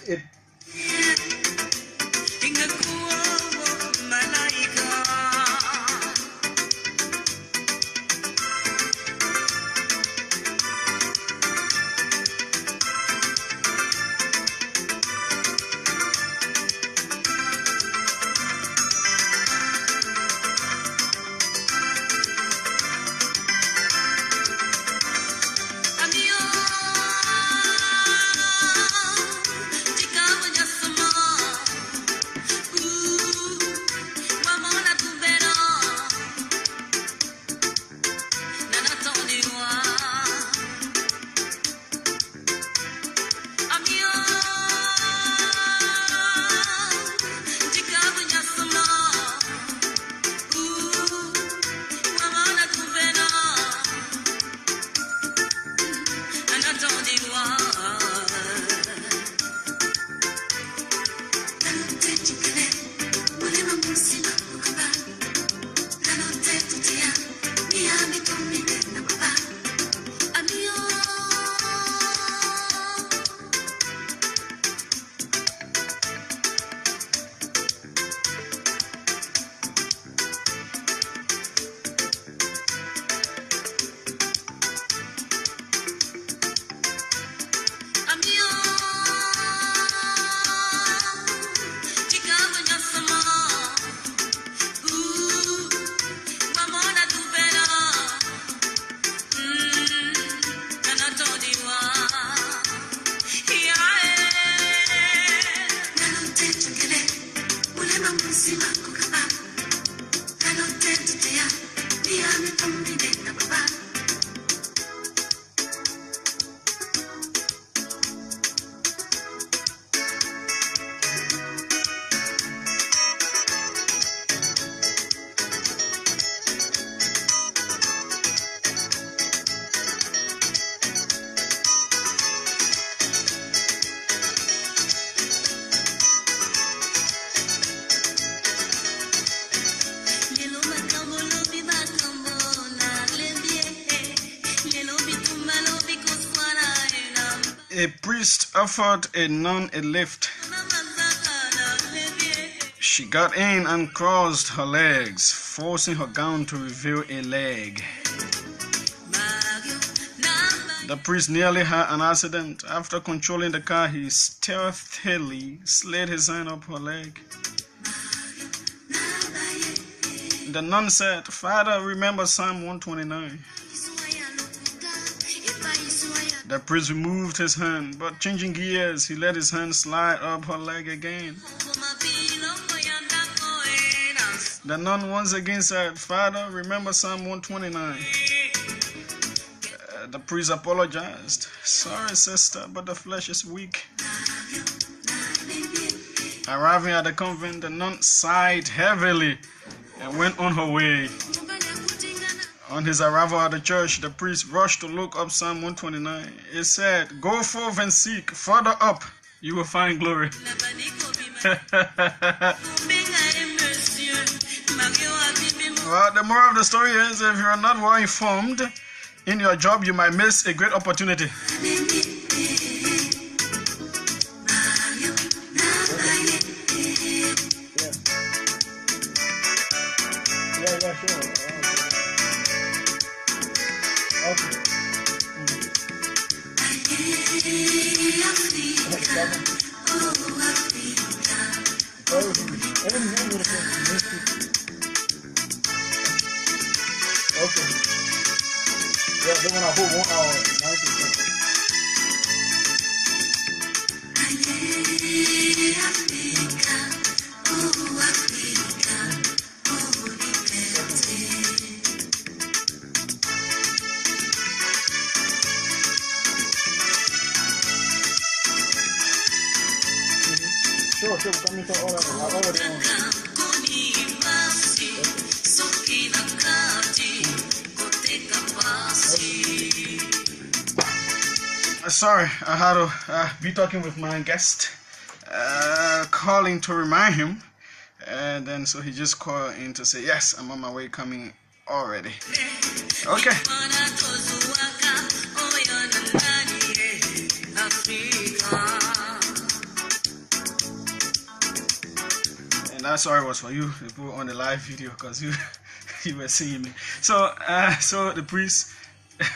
it. A priest offered a nun a lift. She got in and crossed her legs, forcing her gown to reveal a leg. The priest nearly had an accident. After controlling the car, he stealthily slid his hand up her leg. The nun said, "Father, remember Psalm 129. The priest removed his hand, but changing gears, he let his hand slide up her leg again. The nun once again said, "Father, remember Psalm 129. The priest apologized. "Sorry, sister, but the flesh is weak." Arriving at the convent, the nun sighed heavily and went on her way. On his arrival at the church, the priest rushed to look up Psalm 129. It said, "Go forth and seek, further up, you will find glory." Well, the moral of the story is, if you're not well informed in your job, you might miss a great opportunity. Yeah, sure. Okay. Yeah, they're gonna hold 1 hour, 90 seconds. Sure, come into all of them. I already on. Sorry, I had to be talking with my guest, calling to remind him, and then so he just called in to say, "Yes, I'm on my way, coming already." Okay. that sorry was for you, people on the live video, because you you were seeing me. So so the priest,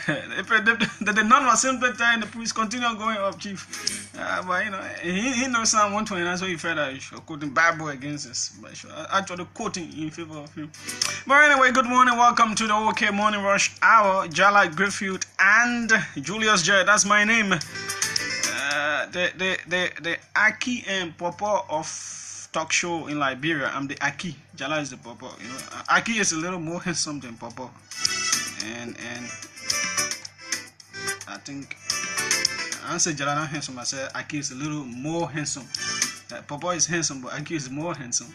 the nun was simply telling the priest, continue going up, chief. But you know, he knows Psalm 129, so he felt that he should quote the Bible against us, but actually quoting in favor of him. But anyway, good morning, welcome to the OK Morning Rush Hour. JALLAH, GRAYFIELD, and JULIUS J. That's my name. The Aki and Papa of talk show in Liberia. I'm the Aki. JALLAH is the Papa. You know, Aki is a little more handsome than Papa, and I think I say JALLAH not handsome. I said Aki is a little more handsome. Papa is handsome, but Aki is more handsome.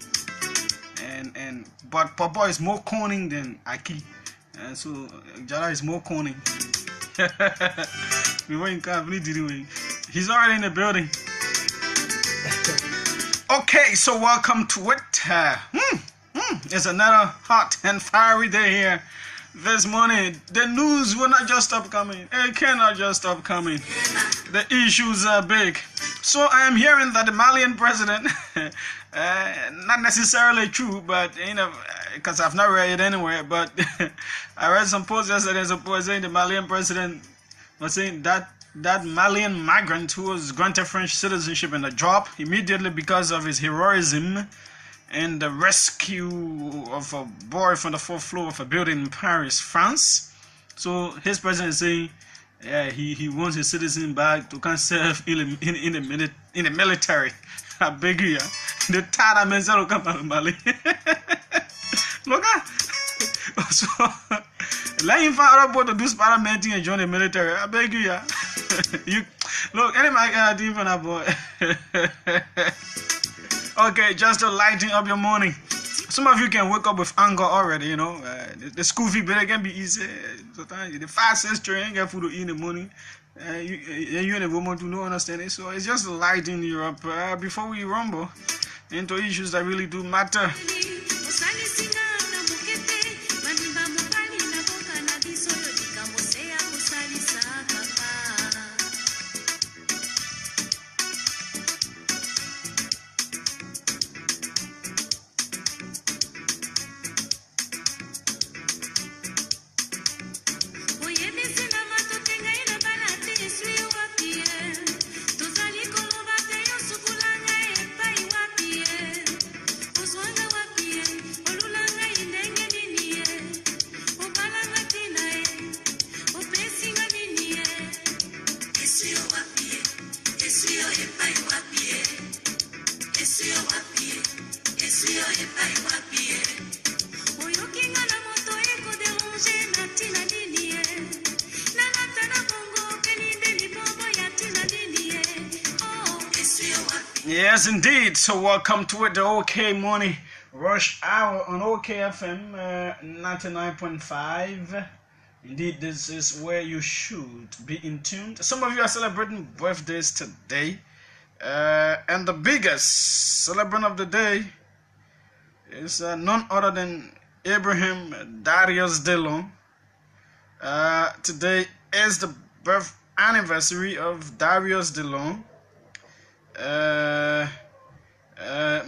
But Papa is more cunning than Aki, and so JALLAH is more cunning. He's already in the building. Okay, so welcome to it. It's another hot and fiery day here this morning. The news will not just stop coming. It cannot just stop coming. The issues are big. So I am hearing that the Malian president, not necessarily true, but you know, because I've not read it anywhere, but I read some posts yesterday, saying the Malian president was saying that Malian migrant who was granted French citizenship in a drop immediately because of his heroism and the rescue of a boy from the fourth floor of a building in Paris, France. So his president is saying, yeah, he wants his citizen back to come serve in the military. I beg you, the tada menzel come from Mali. Look at so let him find out about to do parliamenting and join the military. I beg you, yeah. You look, any my God, even a boy. Okay, just to lighten up your morning. Some of you can wake up with anger already, you know. The school fee better can be easy. Sometimes the fastest train get food to eat in the morning. You and the woman do not understand it. So it's just lighting you up before we rumble into issues that really do matter. Yes, indeed. So welcome to it, the OK Morning Rush Hour on OKFM 99.5. Indeed, this is where you should be in tune. Some of you are celebrating birthdays today. And the biggest celebrant of the day is none other than Abraham Darius Delon. Today is the birth anniversary of Darius Delon.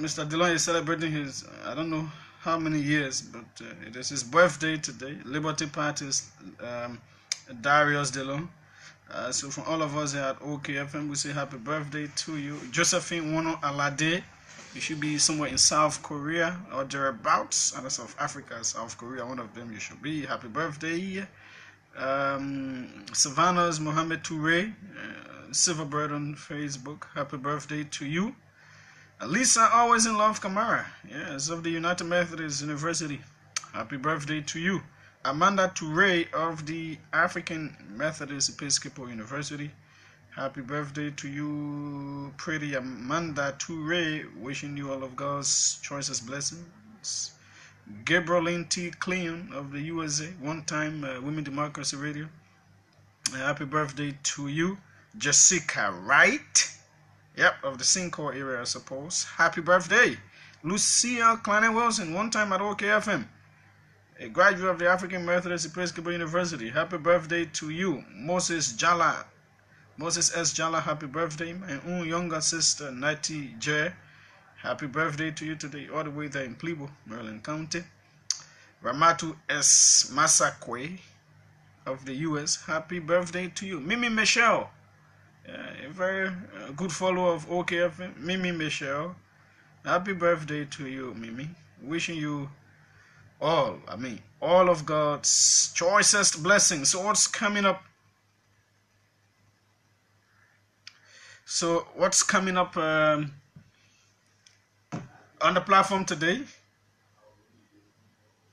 Mr. Delon is celebrating his, I don't know how many years, but it is his birthday today. Liberty Party's Darius Delon. So from all of us here at OKFM, we say happy birthday to you. Josephine Wono Alade. You should be somewhere in South Korea or thereabouts. Out of South Africa, South Korea, one of them you should be. Happy birthday. Savannah's Mohammed Toure, Silverbird on Facebook. Happy birthday to you. Lisa, always in love, Kamara. Yes, of the United Methodist University. Happy birthday to you. Amanda Toure of the African Methodist Episcopal University. Happy birthday to you, pretty Amanda Toure. Wishing you all of God's choicest blessings. Gabriel T. Cleon of the USA, one-time Women Democracy Radio. Happy birthday to you. Jessica Wright. Yep, of the Sincor area, I suppose. Happy birthday. Lucia Klein Wilson, one time at OKFM. A graduate of the African Methodist Episcopal University. Happy birthday to you. Moses JALLAH. Moses S. JALLAH, happy birthday. My own younger sister, Nati J. Happy birthday to you today, all the way there in Plebo, Maryland County. Ramatu S. Masakwe of the US, happy birthday to you. Mimi Michelle, a very good follower of OKF. Mimi Michelle, happy birthday to you, Mimi. Wishing you all of God's choicest blessings. So what's coming up? On the platform today?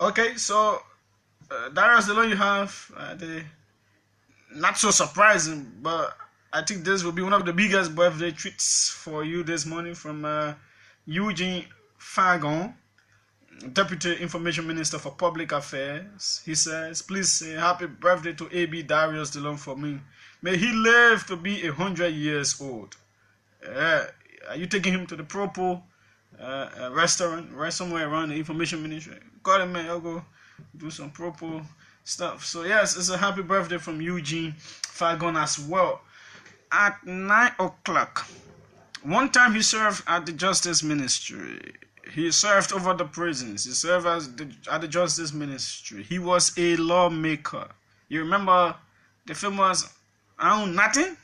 Okay, so Darius, the law you have, not so surprising, but I think this will be one of the biggest birthday treats for you this morning from Eugene Fagon, Deputy Information Minister for Public Affairs. He says, please say happy birthday to AB Darius DeLong for me. May he live to be 100 years old. Are you taking him to the Propo restaurant right somewhere around the Information Ministry? Call him, man. I'll go do some Propo stuff. So yes, it's a happy birthday from Eugene Fagon as well. At 9 o'clock, one time he served at the Justice Ministry. He served over the prisons. He served at the Justice Ministry. He was a lawmaker. You remember the famous I Own Nothing?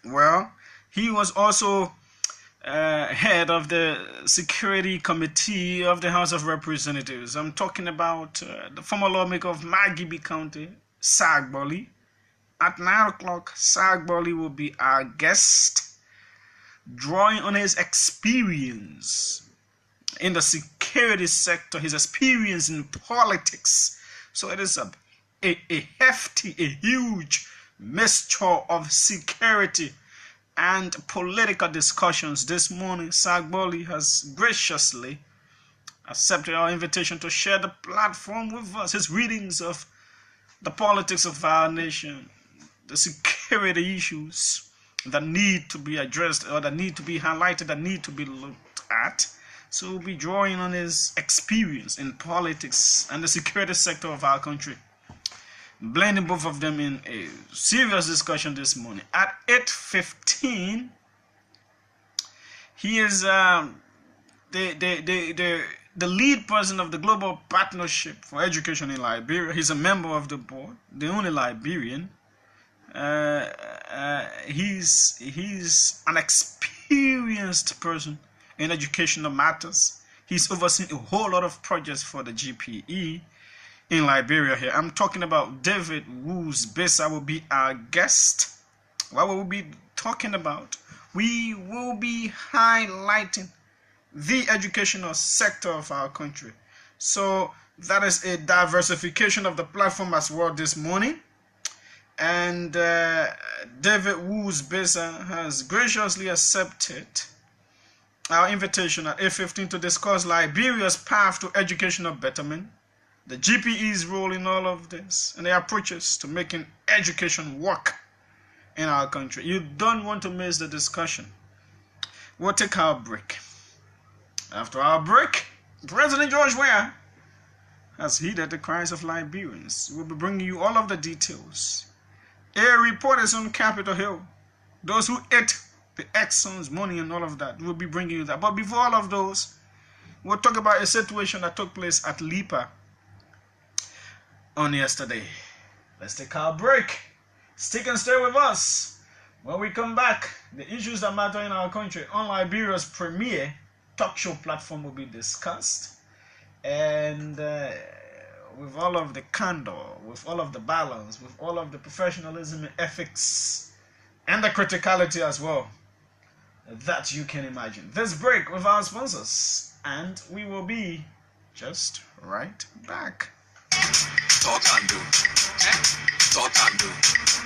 Well, he was also head of the Security Committee of the House of Representatives. I'm talking about the former lawmaker of Magibi County, Sagboli. At 9 o'clock, Sagboli will be our guest, drawing on his experience in the security sector, his experience in politics. So it is a huge mixture of security and political discussions. This morning, Sagboli has graciously accepted our invitation to share the platform with us. His readings of the politics of our nation, the security issues that need to be addressed or that need to be highlighted, that need to be looked at. So we'll be drawing on his experience in politics and the security sector of our country, blending both of them in a serious discussion this morning. At 8:15, he is the lead person of the Global Partnership for Education in Liberia. He's a member of the board, the only Liberian. He's an experienced person in educational matters. He's overseen a whole lot of projects for the GPE in Liberia here. I'm talking about David Woos Besa will be our guest. What will we be talking about? We will be highlighting the educational sector of our country. So that is a diversification of the platform as well this morning. And David Woos Besa has graciously accepted our invitation at 8:15 to discuss Liberia's path to educational betterment, the GPE's role in all of this, and the approaches to making education work in our country. You don't want to miss the discussion. We'll take our break. After our break, President George Weah has heeded the cries of Liberians. We'll be bringing you all of the details. A report is on Capitol Hill. Those who ate the Exxon's money and all of that, we'll be bringing you that. But before all of those, we'll talk about a situation that took place at LIPA on yesterday. Let's take our break. Stick and stay with us. When we come back, the issues that matter in our country on Liberia's premier talk show platform will be discussed. And with all of the candor, with all of the balance, with all of the professionalism and ethics, and the criticality as well that you can imagine. This break with our sponsors, and we will be just right back. Talk and do. Talk and do.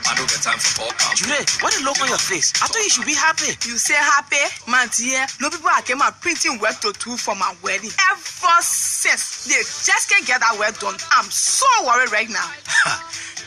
I don't get time for talk and do. Julius, what a look on your face. I thought you should be happy. You say happy? Man, dear, no people came out printing work to do for my wedding. Ever since they just can't get that work done, I'm so worried right now.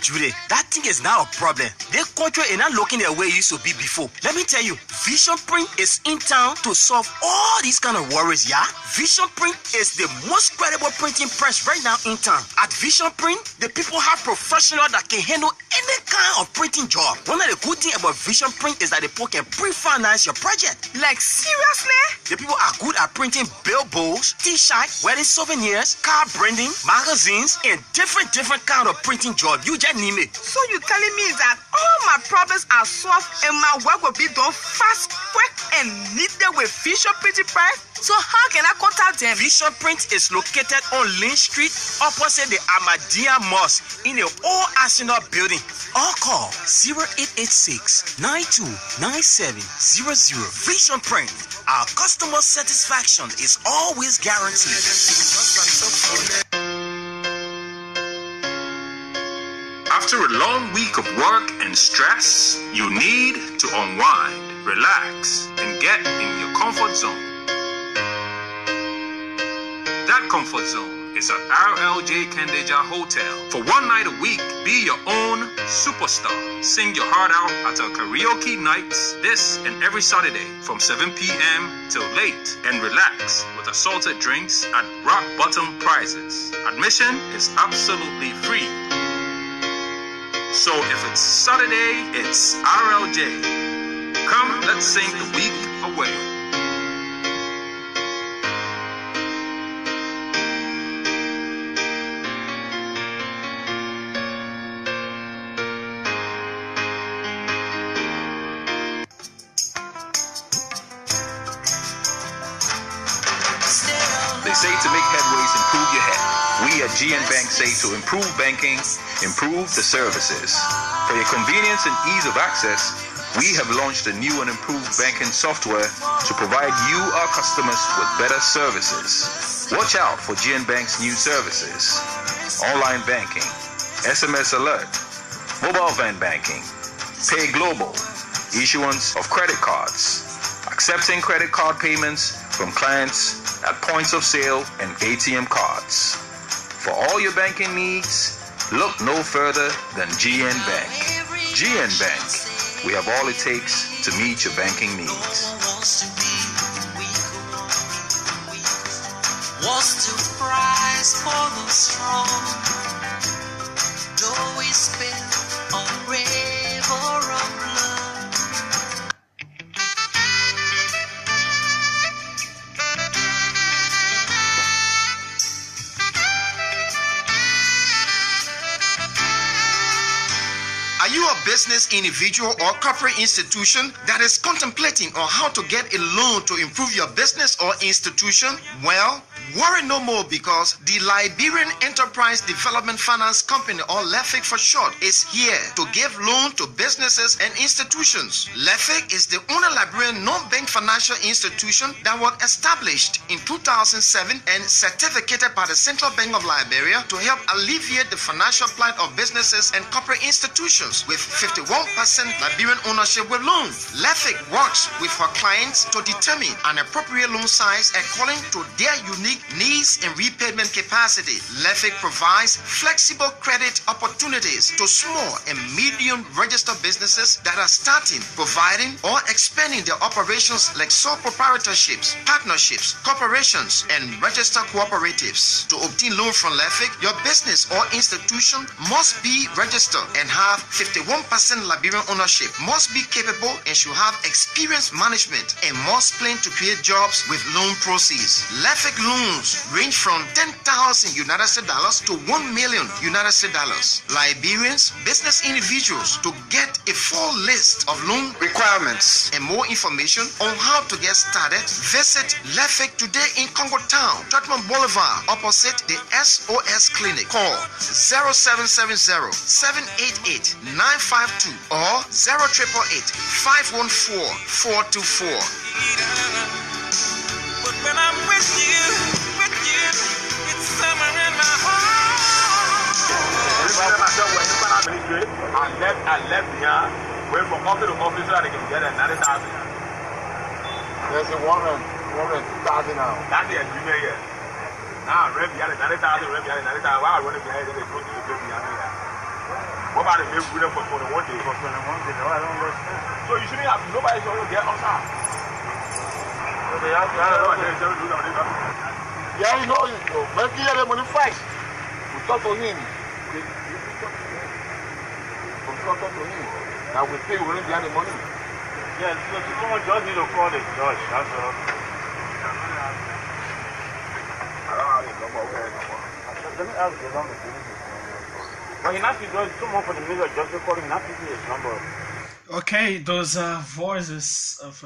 Judy, that thing is now a problem. The country is not looking the way it used to be before. Let me tell you, Vision Print is in town to solve all these kind of worries, yeah? Vision Print is the most credible printing press right now in town. At Vision Print, the people have professionals that can handle any kind of printing job. One of the good things about Vision Print is that the people can pre-finance your project. Like seriously? The people are good at printing billboards, t-shirts, wedding souvenirs, car branding, magazines, and different kind of printing job. You just name it. So you telling me that all my problems are solved and my work will be done fast, quick, and needed with Vision Printing Press? So how can I contact them? Vision Print is located on Lynn Street, opposite the Ahmadiyya Mosque in the old Arsenal building. Or call 0886-929700. Vision Print. Our customer satisfaction is always guaranteed. After a long week of work and stress, you need to unwind, relax, and get in your comfort zone. That comfort zone is at RLJ Kendeja Hotel. For one night a week, be your own superstar. Sing your heart out at our karaoke nights this and every Saturday from 7 p.m. till late, and relax with assorted drinks at rock bottom prices. Admission is absolutely free. So if it's Saturday, it's RLJ. Come, let's sing the week away. They say to make headways, improve your head. We at GN Bank say to improve banking, improve the services. For your convenience and ease of access, we have launched a new and improved banking software to provide you, our customers, with better services. Watch out for GN Bank's new services: online banking, SMS alert, mobile van banking, pay global, issuance of credit cards, accepting credit card payments from clients at points of sale and ATM cards. For all your banking needs, look no further than GN Bank. GN Bank, we have all it takes to meet your banking needs. What's the price for the strong? Though we spill a river of blood. Are you a business, individual, or corporate institution that is contemplating on how to get a loan to improve your business or institution? Well, worry no more, because the Liberian Enterprise Development Finance Company, or LEFIC for short, is here to give loan to businesses and institutions. LEFIC is the only Liberian non-bank financial institution that was established in 2007 and certificated by the Central Bank of Liberia to help alleviate the financial plight of businesses and corporate institutions, with 51% Liberian ownership with loans. LEFIC works with her clients to determine an appropriate loan size according to their unique needs and repayment capacity. LEFIC provides flexible credit opportunities to small and medium registered businesses that are starting, providing, or expanding their operations, like sole proprietorships, partnerships, corporations, and registered cooperatives. To obtain loan from LEFIC, your business or institution must be registered and have 51% Liberian ownership, must be capable and should have experienced management, and must plan to create jobs with loan proceeds. LEFIC loans range from $10,000 United States to $1 million United States. Liberians, business individuals, to get a full list of loan requirements and more information on how to get started, visit LEFIC today in Congo Town, Churchman Boulevard, opposite the SOS Clinic. Call 0770-788-952 or 0888-514-424. But when I'm with you, it's summer in my heart. I left here, went from office to office so that they can get another 1,000. There's a woman 2,000 now. That's the engineer here. Now, Reb, you had another 1,000, Reb, you had another 1,000. Why I run behind them, they told you to give me another. What about the mail for 21 days? For 21 days, I don't understand. So you shouldn't have, nobody should get outside. So they have to yeah, you know, when he had the money fight, we talk to him. We talk to him. Now we pay, we don't get the money. Yeah, so someone just need to call the judge, that's all. Let me ask the number. Well, he not to judge someone for the middle of just recording, not to see his number. Okay, those are voices of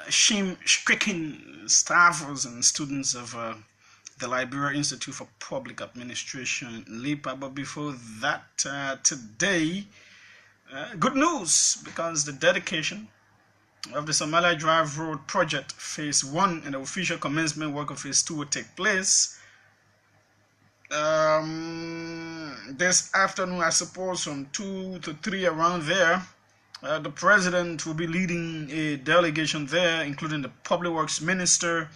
shame-stricken staffers and students of the Liberia Institute for Public Administration, LIPA. But before that, today, good news, because the dedication of the Somalia Drive Road Project Phase 1 and the official commencement work of Phase 2 will take place this afternoon, I suppose, from 2 to 3 around there. The president will be leading a delegation there, including the Public Works Minister,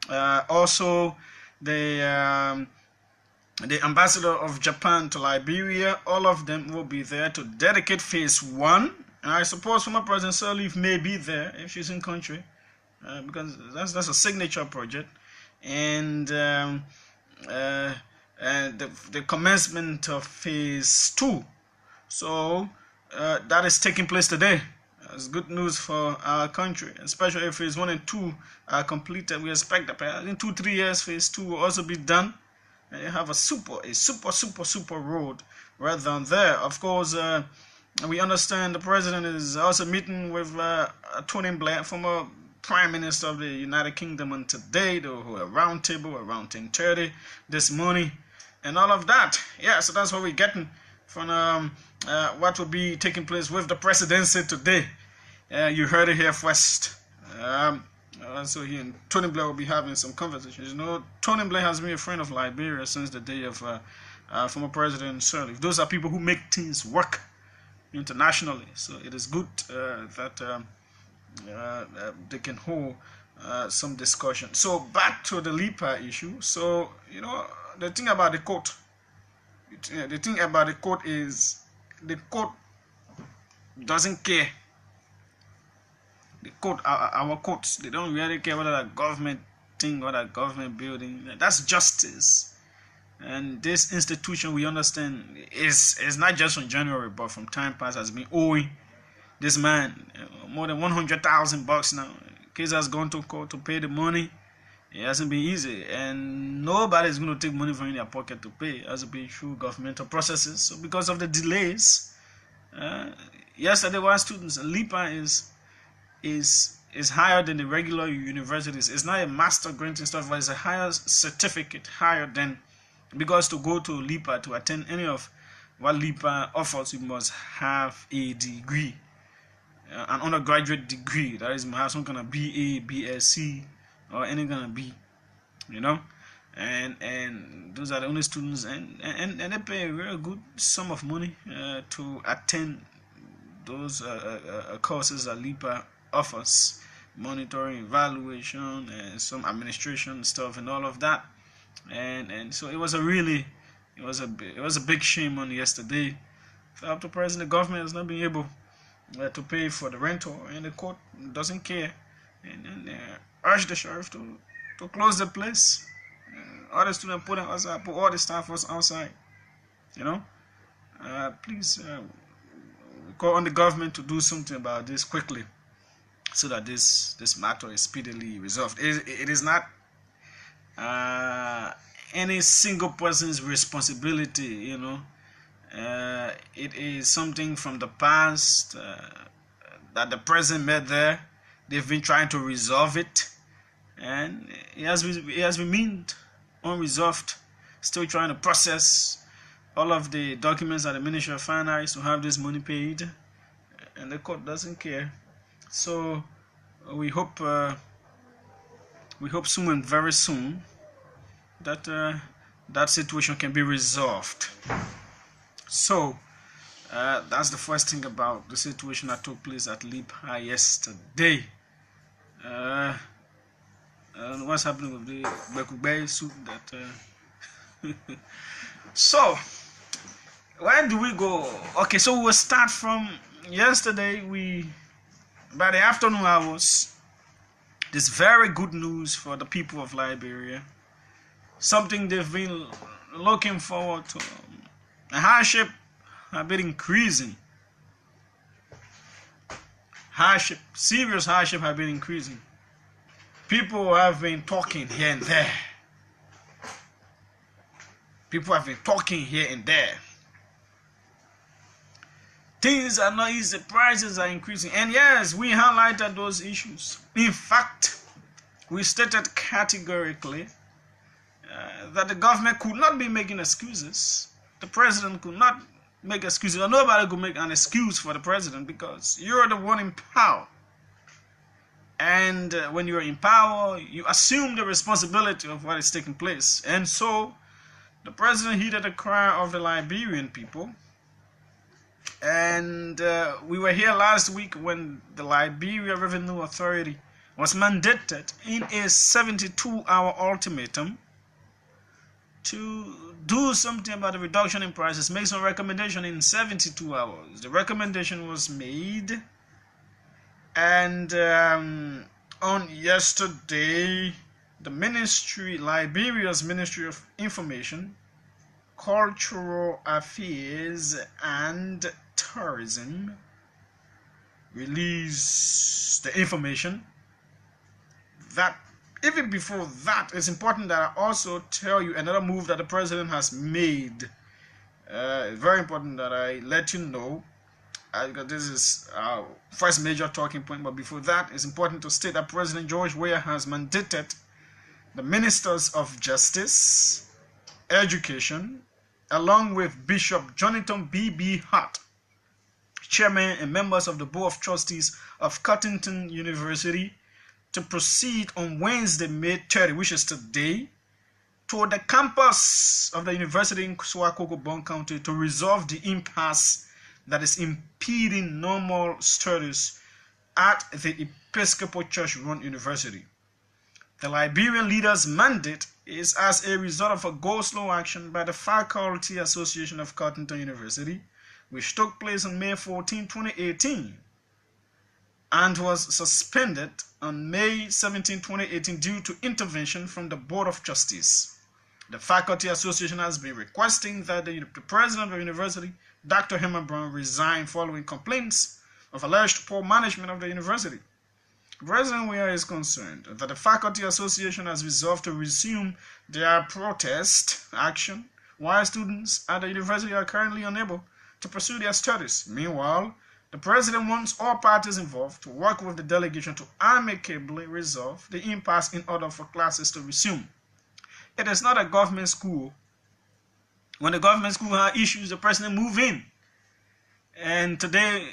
also the ambassador of Japan to Liberia. All of them will be there to dedicate Phase 1. And I suppose former President Sirleaf may be there if she's in country, because that's a signature project. And the commencement of Phase 2. So that is taking place today. It's good news for our country, especially if Phase 1 and 2 are completed. We expect that in 2-3 years Phase 2 will also be done, and you have a super road right down there. Of course, we understand the president is also meeting with Tony Blair, former Prime Minister of the United Kingdom, and today they will a round table around 10:30 this morning, and all of that. Yeah, so that's what we're getting from what will be taking place with the presidency today. You heard it here first. So he and Tony Blair will be having some conversations. You know, Tony Blair has been a friend of Liberia since the day of former President Sirleaf. Those are people who make things work internationally. So it is good that they can hold some discussion. So back to the LIPA issue. So, you know, the thing about the court, is the court doesn't care. The court, our courts, they don't really care whether a government thing or a government building. That's justice. And this institution, we understand, is not just from January, but from time past has been owing this man more than $100,000 now. Case has gone to court to pay the money. It hasn't been easy, and nobody's going to take money from their pocket to pay. It has to be through governmental processes. So because of the delays, yesterday one students, LIPA is higher than the regular universities. It's not a master granting stuff, but it's a higher certificate, higher than, because to go to LIPA, to attend any of what LIPA offers, you must have a degree, an undergraduate degree. That is, you have some kind of BA, BSc, or any kind of B, you know. And those are the only students, and they pay a very good sum of money to attend those courses that LIPA offers, monitoring, evaluation, and some administration stuff, and all of that. And so it was a big shame on yesterday that the president, the government has not been able to pay for the rental, and the court doesn't care, and urged the sheriff to close the place. All the students put outside, put all the staffers outside. You know, please call on the government to do something about this quickly, so that this matter is speedily resolved. It is not any single person's responsibility, you know. It is something from the past that the president made there. They've been trying to resolve it, and it has remained unresolved. Still trying to process all of the documents at the Ministry of Finance to have this money paid, and the court doesn't care. So we hope soon, very soon, that that situation can be resolved. So that's the first thing about the situation that took place at LIPA yesterday. What's happening with the Bekugbe suit that So, where do we go? Okay, so we'll start from yesterday. By the afternoon hours, this very good news for the people of Liberia. Something they've been looking forward to. The hardship have been increasing. Serious hardship have been increasing. People have been talking here and there. Things are not easy, prices are increasing. And yes, we highlighted those issues. In fact, we stated categorically that the government could not be making excuses. The president could not make excuses, or nobody could make an excuse for the president, because you're the one in power. And when you're in power, you assume the responsibility of what is taking place. And so, the president heeded the cry of the Liberian people. And we were here last week when the Liberia Revenue Authority was mandated in a 72-hour ultimatum to do something about the reduction in prices, make some recommendation in 72 hours. The recommendation was made, and on yesterday, the Liberia's Ministry of Information, Cultural Affairs and Tourism released the information that even before that, it's important that I also tell you another move that the president has made. It's very important that I let you know, because this is our first major talking point. But before that, it's important to state that President George Weah has mandated the Ministers of Justice, Education, along with Bishop Jonathan B.B. Hart, Chairman and members of the Board of Trustees of Cottington University, to proceed on Wednesday, May 30, which is today, to the campus of the university in Swakoko, Bon County, to resolve the impasse that is impeding normal studies at the Episcopal Church-run university. The Liberian leaders' mandate is as a result of a go-slow action by the Faculty Association of Cottington University, which took place on May 14, 2018, and was suspended on May 17, 2018 due to intervention from the Board of Trustees. The Faculty Association has been requesting that the president of the university, Dr. Herman Brown, resign following complaints of alleged poor management of the university. President Weah is concerned that the Faculty Association has resolved to resume their protest action while students at the university are currently unable to pursue their studies. Meanwhile, the president wants all parties involved to work with the delegation to amicably resolve the impasse in order for classes to resume. It is not a government school. When the government school has issues, the president moves in. And today,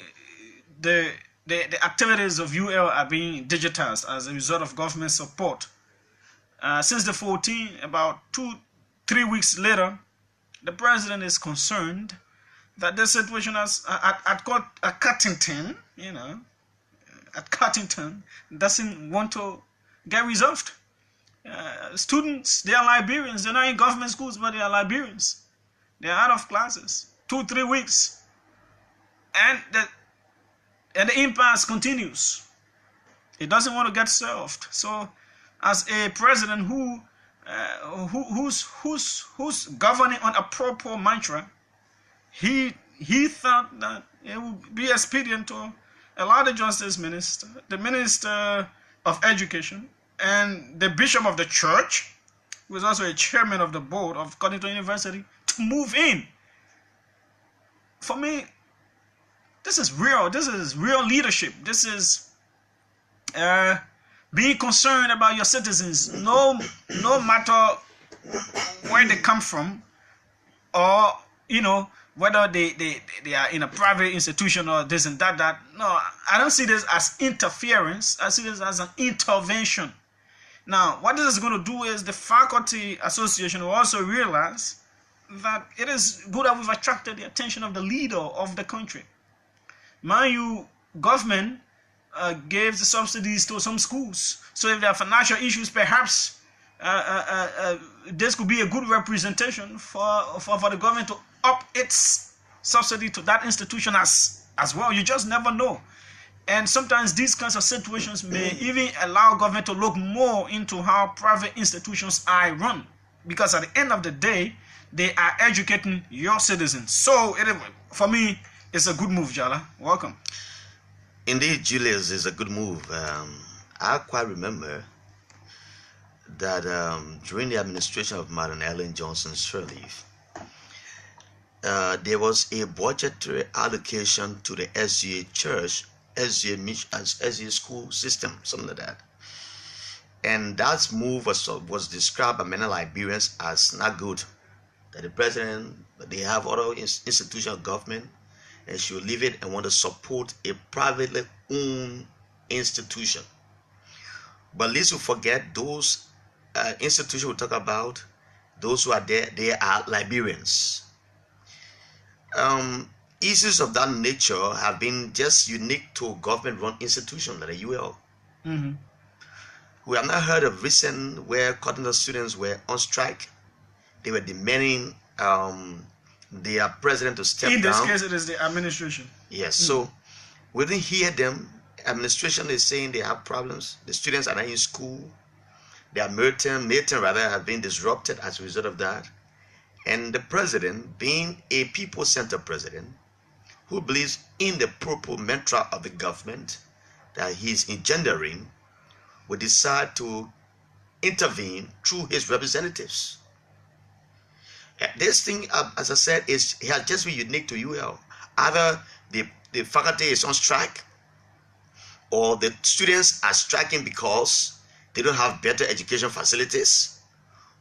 the activities of UL are being digitized as a result of government support. Since the 14th, about 2-3 weeks later, the president is concerned that the situation at Cottington, at Cottington, doesn't want to get resolved. Students, they are Liberians. They're not in government schools, but they are Liberians. They are out of classes. 2-3 weeks. And the impasse continues. It doesn't want to get solved. So, as a president who's governing on a proper mantra, he thought that it would be expedient to allow the Justice Minister, the Minister of Education, and the Bishop of the Church, who is also a chairman of the board of Cottington University, to move in. For me, this is real. This is real leadership. This is being concerned about your citizens, no matter where they come from, or whether they are in a private institution or this and that. No, I don't see this as interference. I see this as an intervention. Now, what this is going to do is the Faculty Association will also realize that it is good that we've attracted the attention of the leader of the country. Mind you, government gave the subsidies to some schools. So if there are financial issues, perhaps this could be a good representation for the government to up its subsidy to that institution as well. You just never know. And sometimes these kinds of situations may even allow government to look more into how private institutions are run, because at the end of the day, they are educating your citizens. So anyway, for me, it's a good move, Jallah. Welcome. Indeed, Julius, is a good move. I quite remember that during the administration of Madam Ellen Johnson Sirleaf, there was a budgetary allocation to the SGA church, SGA school system, something like that. And that move was described by many Liberians as not good. That the president, they have other institutional government, and she will leave it and want to support a privately owned institution. But at least we forget those institutions we talk about, those who are there, they are Liberians. Issues of that nature have been just unique to government-run institutions like the UL. Mm-hmm. We have not heard of recent where cotton students were on strike. They were demanding their president to step down. In this case, it is the administration. Yes, so we didn't hear them. Administration is saying they have problems. The students are not in school. Their meeting rather have been disrupted as a result of that. And the president, being a people-centered president, who believes in the purple mantra of the government that he's engendering, will decide to intervene through his representatives. This thing, as I said, has just been unique to UL. Either the faculty is on strike, or the students are striking because they don't have better education facilities,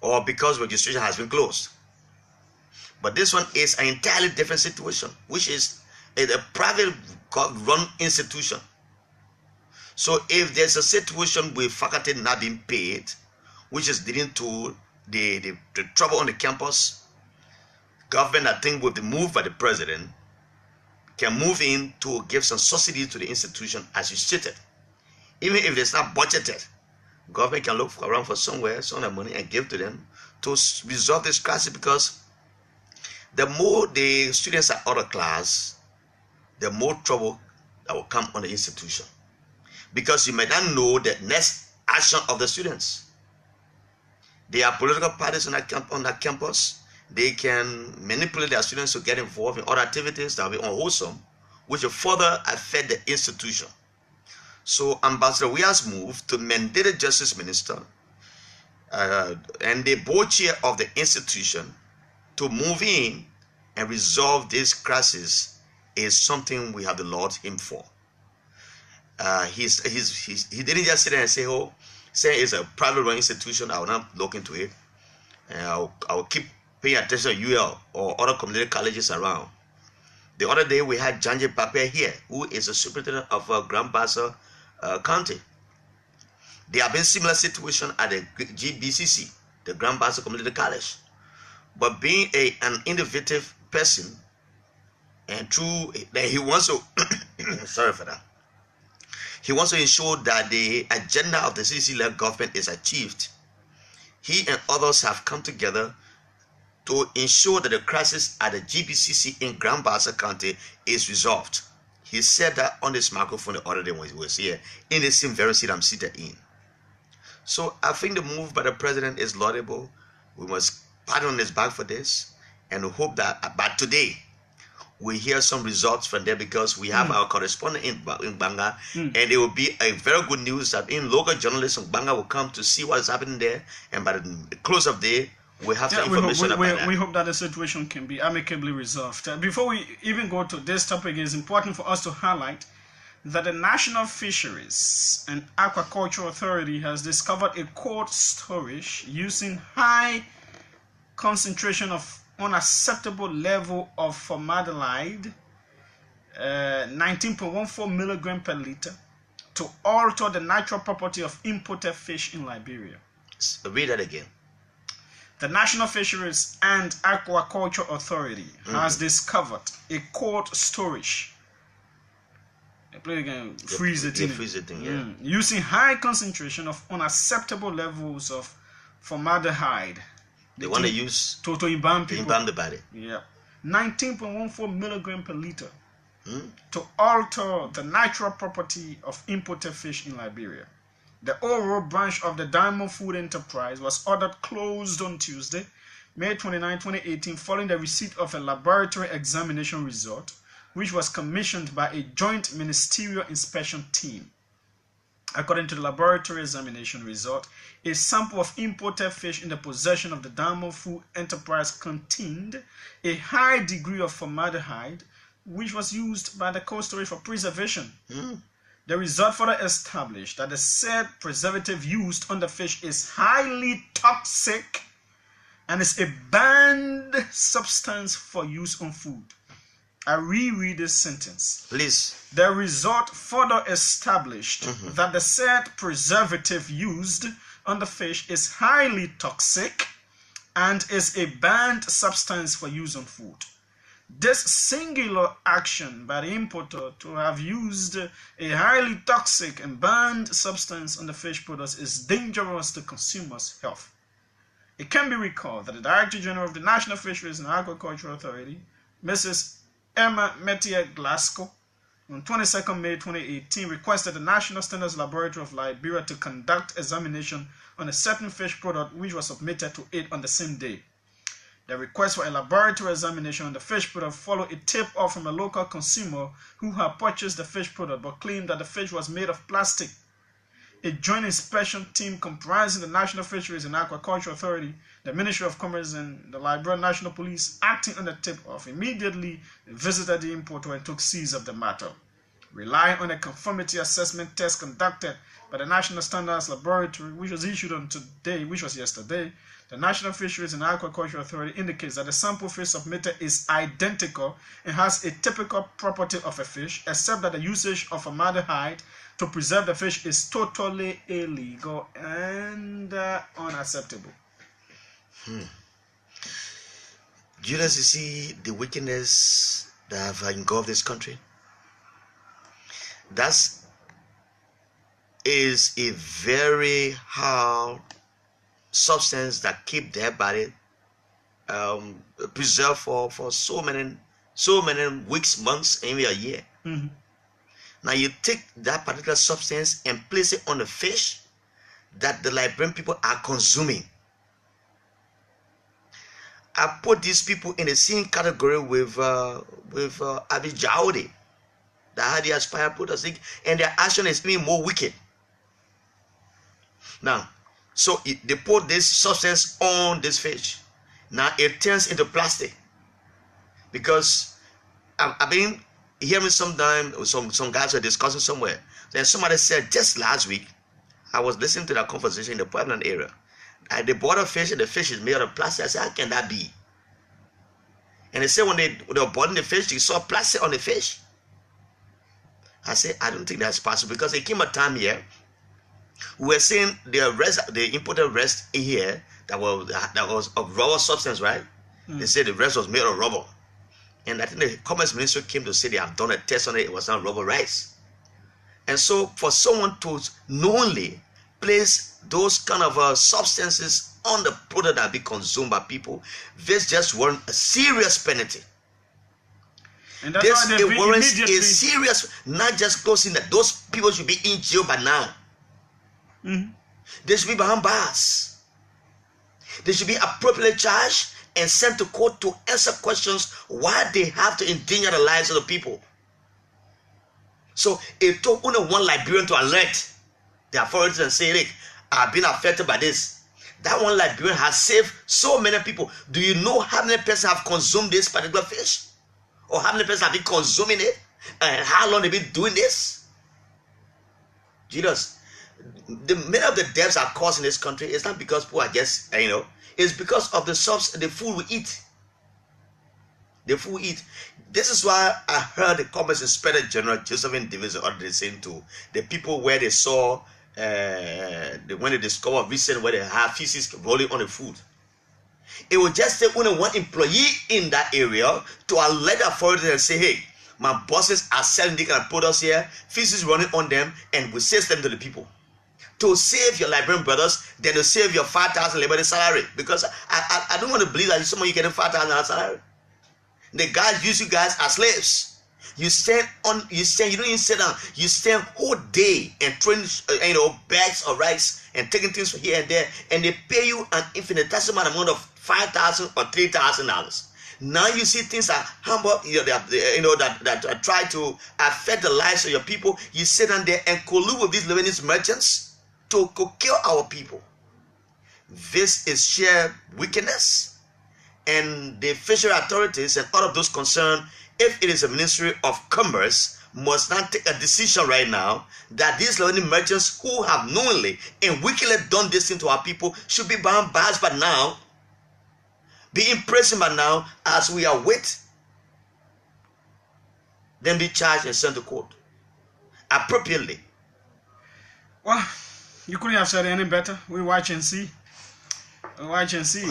or because registration has been closed. But this one is an entirely different situation, which is a private run institution. So if there's a situation with faculty not being paid, which is leading to the trouble on the campus, government, I think, with the move by the president, can move in to give some subsidies to the institution as you stated. Even if it's not budgeted, government can look around for somewhere, some of the money, and give to them to resolve this crisis, because the more the students are out of class, the more trouble that will come on the institution. Because you might not know the next action of the students. There are political parties on that campus. They can manipulate their students to get involved in other activities that will be unwholesome, which will further affect the institution. So Ambassador Wia's move to mandate the Justice Minister and the board chair of the institution to move in and resolve this crisis is something we have to laud him for. He didn't just sit there and say, oh, say it's a private run institution, I will not look into it. And I will keep paying attention to UL or other community colleges around. The other day we had Janje Pape here, who is a superintendent of Grand Bassa County. There have been similar situations at the GBCC, the Grand Bassa Community College. But being an innovative person, and true that he wants to sorry for that. He wants to ensure that the agenda of the CC-led government is achieved. He and others have come together to ensure that the crisis at the GBCC in Grand Bassa County is resolved. He said that on this microphone the other day when he was here, in the same very seat I'm seated in. So I think the move by the president is laudable. We must pat on his back for this, and we hope that by today we hear some results from there, because we have our correspondent in Banga, and it will be a very good news that in local journalists in Banga will come to see what is happening there, and by the close of the day, we have some information about that. We hope that the situation can be amicably resolved. Before we even go to this topic, it is important for us to highlight that the National Fisheries and Aquaculture Authority has discovered a cold storage using high concentration of unacceptable level of formaldehyde, 19.14 milligram per liter, to alter the natural property of imported fish in Liberia. Read that again. The National Fisheries and Aquaculture Authority has discovered a cold storage. Freeze it in. Yeah. Using high concentration of unacceptable levels of formaldehyde. The one they use to embalm to people. embalm the body. Yeah. 19.14 milligram per liter to alter the natural property of imported fish in Liberia. The Oro branch of the Diamond Food Enterprise was ordered closed on Tuesday, May 29, 2018, following the receipt of a laboratory examination result, which was commissioned by a joint ministerial inspection team. According to the laboratory examination result, a sample of imported fish in the possession of the Diamond Food Enterprise contained a high degree of formaldehyde, which was used by the cold storage for preservation. The result further established that the said preservative used on the fish is highly toxic and is a banned substance for use on food. I reread this sentence. Please. The result further established that the said preservative used on the fish is highly toxic and is a banned substance for use on food. This singular action by the importer to have used a highly toxic and banned substance on the fish products is dangerous to consumers' health. It can be recalled that the Director General of the National Fisheries and Aquaculture Authority, Mrs. Emma Metier Glasgow, on 22nd May 2018, requested the National Standards Laboratory of Liberia to conduct examination on a certain fish product which was submitted to it on the same day. The request for a laboratory examination on the fish product followed a tip-off from a local consumer who had purchased the fish product but claimed that the fish was made of plastic. A joint inspection team comprising the National Fisheries and Aquaculture Authority, the Ministry of Commerce, and the Liberian National Police, acting on the tip-off, immediately visited the importer and took seize of the matter. Relying on a conformity assessment test conducted by the National Standards Laboratory, which was issued on today, which was yesterday, the National Fisheries and Aquaculture Authority indicates that the sample fish submitted is identical and has a typical property of a fish, except that the usage of formaldehyde to preserve the fish is totally illegal and unacceptable. Julius, you see the wickedness that have engulfed this country? That is a very hard substance that keep their body preserved for so many weeks, months, maybe a year. Now you take that particular substance and place it on the fish that the Liberian people are consuming. I put these people in the same category with Abi Jaudi, that had the aspired products, and their action is even more wicked. Now, so they put this substance on this fish. Now it turns into plastic. Because I've been hearing sometime, some guys were discussing somewhere. Then somebody said just last week, I was listening to that conversation in the Pueblan area. They bought a fish and the fish is made out of plastic. I said, how can that be? And they said when they were boiling the fish, they saw plastic on the fish. I said, I don't think that's possible, because there came a time here we were saying the imported rest here that was of rubber substance, right? They said the rest was made of rubber. And I think the Commerce Ministry came to say they have done a test on it, it was not rubber rice. And so for someone to knowingly place those kind of substances on the product that be consumed by people, this just warrants a serious penalty. And that's why this warrants a serious, not just closing that. Those people should be in jail by now. They should be behind bars. They should be appropriately charged and sent to court to answer questions why they have to endanger the lives of the people. So it took only one Liberian to alert the authorities and say, Rick, I've been affected by this. That one Liberian has saved so many people. Do you know how many persons have consumed this particular fish? Or how many persons have been consuming it? And how long they've been doing this? Jesus, many of the deaths are caused in this country. It's not because people are just, it's because of the food we eat. The food we eat. This is why I heard the Commerce Inspector General Josephine Davis ordered saying to the people where they saw, when they discovered recently where they have feces rolling on the food. It will just take only one employee in that area to alert the authorities and say, hey, my bosses are selling these kind of products here, feces running on them, and we sell them to the people. to save your Liberian brothers than to save your 5,000 Liberian salary. Because I don't want to believe that some of you getting 5,000 salary. The guys use you guys as slaves. You don't even sit down. You stand whole day and throwing bags of rice and taking things from here and there, and they pay you an infinitesimal amount of $5,000 or $3,000. Now you see things that humble, that try to affect the lives of your people. You sit down there and collude with these Lebanese merchants to kill our people. This is sheer wickedness, and the fishery authorities and all of those concerned, if it is a Ministry of Commerce, must not take a decision right now that these Lebanese merchants who have knowingly and wickedly done this thing to our people should be bound by now, be imprisoned by now, as we await them be charged and sent to court appropriately. Well, you couldn't have said any better. We watch and see. We watch and see.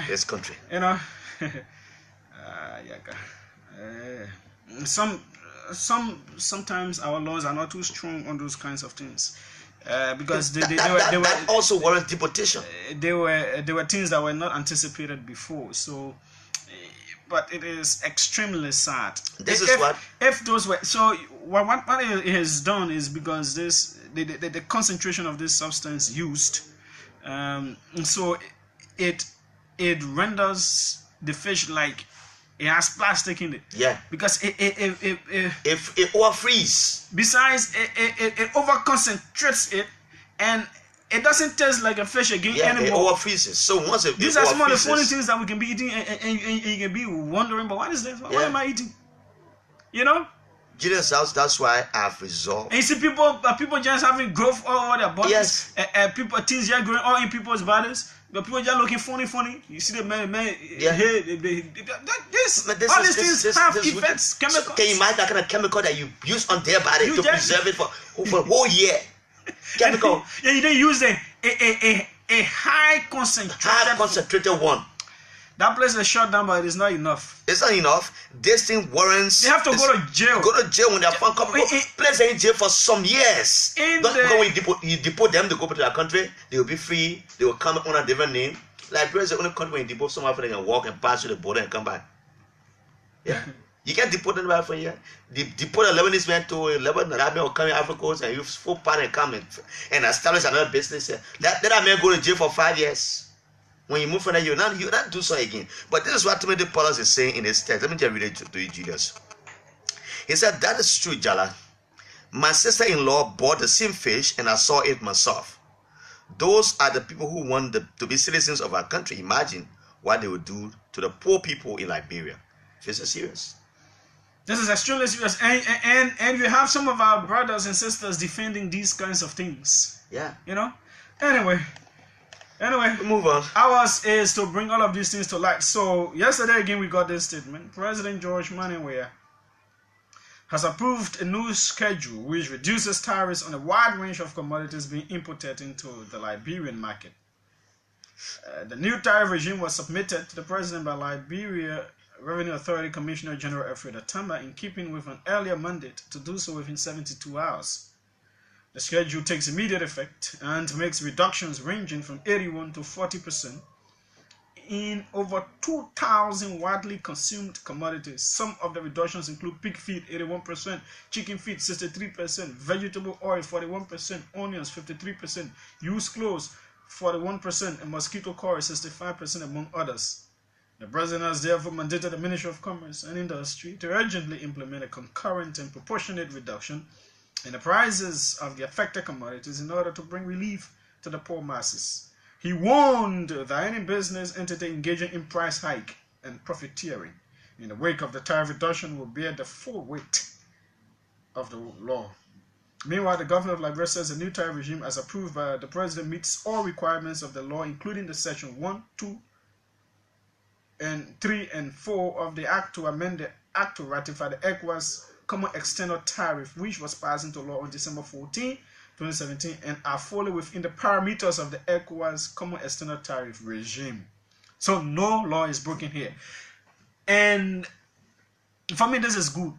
This country. Sometimes our laws are not too strong on those kinds of things, because they that also warrant deportation. They were things that were not anticipated before. So, but it is extremely sad. If those were so, what it has done is because the concentration of this substance used, so it renders the fish like it has plastic in it. Yeah. Because if it overfreezes. Besides, it over concentrates it, and it doesn't taste like a fish again anymore. It overfreezes. So once these are some of the funny things that we can be eating, and you can be wondering, but what is this? What am I eating? You know. Julius, that's why I've resolved. And you see people just having growth all over their bodies. Yes. Things just growing all in people's bodies. But people just looking funny. You see the man. Yeah. All these things have effects, chemicals. So can you imagine that kind of chemical that you use on their body to preserve it for a whole year? Chemical. Yeah, you didn't use a high concentrated one. That place is shut down, but it is not enough. It's not enough. This thing warrants. They have to go to jail. Go to jail when they're found. Place in jail for some years. When you deport them to go to their country, they will be free. They will come under a different name. Liberia is the only country when you deport someone, they can walk and pass through the border and come back. Yeah. You can't deport anybody from here. Deport a Lebanese man to Lebanon, Arabia, or come in Africa, and you full part and come and establish another business here. That man go to jail for 5 years. When you move from there, you not do so again. But this is what Timothy Paulus is saying in his text. Let me just read it to you, Julius. He said, "That is true, JALLAH. My sister-in-law bought the same fish, and I saw it myself. Those are the people who want to be citizens of our country. Imagine what they would do to the poor people in Liberia." This is serious. This is extremely serious. And you have some of our brothers and sisters defending these kinds of things. Yeah. You know? Anyway, move on. Ours is to bring all of these things to light. So yesterday again we got this statement. President George Maniwea has approved a new schedule which reduces tariffs on a wide range of commodities being imported into the Liberian market. The new tariff regime was submitted to the president by Liberia Revenue Authority Commissioner General Alfred Atamba, in keeping with an earlier mandate to do so within 72 hours. The schedule takes immediate effect and makes reductions ranging from 81 to 40% in over 2,000 widely consumed commodities. Some of the reductions include pig feed 81%, chicken feed 63%, vegetable oil 41%, onions 53%, used clothes 41%, and mosquito coil 65%, among others. The president has therefore mandated the Ministry of Commerce and Industry to urgently implement a concurrent and proportionate reduction in the prices of the affected commodities in order to bring relief to the poor masses. He warned that any business entity engaging in price hike and profiteering in the wake of the tariff reduction will bear the full weight of the law. Meanwhile, the governor of Liberia says the new tariff regime, as approved by the president, meets all requirements of the law, including the section 1, 2, and 3 and 4 of the Act to amend the Act to ratify the ECOWAS Common External Tariff, which was passed into law on December 14, 2017, and are fully within the parameters of the ECOWAS Common External Tariff regime. So no law is broken here. And for me, this is good.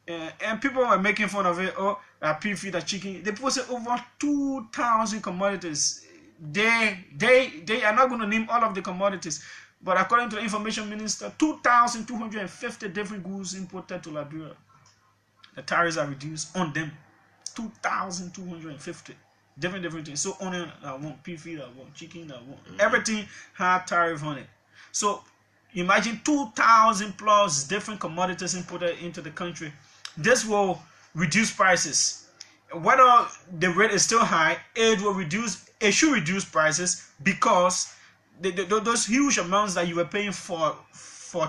And people are making fun of it. Oh, pig feed, chicken. They posted over 2,000 commodities. They are not going to name all of the commodities, but according to the information minister, 2,250 different goods imported to Liberia. The tariffs are reduced on them. 2,250 different things. So onion I want, pig feed I want, chicken I want, everything had tariff on it. So imagine 2,000 plus different commodities imported into the country. This will reduce prices. Whether the rate is still high, it should reduce prices, because those huge amounts that you were paying for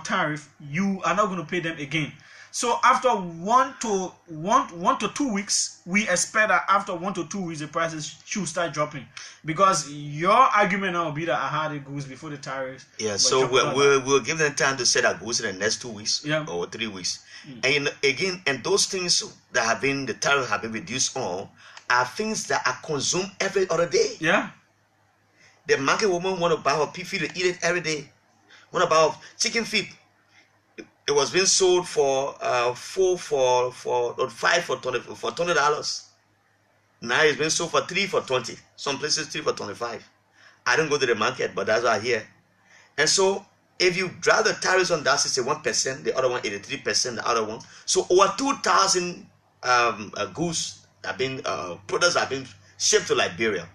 tariff, you are not going to pay them again. So after 1 to 2 weeks, we expect that after 1 to 2 weeks, the prices should start dropping. Because your argument now will be that I had the goods before the tariffs. Yeah, so we'll give them time to set our goods in the next 2 weeks or 3 weeks. And again, and those things that have been, the tariff have been reduced on, are things that are consumed every other day. Yeah. The market woman want to buy her pig feed to eat it every day. Want to buy her chicken feed. It was being sold for $5 for $20. Now it's being sold for $3 for $20. Some places $3 for $25. I don't go to the market, but that's what I hear. And so if you drive the tariffs on that 61%, the other one 83%, the other one. So over 2,000 goods have been products have been shipped to Liberia.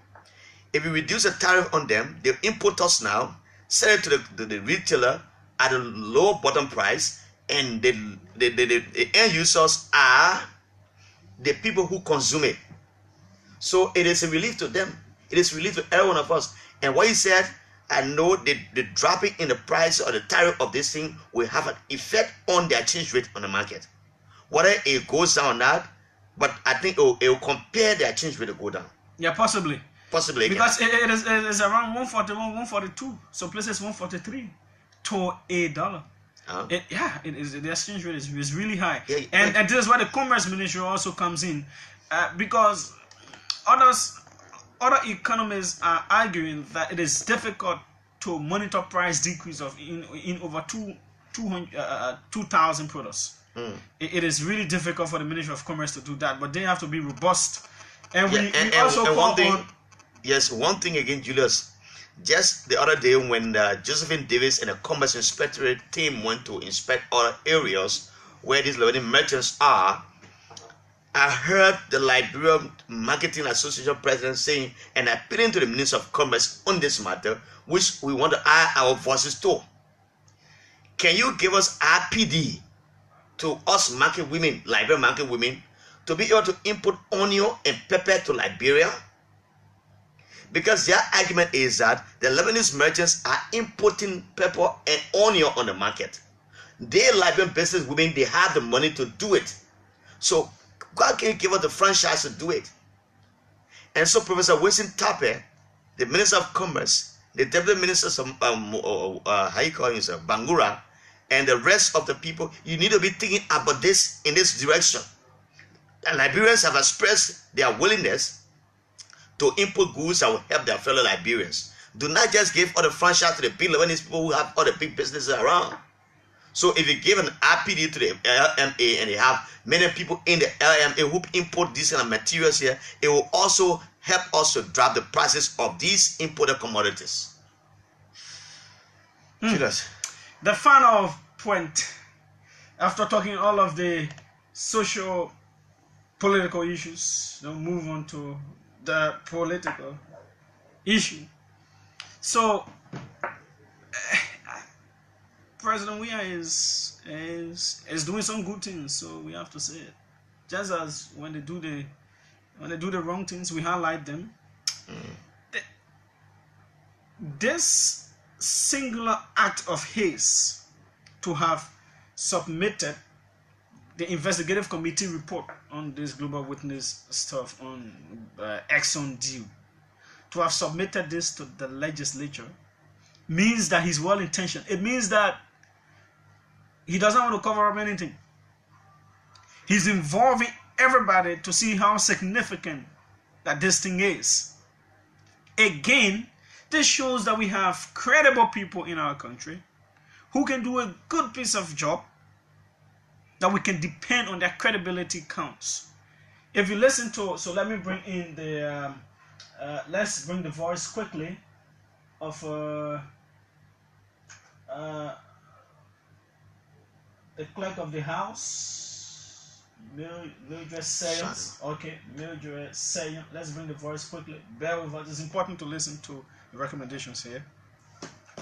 If you reduce the tariff on them, the importers now sell it to the retailer at a low bottom price, and the end users are the people who consume it. So it is a relief to them. It is a relief to every one of us. And what he said, I know the dropping in the price or the tariff of this thing will have an effect on the exchange rate on the market. Whether it goes down or not, but I think it will compare the exchange rate to go down. Yeah, possibly. Possibly. Because it is around 141, 142. Some places 143 to $1. The exchange rate is really high. Yeah, and this is where the Commerce Ministry also comes in, because other economists are arguing that it is difficult to monitor price decrease of in over 2,000 products. It is really difficult for the Ministry of Commerce to do that, but they have to be robust. And we also call on. Yes, one thing again, Julius. Just the other day when Josephine Davis and the Commerce Inspectorate team went to inspect other areas where these Liberian merchants are, I heard the Liberian Marketing Association president saying and appealing to the Minister of Commerce on this matter, which we want to add our voices to. Can you give us RPD to us market women, Liberian market women, to be able to import onion and pepper to Liberia? Because their argument is that the Lebanese merchants are importing pepper and onion on the market. They, Liberian business women, they have the money to do it. So God can give us the franchise to do it. And so Professor Wilson Tape, the Minister of Commerce, the Deputy Ministers of Bangura, and the rest of the people, you need to be thinking about this in this direction. And Liberians have expressed their willingness to import goods that will help their fellow Liberians. Do not just give all the franchise to the big Lebanese people who have all the big businesses around. So if you give an RPD to the LMA and they have many people in the LMA who import these kind of materials here, it will also help us to drop the prices of these imported commodities. The final point, after talking all of the social political issues, now move on to the political issue. So President Weah is doing some good things, so we have to say it. Just as when they do the wrong things, we highlight them. This singular act of his to have submitted the investigative committee report on this global witness stuff on Exxon deal, to have submitted this to the legislature, means that he's well intentioned. It means that he doesn't want to cover up anything. He's involving everybody to see how significant that this thing is. Again, this shows that we have credible people in our country who can do a good piece of job, that we can depend on. Their credibility counts. if you listen to, so let me bring in the, let's bring the voice quickly of the clerk of the house, Mildred Sayers. Okay, Mildred Sayers. Let's bring the voice quickly. Bear with us. It's important to listen to the recommendations here.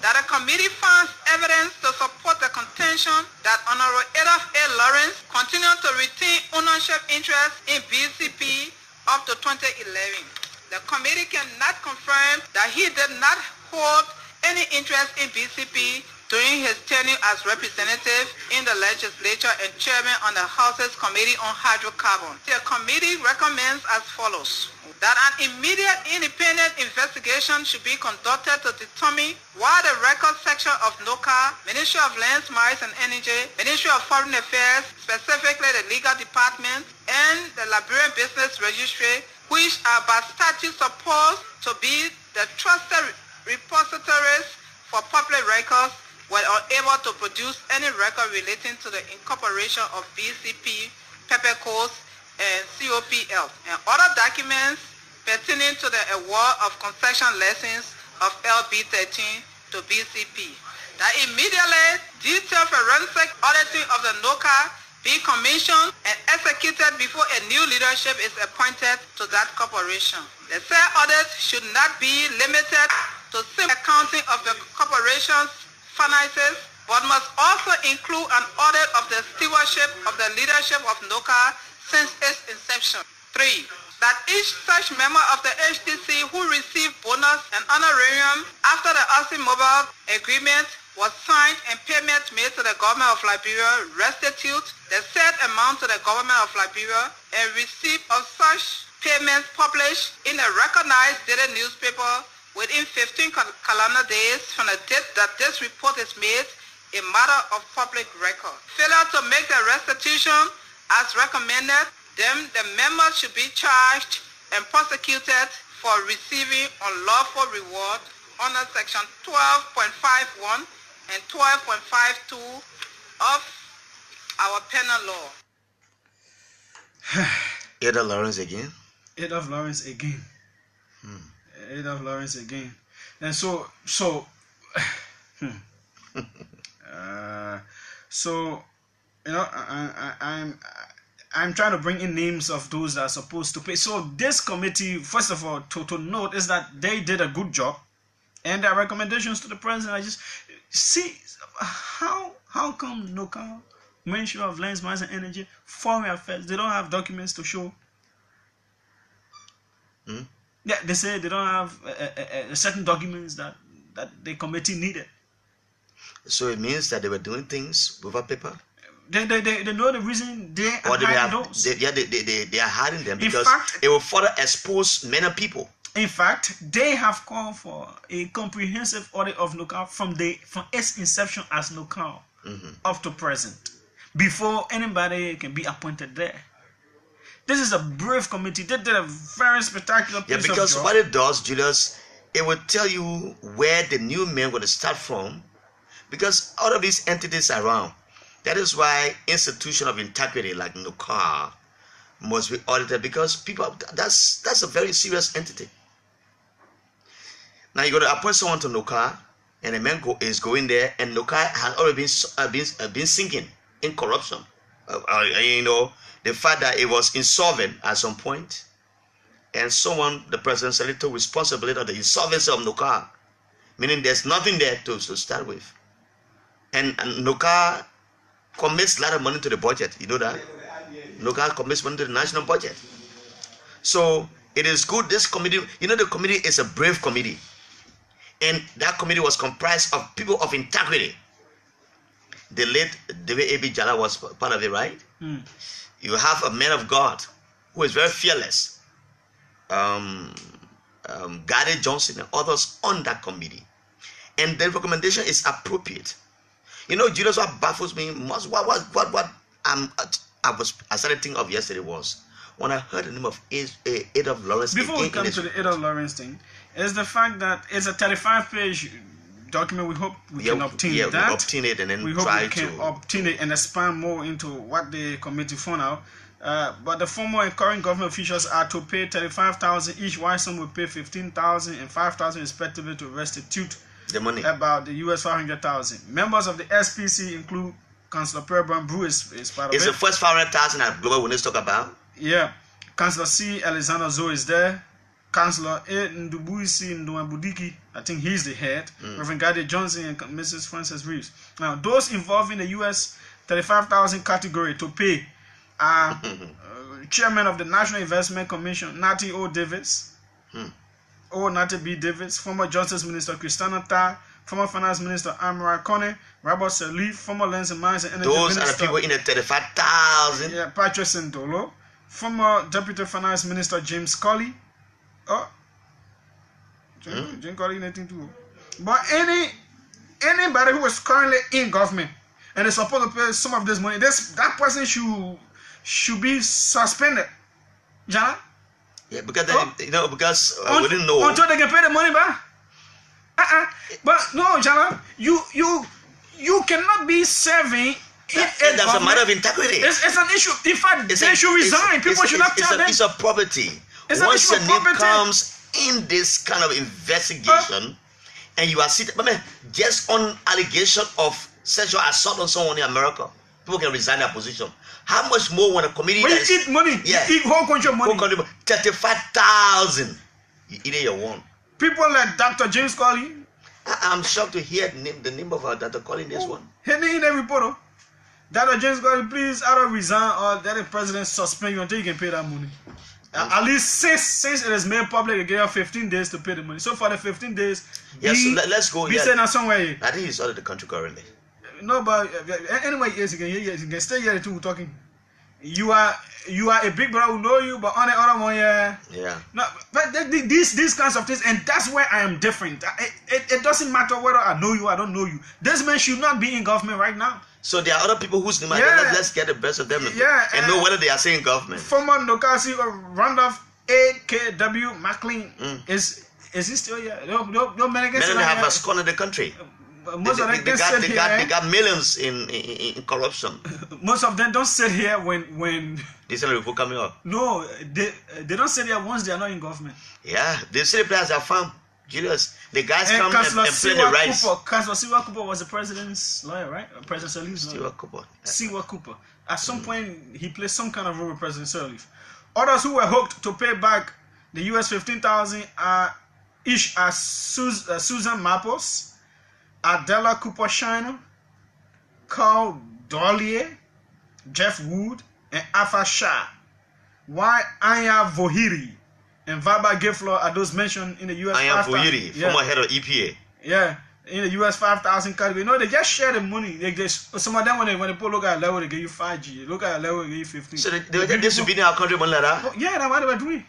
That the committee finds evidence to support the contention that Honorable Adolph A. Lawrence continued to retain ownership interest in BCP up to 2011. The committee cannot confirm that he did not hold any interest in BCP during his tenure as representative in the legislature and chairman on the House's Committee on Hydrocarbons. The committee recommends as follows: that an immediate independent investigation should be conducted to determine why the record section of NOCA, Ministry of Lands, Mines and Energy, Ministry of Foreign Affairs, specifically the legal department, and the Liberian Business Registry, which are by statute supposed to be the trusted repositories for public records, were unable to produce any record relating to the incorporation of BCP, Peppercoast, and COPL, and other documents pertaining to the award of concession license of LB13 to BCP. That immediately detailed forensic auditing of the NOCA be commissioned and executed before a new leadership is appointed to that corporation. The said audit should not be limited to simple accounting of the corporation's finances, but must also include an audit of the stewardship of the leadership of NOCA since its inception. 3. That each such member of the HTC who received bonus and honorarium after the Mobile agreement was signed and payment made to the government of Liberia restitute the said amount to the government of Liberia, and receipt of such payments published in a recognized daily newspaper within 15 calendar days from the date that this report is made a matter of public record. Failure to make the restitution as recommended, then the members should be charged and prosecuted for receiving unlawful reward under section 12.51 and 12.52 of our penal law. Ada Lawrence again. Adolph Lawrence again. Adolph Lawrence again. And so you know, I'm trying to bring in names of those that are supposed to pay. So this committee, first of all, to note is that they did a good job, and their recommendations to the president. I just see how come NOCA, Ministry of Lands, Mines and Energy, Foreign Affairs, they don't have documents to show. Yeah, they say they don't have certain documents that the committee needed. So it means that they were doing things without paper. They know the reason they are hiding those. They are hiding them because it will further expose many people. In fact, they have called for a comprehensive audit of NOCA from its inception as NOCA up to present, before anybody can be appointed there. This is a brave committee. They did a very spectacular piece of job. Because what it does, Julius, it will tell you where the new men going to start from, because all of these entities are around. That is why institution of integrity like NOCA must be audited, because people, that's a very serious entity. Now you got to appoint someone to NOCA, and a man is going there, and NOCA has already been sinking in corruption. You know, the fact that it was insolvent at some point, and someone, the president, said took responsibility of the insolvency of NOCA, meaning there's nothing there to start with. And NOCA commits a lot of money to the budget. You know that? NOCA commits money to the national budget. So it is good. This committee, you know, the committee is a brave committee. And that committee was comprised of people of integrity. The late A.B. JALLAH was part of it, right? You have a man of God who is very fearless. Gary Johnson and others on that committee. And the recommendation is appropriate. You know, Julius, what baffles me most, I started thinking of yesterday was when I heard the name of Adolph Lawrence. Before we come to the Adolph Lawrence thing, is the fact that it's a 35-page document. We hope we can obtain that. We obtain it and then we hope we can obtain it and expand more into what the committee found out. But the former and current government officials are to pay 35,000 each, while some will pay 15,000 and 5,000 respectively to restitute the money. About the US 500,000. Members of the SPC include Councillor Perban Brew is part of it's it. the first 500,000 that Global Witness talk about. Yeah. Councillor C. Alexander Zoe is there. Councillor A. Ndubuisi Ndouambudiki, I think he's the head. Reverend Gade Johnson and Mrs. Frances Reeves. Now, those involved in the US 35,000 category to pay are Chairman of the National Investment Commission, Natty O. Davis, Natty B. Davis, former Justice Minister Christiana Ta, former Finance Minister Amara Kone, Robert Sirleaf, former Lands and Mines and Energy Those Minister. are the people in the 35,000. Yeah, Patrick Sendolo, former Deputy Finance Minister James Colley. James Colley, nothing to do. But anybody who is currently in government and is supposed to pay some of this money, that person should be suspended. Jana? Yeah, because we didn't know until they can pay the money back. But no, Jana, you cannot be serving. That's a matter of integrity. It's an issue. In fact, they should resign. People should not tell them. It's a property. Once your name comes in this kind of investigation, and you are sitting, just on allegation of sexual assault on someone in America, people can resign their position. How much more when a committee when you eat money, you eat whole country money. 35,000, you eat it your own. People like Dr. James Colley. I'm shocked to hear the name of Dr. Colley in this one. He didn't even report. Dr. James Colley, please either resign or let the president suspend you until you can pay that money. At least since it is made public, they give you 15 days to pay the money. So for the 15 days, yes, let's go. Be sent out somewhere. I think he's out of the country currently. No, but anyway, yes, you can stay here too talking. You are a big brother who know you, but on the other one, yeah. No, but these kinds of things, and that's where I am different. It doesn't matter whether I know you or I don't know you. This man should not be in government right now. So there are other people whose name let's get the best of them and know whether they are saying government. Former Nokasi or Randolph A.K.W. McLean is he still here? No many they have a scorn in the country. Most of them they got millions in corruption. Most of them don't sit here when these are people coming up. No, they don't sit here once they are not in government. Yeah, they say the players are farm. Julius, the guys come and play the rights. Councillor Siwa Cooper was the president's lawyer, right? President Sirleaf's lawyer. Siwa Cooper. At some point, he played some kind of role with President Sirleaf. Others who were hooked to pay back the US 15,000 each are Susan Mapos, Adela Cooper Shiner, Carl Dollier, Jeff Wood, and Afa Shah. While Anya Vohiri and Vaba Giflor are those mentioned in the US 5,000. Anya Vohiri, former head of EPA. Yeah, in the US 5,000 category. No, they just share the money. Some of them, when they look at a level, they give you 5G. Look at a level, they give you 15. So they should be in our country money like that? Yeah, that's what they were doing.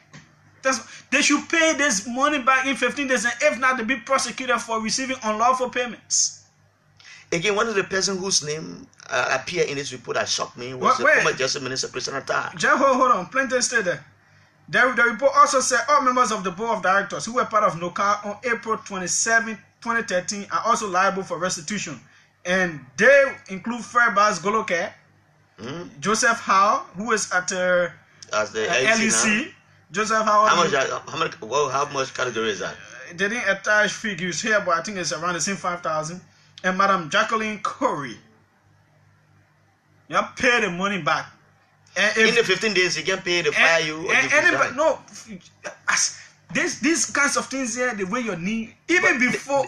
They should pay this money back in 15 days, and if not, they be prosecuted for receiving unlawful payments. Again, one of the person whose name appeared in this report that shocked me was the former Justice Minister Christiana Ta. Hold on, plenty stay there. The report also said all members of the board of directors who were part of NOCA on April 27, 2013 are also liable for restitution. And they include Fairbass Goloke, Joseph Howe, who is at the LEC. Joseph Howe. How much category is that? They didn't attach figures here, but I think it's around the same 5,000. And Madam Jacqueline Corey. You have to pay the money back. And in the 15 days, you can pay the fire you. These kinds of things here, the way you need, even before,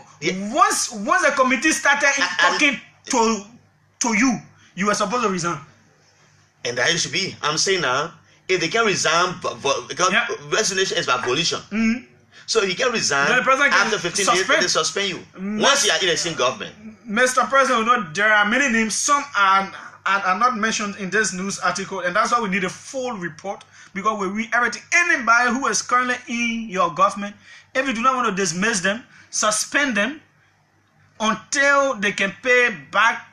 once the committee started talking to you, you were supposed to resign. And that should be. I'm saying now, if they can resign, because resignation is by volition. So he can resign after 15 days, they suspend you. Once you are in a single government. Mr. President, you know, there are many names. Some are not mentioned in this news article, and that's why we need a full report, because we read everything. Anybody who is currently in your government, if you do not want to dismiss them, suspend them until they can pay back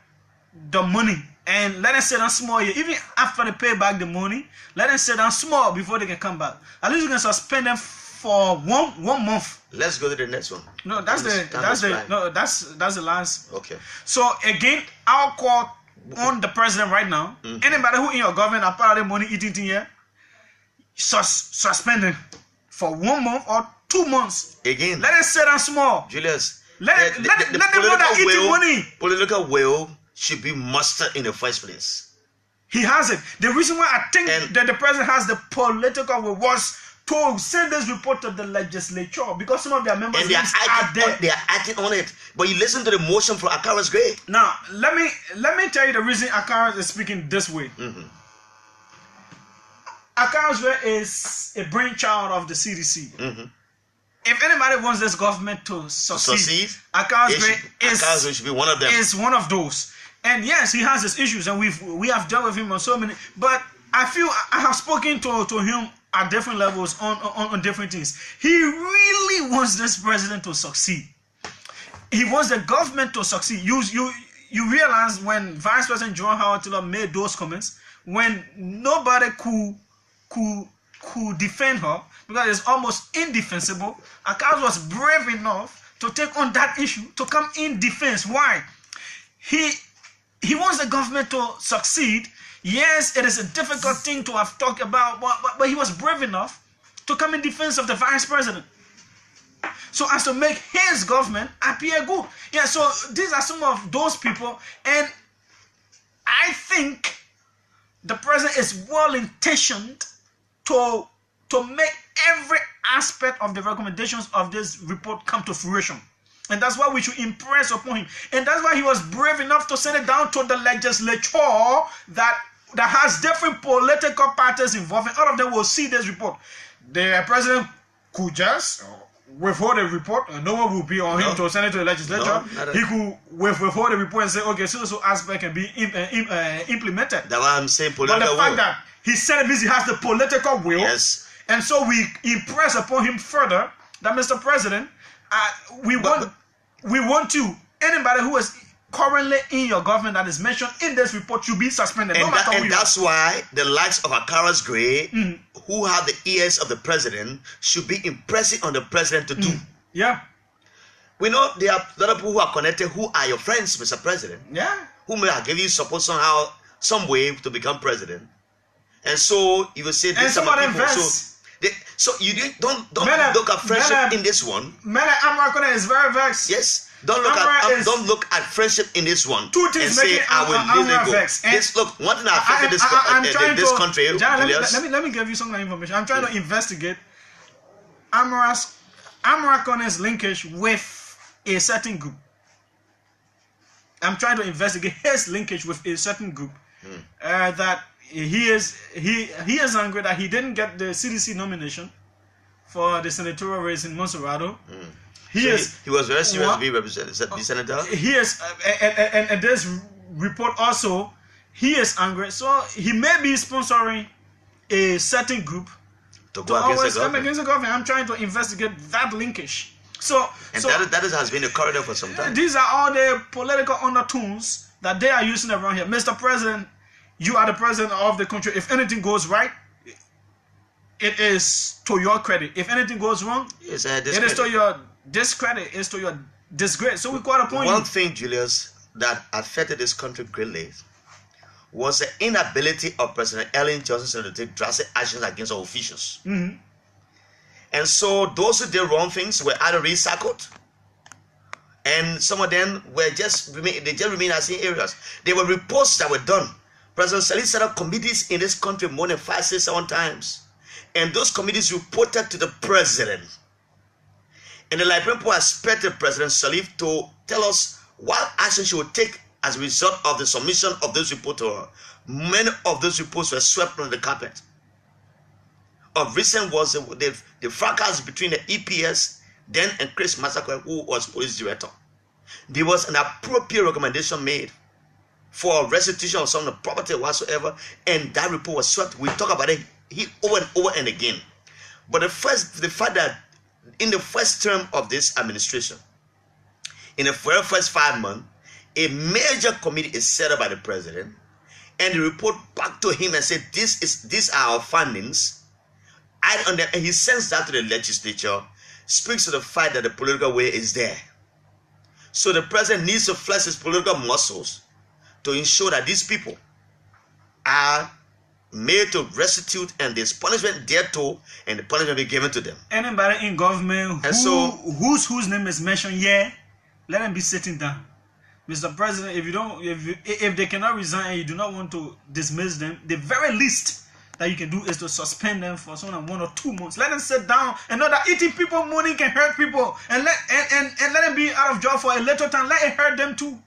the money. And let them sit down small here. Even after they pay back the money, let them sit down small before they can come back. At least you can suspend them for one month. Let's go to the next one. No, that's the last. Okay. So again, I'll call on the president right now. Anybody who in your government are part of the money eating thing here, suspended for 1 month or 2 months. Again, let it sit down small. Julius, let them know that eating money. Political will should be mustered in the first place. He has it. The reason why I think that the president has the political will was to send this report to the legislature because some of their members and they are acting on it. But you listen to the motion for Akaras Gray. Now, let me tell you the reason Akaras is speaking this way. Akaras Gray is a brainchild of the CDC. If anybody wants this government to succeed, Akaras Gray should be one of them. Is one of those. And yes, he has his issues, and we have dealt with him on so many. But I feel I have spoken to him at different levels on different things. He really wants this president to succeed. He wants the government to succeed. You realize when Vice President John Howard Taylor made those comments, when nobody could defend her because it's almost indefensible, Akaras was brave enough to take on that issue, to come in defense. Why? He wants the government to succeed. Yes, it is a difficult thing to have talked about, but he was brave enough to come in defense of the vice president, so as to make his government appear good. Yeah, so these are some of those people, and I think the president is well intentioned to make every aspect of the recommendations of this report come to fruition. And that's why we should impress upon him. And that's why he was brave enough to send it down to the legislature that has different political parties involved. And all of them will see this report. The president could just withhold the report, and no one will be on him to send it to the legislature. He could withhold the report and say, okay, so aspect can be implemented. That's why I'm saying political will. But the fact that he said it means he has the political will. Yes. And so we impress upon him further that, Mr. President, we want you, anybody who is currently in your government that is mentioned in this report should be suspended. And that's why the likes of Akaras Gray, who have the ears of the president, should be impressing on the president to do. Yeah. We know there are a lot of people who are connected who are your friends, Mr. President. Yeah. Who may have given you support somehow, some way to become president. And so you will say this about people. So you don't look at friendship in this one. Mele Amrakone is very vexed. Yes. Don't look at friendship in this one. Two things and say I will let it go. This look, one thing I affected this country. Let me give you some information. I'm trying to investigate Amrakone's linkage with a certain group. I'm trying to investigate his linkage with a certain group. That he is angry that he didn't get the CDC nomination for the senatorial race in Monserrato. He was very serious to be represented, the senator. He is, and this report also, he is angry. So he may be sponsoring a certain group to go against the government. I'm trying to investigate that linkage. That has been a corridor for some time. These are all the political undertones that they are using around here. Mr. President, you are the president of the country. If anything goes right, it is to your credit. If anything goes wrong, it is to your discredit. It's to your disgrace. So we call upon you. One thing, Julius, that affected this country greatly was the inability of President Ellen Johnson to take drastic actions against our officials. And so those who did wrong things were either recycled, and some of them were just remain as in areas. There were reports that were done. President Salih set up committees in this country more than 5, 6, 7 times. And those committees reported to the president. And the Liberian people expected President Salih to tell us what action she would take as a result of the submission of those reports to her. Many of those reports were swept under the carpet. Of recent was the fracas between the EPS then and Chris Massacre, who was police director. There was an appropriate recommendation made for restitution of some of the property whatsoever, and that report was swept. We talk about it over and over and again. But the fact that in the first term of this administration, in the very first 5 months, a major committee is set up by the president, and they report back to him and say, these are our findings. And he sends that to the legislature, speaks to the fact that the political will is there. So the president needs to flex his political muscles to ensure that these people are made to restitute, and there's punishment thereto, and the punishment be given to them. Anybody in government whose name is mentioned here, let them be sitting down. Mr. President, if they cannot resign and you do not want to dismiss them, the very least that you can do is to suspend them for some 1 or 2 months. Let them sit down and know that eating people money can hurt people, and let them be out of job for a little time. Let it hurt them too.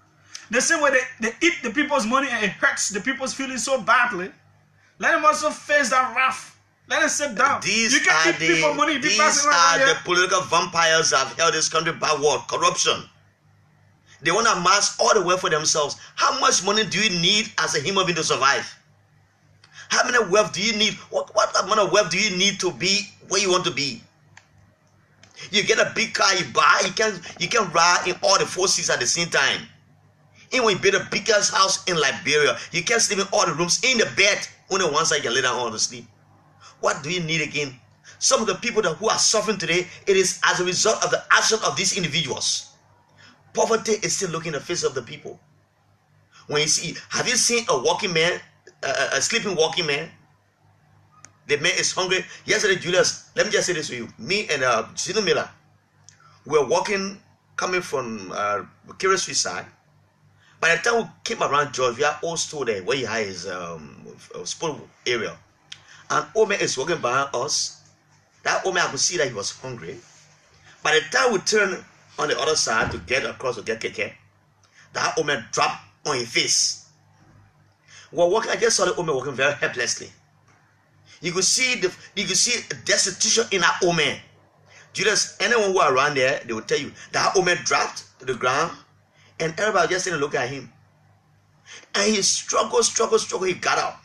The same way they eat the people's money and it hurts the people's feelings so badly. Let them also face that wrath. Let them sit down. These are the political vampires that have held this country backward. Corruption. They want to amass all the wealth for themselves. How much money do you need as a human being to survive? How many wealth do you need? What amount of wealth do you need to be where you want to be? You get a big car, you buy, you can ride in all the 4 seats at the same time. Even when you build the biggest house in Liberia, you can't sleep in all the rooms in the bed. Only one side you can lay down on to sleep. What do you need again? Some of the people who are suffering today, it is as a result of the action of these individuals. Poverty is still looking in the face of the people. When you see, have you seen a walking man, a sleeping walking man? The man is hungry. Yesterday, Julius, let me just say this to you. Me and Zino Miller, we were walking, coming from Kira Street side. By the time we came around George, we are all still there where he had his sport area. An old man is walking behind us. That old man, I could see that he was hungry. By the time we turned on the other side to get across to get keke, that old man dropped on his face. We were walking, I just saw the old man walking very helplessly. You could see destitution in that old man. Julius, anyone who are around there, they will tell you that old man dropped to the ground, and everybody just didn't look at him. And he struggled, he got up.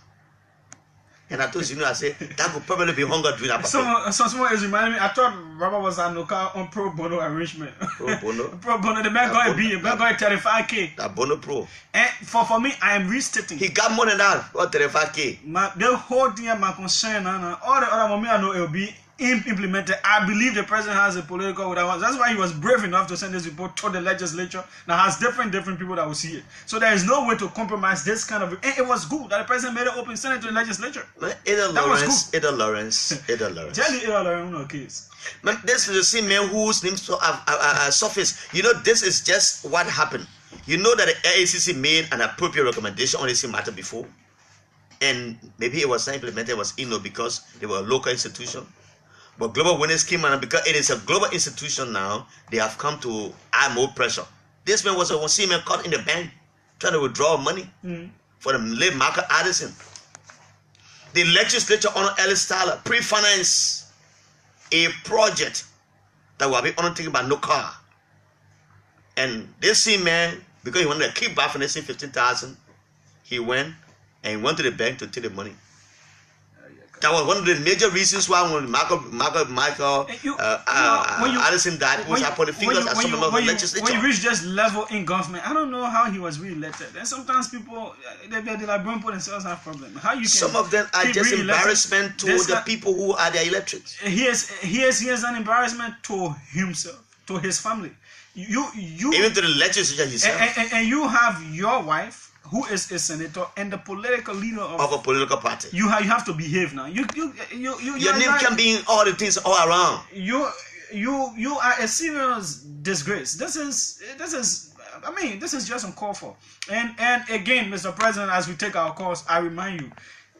And I told Zino, I said, that could probably be hunger during that. Someone is reminding me, I thought Robert was on pro bono arrangement. Pro bono? Pro bono, the man got a 35K. That bono pro. And for me, I am restating. He got more than that, what 35K. The whole thing, my concern, all the other moments I know it will be implemented. I believe the president has a political without. That's why he was brave enough to send this report to the legislature. Now has different people that will see it. So there is no way to compromise this kind of. And it was good that the president made it open Senate to the legislature. Ada Lawrence. Tell you Ada Lawrence no case. But this is the same man whose name surfaced. You know, this is just what happened. You know that the AACC made an appropriate recommendation on this matter before, and maybe it was not implemented. It was because they were a local institution. But Global Winners came and because it is a global institution now, they have come to add more pressure. This man was a man caught in the bank trying to withdraw money for the late Michael Addison. The legislature on Ellis Tyler pre-financed a project that will be undertaken by no car. And this same man, because he wanted to keep back financing 15,000, he went to the bank to take the money. That was one of the major reasons why when Michael Addison died, was I put the fingers at some of the legislature. When you reach this level in government, I don't know how he was re-elected. And sometimes people, they like put themselves have problems. How you can some of them are just embarrassment to the people who are their electorates. He is an embarrassment to himself, to his family. You even to the legislature himself. And you have your wife, who is a senator and the political leader of a political party. You have to behave now. Your name can be in all the things all around. You are a serious disgrace. This is just uncalled for. And again, Mr. President, as we take our course, I remind you,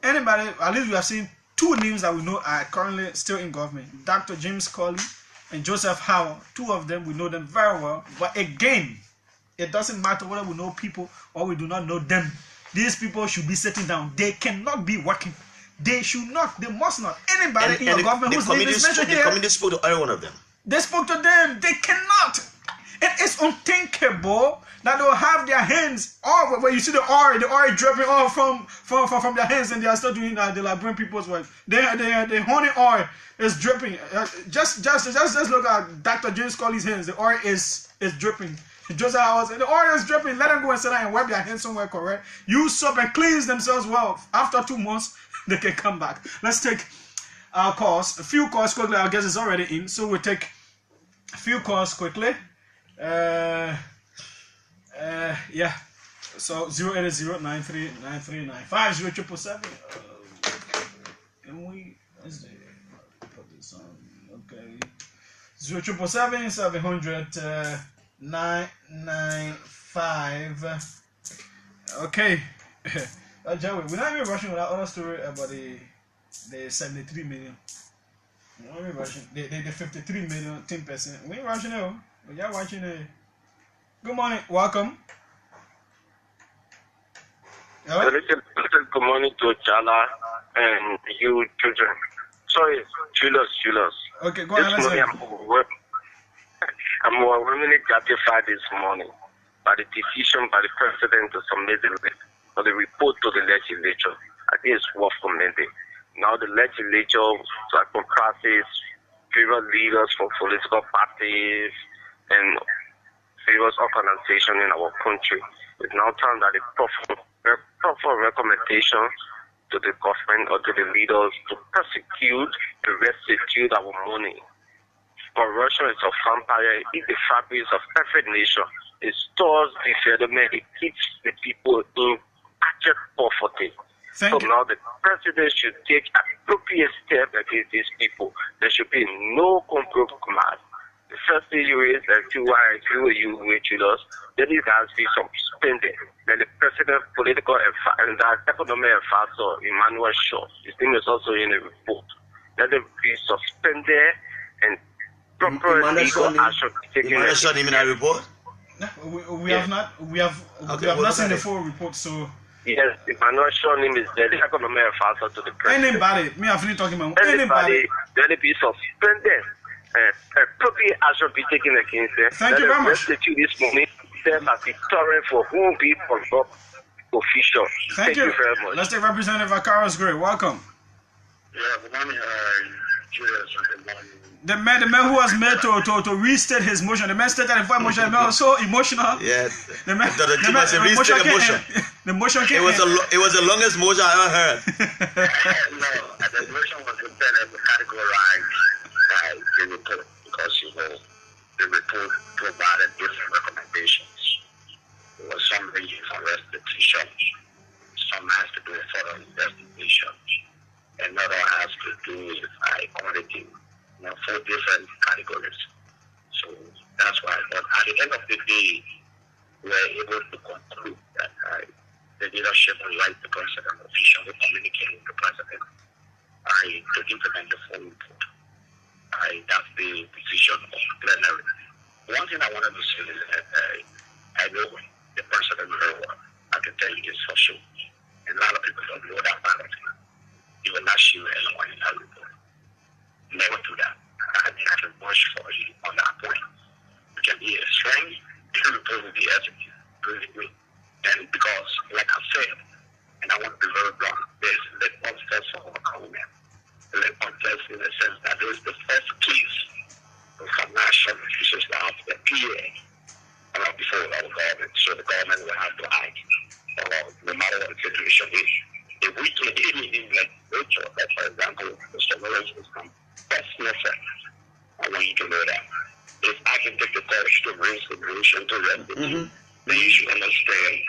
anybody, at least we have seen 2 names that we know are currently still in government. Dr. James Colley and Joseph Howard. 2 of them, we know them very well. But again, it doesn't matter whether we know people or we do not know them. These people should be sitting down. They cannot be working. They should not. They must not. Anybody in the government who's name is mentioned here. The committee spoke to every one of them. They spoke to them. They cannot. It is unthinkable that they will have their hands off. Where you see the oil dripping off from their hands, and they are still doing that. They like bring people's work. The honey oil is dripping. Just look at Dr. James Colley's hands. The oil is dripping. Joseph Howard said, the oil is dripping. Let them go and sit down and wipe their hands somewhere correct. Use soap and cleanse themselves well. After 2 months, they can come back. Let's take our calls. A few calls quickly. Our guest is already in, so we'll take a few calls quickly. Yeah. So 080939395 0777. Can we? Let's see. Put this on. Okay. 0777 700 995. Okay. Joey, we're not even rushing with that other story about the 73 million. We're not even rushing. The 53 million, 10%. We ain't rushing it. We are watching it. Good morning. Welcome. Hello? Good morning to JALLAH and you children. Sorry, Julius. Okay, go ahead. This morning I'm overwhelmingly gratified this morning by the decision by the president to submit the report to the legislature. I think it's worth commending. Now the legislature comprises various leaders from political parties and various organizations in our country. It's now time that the proper recommendation to the government or to the leaders to prosecute and restitute our money. Corruption is a vampire. It eats the fabrics of every nation. It stores development. It keeps the people in abject poverty. Now the president should take appropriate steps against these people. There should be no compromise. The first thing you is that I agree with you, Julius, that it has been suspended. Then the president, political and the economic advisor, Emmanuel Shaw, his name is also in the report. Let it be suspended and proper legal action taken. Emmanuel Shaw name in a report? No, we have not seen the full report, so. Yes, Emmanuel Shaw name is there, the economic advisor to the president. Anybody, me have talking about anybody, let it be suspended. Appropriate action be taken against them. Thank you very much. Restitute this money serve as a deterrent for whom be corrupt officials. Thank you very much. Let's take Representative Akaras Gray. Welcome. Yeah, good morning, Julius. The man who was made to restate his motion. The man stated that before motion. The man was so emotional. Yeah. The motion came. The motion came. It was the longest motion I ever heard. No, the motion was intended to categorize the report because the report provided different recommendations. There was some ranging from restitution, some has to do with further investigation, another has to do with auditing. 4 different categories. So that's why. But at the end of the day, we were able to conclude that the leadership would like the president officially communicating with the president to implement the full report. That's the decision of the plenary. One thing I wanted to say is that I know the president very well. I can tell you this for sure. And a lot of people don't know that part of it. Even last year, anyone in that report. Never do that. I can push for you on that point. You can be a strength, you can report the essence, basically. And because, like I said, and I want to be very blunt, there's the one test for overcoming. The one test in the sense that there is the first case from national officials now to the PA before our government. So the government will have to act no matter what the situation is. If we can do anything like Rachel, like for example, the surveillance system, that's necessary. I want you to know that. If I can take the courage to raise the nation to restitute, then you should understand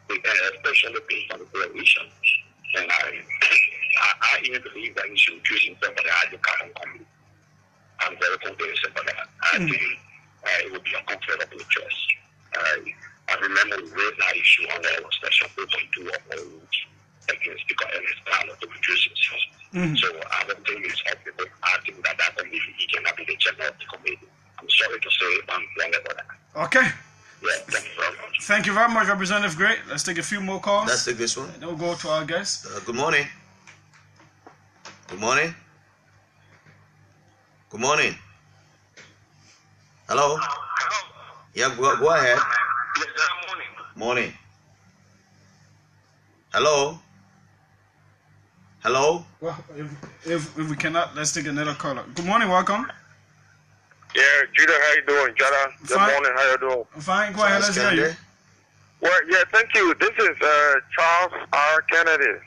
especially based on the coalition. And I even believe that you should choose somebody as a carbon company. I'm very convinced about that. I think it would be a comfortable choice. I remember we raised that issue on the Section 4.2 of our rules against the government's plan of the producers. So I don't think it's possible. I think that committee cannot be the chairman of the committee. I'm sorry to say I'm wrong about that. Okay. Yeah, thank you very much. Thank you very much, Representative Gray. Let's take a few more calls. Let's take this one. Then we'll go to our guest. Good morning. Good morning. Good morning. Hello? Yeah, go ahead. Yes, sir, morning. Morning. Hello? Hello? Well, if we cannot, let's take another caller. Good morning, welcome. Yeah, Judah, how you doing? JALLAH, good morning, how you doing? Fine, go ahead, let's hear you. Well, yeah, thank you. This is Charles R. Kennedy.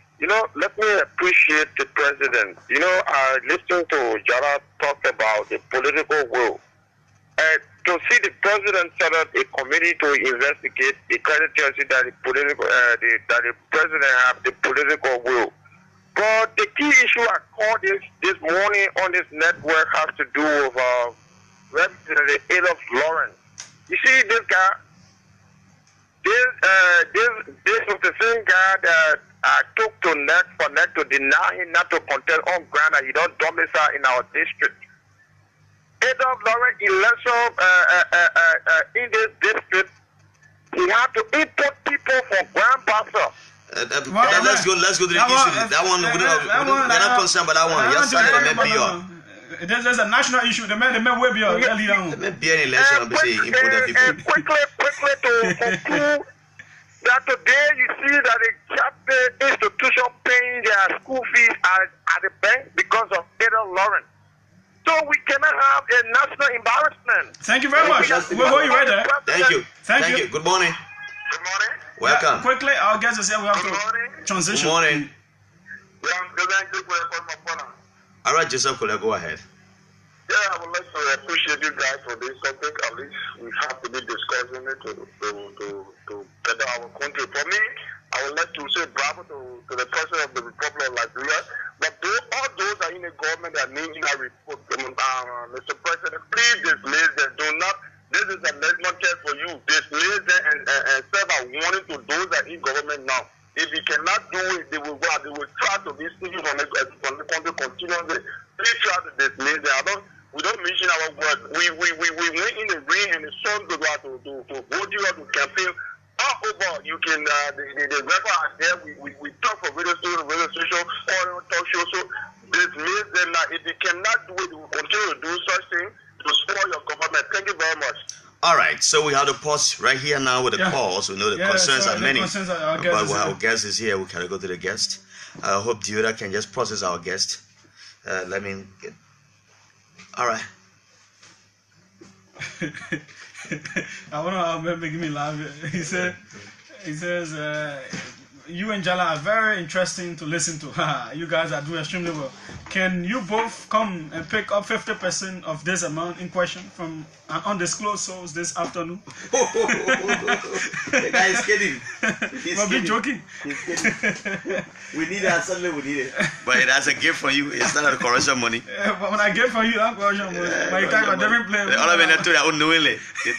Let me appreciate the president. I listened to JALLAH talk about the political will. to see the president set up a committee to investigate, the credit tells you that the president have the political will. But the key issue I called this morning on this network has to do with Representative Adolf Lawrence. You see, this guy, this was the same guy that I took to NEC for NEC to deny him not to contest on ground that he don't domicile in our district. Adolf Lawrence election in this district, he had to import people from Grand Bassa. Let's go to the issue. That one, we're not concerned about that one. Yes, there's a national issue. The man will be an election. Quickly to conclude that today you see that the chapter institution paying their school fees at the bank because of Adolf Lawrence. So we cannot have a national embarrassment. Thank you very much. We'll hold you right there. Thank you. Thank you. Good morning. Good morning. Welcome. Yeah, quickly, our guest is here. We have to transition. Good morning. All right, Joseph, go ahead. Yeah, I would like to appreciate you guys for this topic. At least we have to be discussing it to better our country. For me, I would like to say bravo to the President of the Republic of Liberia. But all those that are in the government that need a report, Mr. President, please dismiss them. Do not. This is a national test for you. Dismiss them and serve a warning to those that are in government now. If you cannot do it, they will try to be speaking from the country continuously. Please try to dismiss them. We don't mention our word. We went in the rain and the sun to vote you out to campaign. All over, you can, the record are there. We talk for radio station, or talk show. So dismiss them now. If you cannot do it, we will continue to do such things to spoil your government. Thank you very much. All right, so we have to pause right here now with the calls. We know the concerns are many, but while our guest is here, we can go to the guest. I hope Diora can just process our guest. Let me get. All right. I want to make me laugh. He says, you and JALLAH are very interesting to listen to. You guys are doing extremely well. Can you both come and pick up 50% of this amount in question from an undisclosed source this afternoon? The guy is kidding. He's kidding. Joking. He's kidding. We need it. Suddenly we need it. But that's a gift for you. It's not a correction money. But when I give for you, that's correction money. But you talk about different players. The other men took that unknowingly. They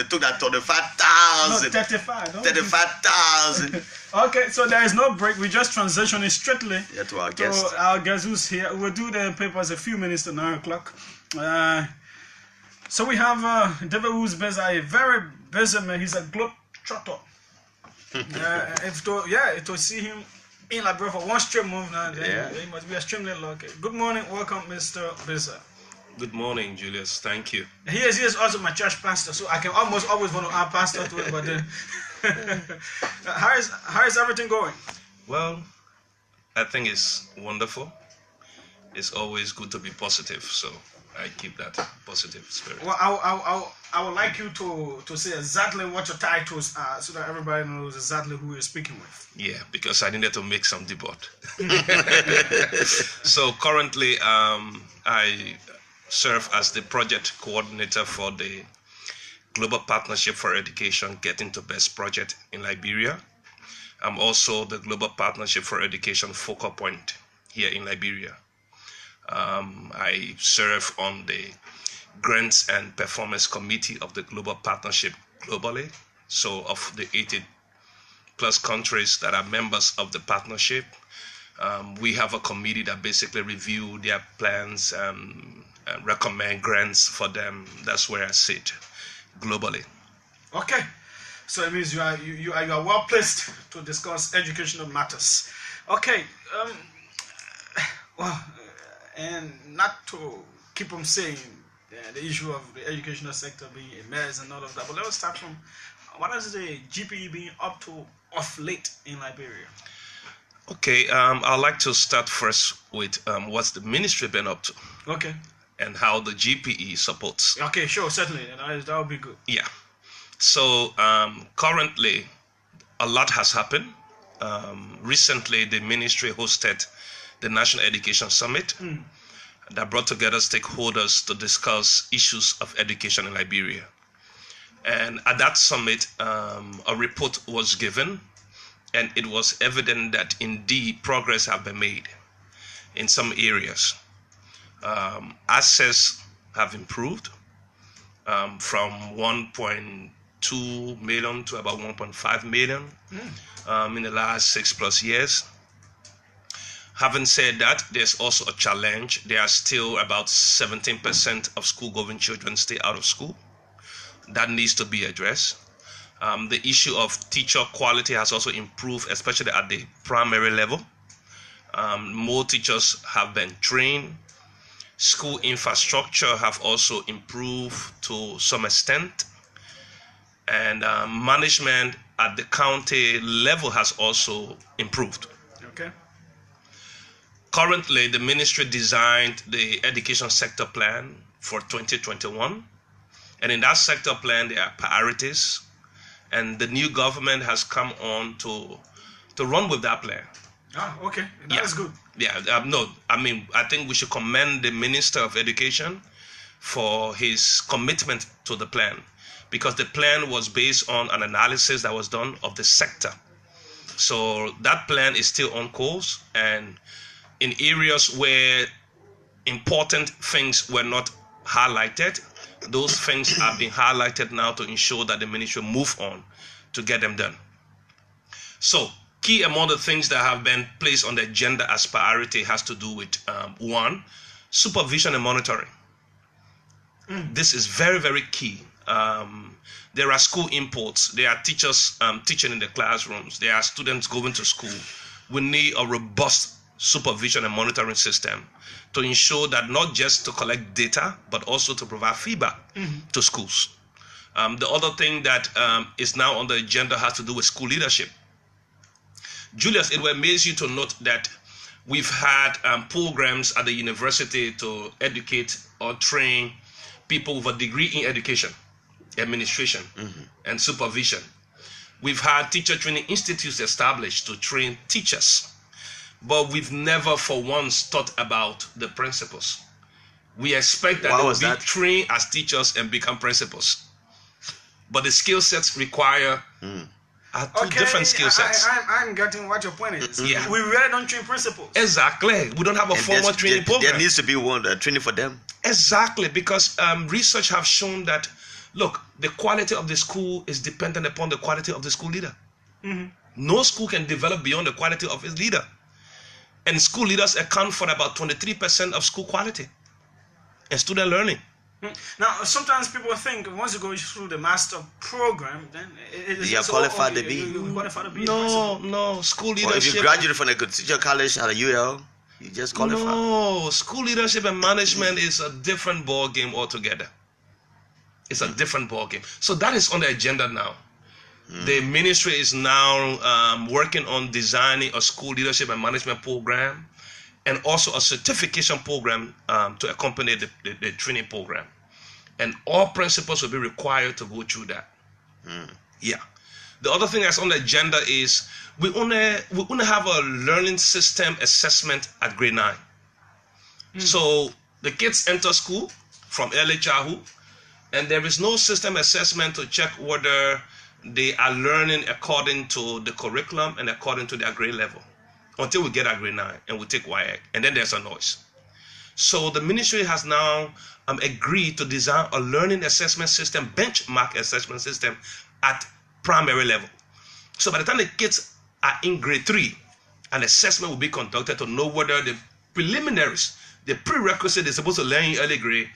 took that 35,000. No, 35. 35,000. Okay, so there is no break. We just transitioning strictly to our guest. Our guest who's here. We'll do the papers a few minutes to 9 o'clock. So we have David who's busy, a very busy man. He's a globe trotter. To see him in Liberia for one straight month now, he must be extremely lucky. Good morning, welcome, Mr. Bisa. Good morning, Julius. Thank you. He is also my church pastor, so I can almost always want to add pastor to it, but then how is everything going? Well, I think it's wonderful. It's always good to be positive, so I keep that positive spirit. Well, I would like you to say exactly what your titles are, so that everybody knows exactly who you're speaking with. Yeah, because I needed to make some debut. So currently, I serve as the project coordinator for the Global Partnership for Education Getting to Best project in Liberia. I'm also the Global Partnership for Education focal point here in Liberia. I serve on the Grants and Performance Committee of the Global Partnership globally. So of the 80 plus countries that are members of the partnership, we have a committee that basically review their plans and recommend grants for them. That's where I sit globally. Okay, so it means you are well placed to discuss educational matters. Okay, well, and not to keep on saying the issue of the educational sector being a mess and all of that, but let's start from what is the GPE being up to of late in Liberia? Okay, I'd like to start first with what's the ministry been up to. Okay. And how the GPE supports. Okay, sure, certainly. That would be good. Yeah. So currently, a lot has happened. Recently, the ministry hosted the National Education Summit. that brought together stakeholders to discuss issues of education in Liberia. And at that summit, a report was given, and it was evident that indeed progress have been made in some areas. Access have improved from 1.2 million to about 1.5 million in the last 6+ years. Having said that, there's also a challenge. There are still about 17% of school-going children stay out of school. That needs to be addressed. The issue of teacher quality has also improved, especially at the primary level. More teachers have been trained. School infrastructure have also improved to some extent. And management at the county level has also improved. Okay. Currently, the ministry designed the education sector plan for 2021. And in that sector plan, there are priorities. And the new government has come on to run with that plan. Ah, okay. That's good. Yeah, no, I mean, I think we should commend the Minister of Education for his commitment to the plan, because the plan was based on an analysis that was done of the sector. So that plan is still on course, and in areas where important things were not highlighted, those things are being highlighted now to ensure that the ministry move on to get them done. So, key among the things that have been placed on the agenda as priority has to do with, one, supervision and monitoring. This is very, very key. There are school imports. There are teachers teaching in the classrooms. There are students going to school. We need a robust supervision and monitoring system to ensure that not just to collect data, but also to provide feedback to schools. The other thing that is now on the agenda has to do with school leadership. Julius, it will amaze you to note that we've had programs at the university to educate or train people with a degree in education, administration, and supervision. We've had teacher training institutes established to train teachers, but we've never for once thought about the principals. We expect that they will be trained as teachers and become principals. But the skill sets require two different skill sets. I'm getting what your point is. Yeah. We really don't train principals. Exactly. We don't have a formal training program. There needs to be one training for them. Exactly, because research have shown that, look, the quality of the school is dependent upon the quality of the school leader. No school can develop beyond the quality of its leader. And school leaders account for about 23% of school quality and student learning. Now, sometimes people think once you go through the master program, then you are qualified to be. No, school leadership. Or if you graduate from a good teacher college at a UL, you just qualify. No, school leadership and management is a different ball game altogether. It's a different ball game. So that is on the agenda now. The ministry is now working on designing a school leadership and management program, and also a certification program to accompany the training program. And all principals will be required to go through that. Yeah. The other thing that's on the agenda is we only have a learning system assessment at grade 9. So the kids enter school from early childhood, and there is no system assessment to check whether they are learning according to the curriculum and according to their grade level until we get our grade 9 and we take YAC, and then there's a noise. So the ministry has now agreed to design a learning assessment system, benchmark assessment system at primary level. So by the time the kids are in grade 3, an assessment will be conducted to know whether the preliminaries, the prerequisite they're supposed to learn in early grade,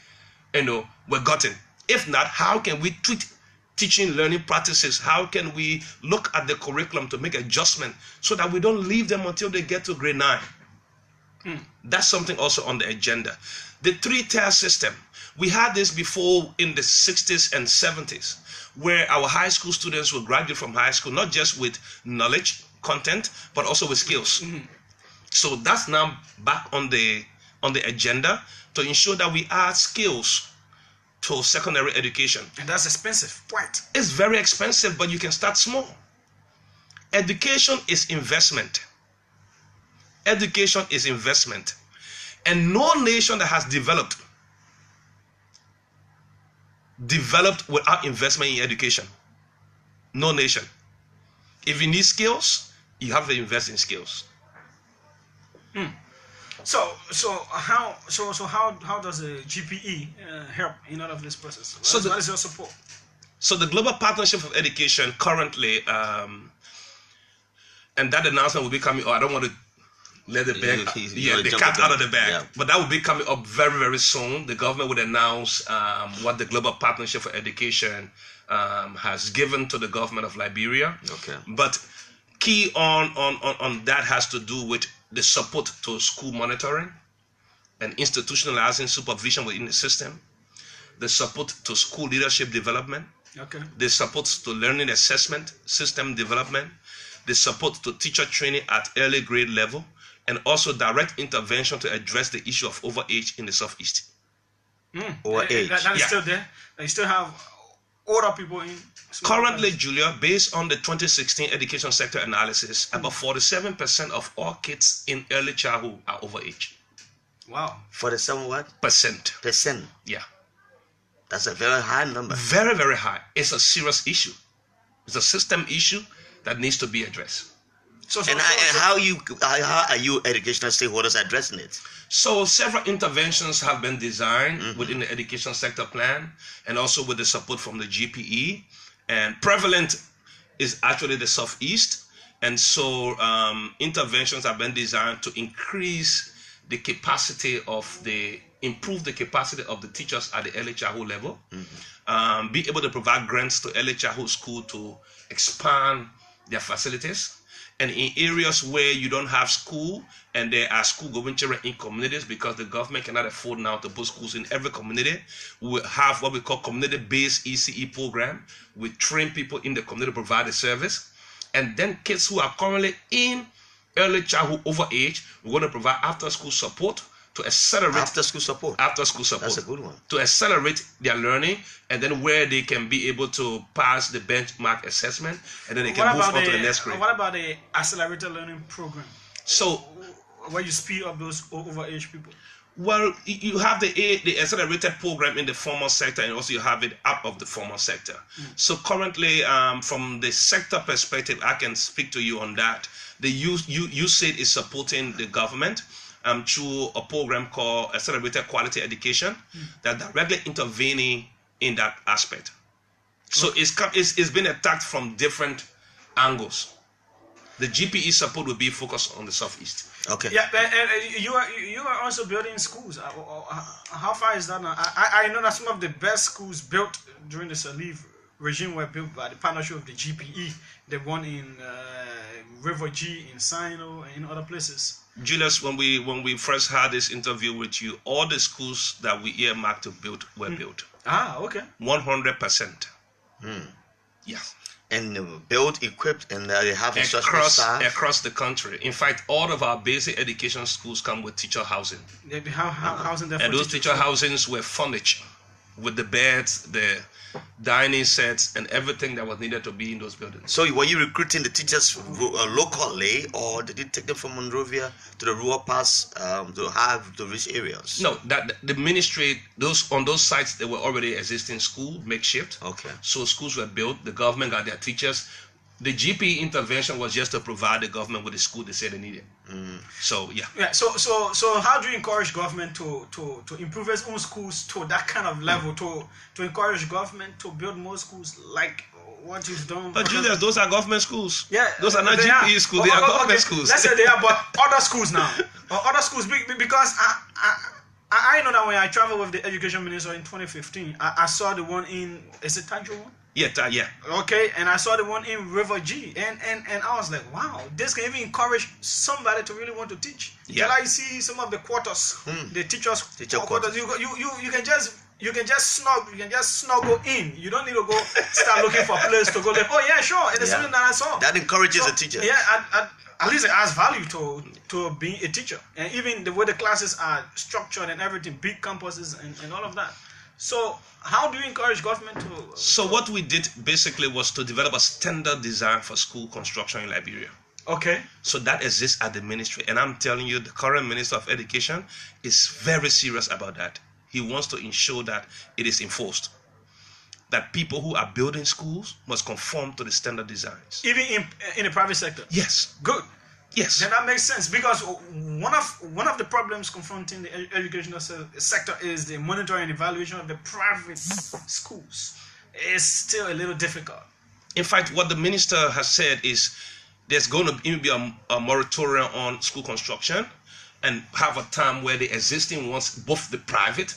were gotten. If not, how can we tweak teaching learning practices? How can we look at the curriculum to make adjustment so that we don't leave them until they get to grade 9? That's something also on the agenda. The 3-tier system, we had this before in the 60s and 70s, where our high school students will graduate from high school not just with knowledge, content, but also with skills. So that's now back on the agenda to ensure that we add skills to secondary education. And that's expensive, quite. It's very expensive, but you can start small. Education is investment. Education is investment. And no nation that has developed without investment in education. No nation. If you need skills, you have to invest in skills. So how does the GPE help in all of this process? What is your support? So the Global Partnership for Education currently, and that announcement will be coming. I don't want to let the cat out of the bag. Yeah. But that will be coming up very, very soon. The government would announce what the Global Partnership for Education has given to the government of Liberia. Okay. But key on that has to do with the support to school monitoring and institutionalizing supervision within the system, the support to school leadership development, the support to learning assessment system development, the support to teacher training at early grade level, and also direct intervention to address the issue of overage in the Southeast. Overage. That is still there. You still have older people in. Currently, Julia, based on the 2016 education sector analysis, about 47% of all kids in early childhood are overage. Wow. 47 what? Percent. Yeah. That's a very high number. Very, very high. It's a serious issue. It's a system issue that needs to be addressed. How are you educational stakeholders addressing it? So several interventions have been designed within the education sector plan, and also with the support from the GPE. And prevalent is actually the Southeast, and so interventions have been designed to increase the capacity improve the capacity of the teachers at the early childhood level, be able to provide grants to early childhood school to expand their facilities. And in areas where you don't have school and there are school going children in communities, because the government cannot afford now to put schools in every community, we have what we call community-based ECE program. We train people in the community to provide the service. And then kids who are currently in early childhood overage, we're going to provide after-school support to accelerate. After-school support. That's a good one. To accelerate their learning, and then where they can be able to pass the benchmark assessment, and then they can move on to the next grade. What about the accelerated learning program? So, where you speed up those overage people? Well, you have the accelerated program in the formal sector, and also you have it out of the formal sector. So currently, from the sector perspective, I can speak to you on that. The USAID is supporting the government through a program called Accelerated Quality Education that directly intervening in that aspect. So it's been attacked from different angles. The GPE support will be focused on the Southeast. Okay. Yeah, and you are also building schools. How far is that now? I know that some of the best schools built during the Salif regime were built by the partnership of the GPE. The one in River G, in Sino, and in other places. Julius, when we first had this interview with you, all the schools that we earmarked to build were built. Ah, okay. 100%. Yeah. And built, equipped, and they have staff across the country. In fact, all of our basic education schools come with teacher housing. They have housing there. And those teacher housings were furnished with the beds, the dining sets, and everything that was needed to be in those buildings. So were you recruiting the teachers locally, or did you take them from Monrovia to the rural parts to reach areas? No, that the ministry, on those sites, there were already existing schools, makeshift. Okay. So schools were built. The government got their teachers. The GP intervention was just to provide the government with the school they said they needed. So yeah. Yeah. So how do you encourage government to improve its own schools to that kind of level, to encourage government to build more schools like what you've done? But Julius, those are government schools. Yeah. Those are not GPE schools. They are government schools. Let's say they are, but other schools now. Other schools, because I know that when I traveled with the education minister in 2015, I saw the one in, is it Tanjo? Yeah. Okay, and I saw the one in River G, and I was like, wow, this can even encourage somebody to really want to teach. Yeah. Till I see some of the quarters, the teacher quarters. You can just snuggle in. You don't need to go start looking for a place to go. Like, oh yeah, sure, it is something that I saw. That encourages the teacher. Yeah, at least it adds value to being a teacher, and even the way the classes are structured and everything, big campuses and all of that. So how do you encourage government to? So what we did basically was to develop a standard design for school construction in Liberia. Okay. So that exists at the ministry. And I'm telling you, the current Minister of Education is very serious about that. He wants to ensure that it is enforced. That people who are building schools must conform to the standard designs. Even in the private sector? Yes. Good. Yes. Then that makes sense, because one of the problems confronting the educational sector is the monitoring and evaluation of the private schools. It's still a little difficult. In fact, what the minister has said is there's going to even be a moratorium on school construction, and have a time where the existing ones, both the private,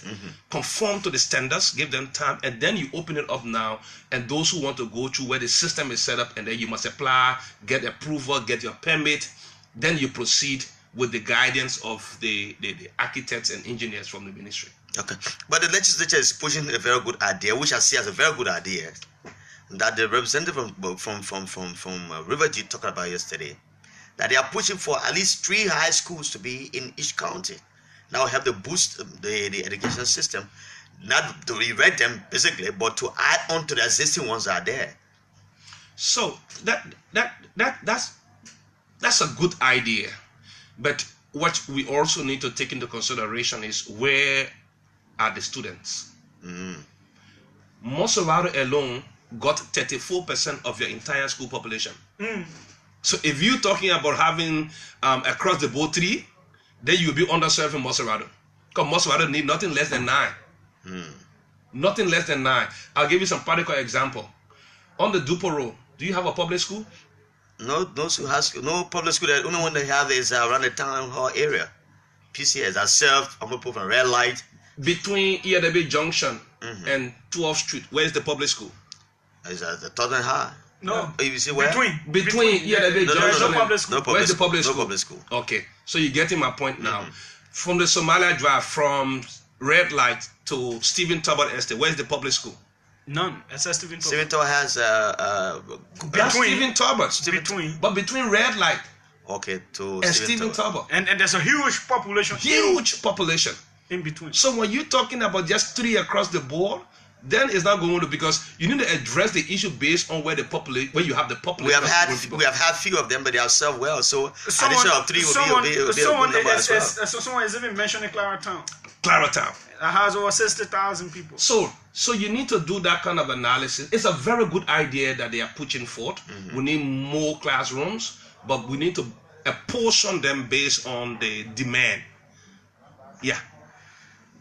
conform to the standards, give them time, and then you open it up now, and those who want to go through where the system is set up, and then you must apply, get approval, get your permit, then you proceed with the guidance of the architects and engineers from the ministry. Okay, but the legislature is pushing a very good idea, which I see as a very good idea, that the representative from River G talked about yesterday, that they are pushing for at least 3 high schools to be in each county. Now have to boost the education system, not to rewrite them basically, but to add on to the existing ones that are there. So that's a good idea, but what we also need to take into consideration is, where are the students? Mosorado alone got 34% of your entire school population. So if you're talking about having across the board 3, then you'll be underserved in Mosorado. Because Mosorado need nothing less than 9. Nothing less than 9. I'll give you some practical example. On the Dupo Road, do you have a public school? No school has no public school. The only one they have is around the town hall area. PCS that served Amopo and Red Light. Between EADB Junction and 12th Street, where is the public school? Is that the Tottenham High? No. You see where? Between EADB Junction no public school. Where's the public school? No public school. Okay, so you're getting my point now. From the Somalia Drive, from Red Light to Stephen Talbot Estate, where's the public school? None. Except Stephen Talbot. Stephen Talbot has Stephen Talbot. But between Red Light to and Stephen Talbot. And there's a huge population. Huge population. In between. So when you're talking about just 3 across the board, then it's not going to, because you need to address the issue based on where the where you have the population. We have had few of them, but they have served well. So addition of 3 will be a good number as well. Someone is even mentioning Claratown. Claratown. That has over 60,000 people. So you need to do that kind of analysis. It's a very good idea that they are pushing forth. We need more classrooms, but we need to apportion them based on the demand. Yeah.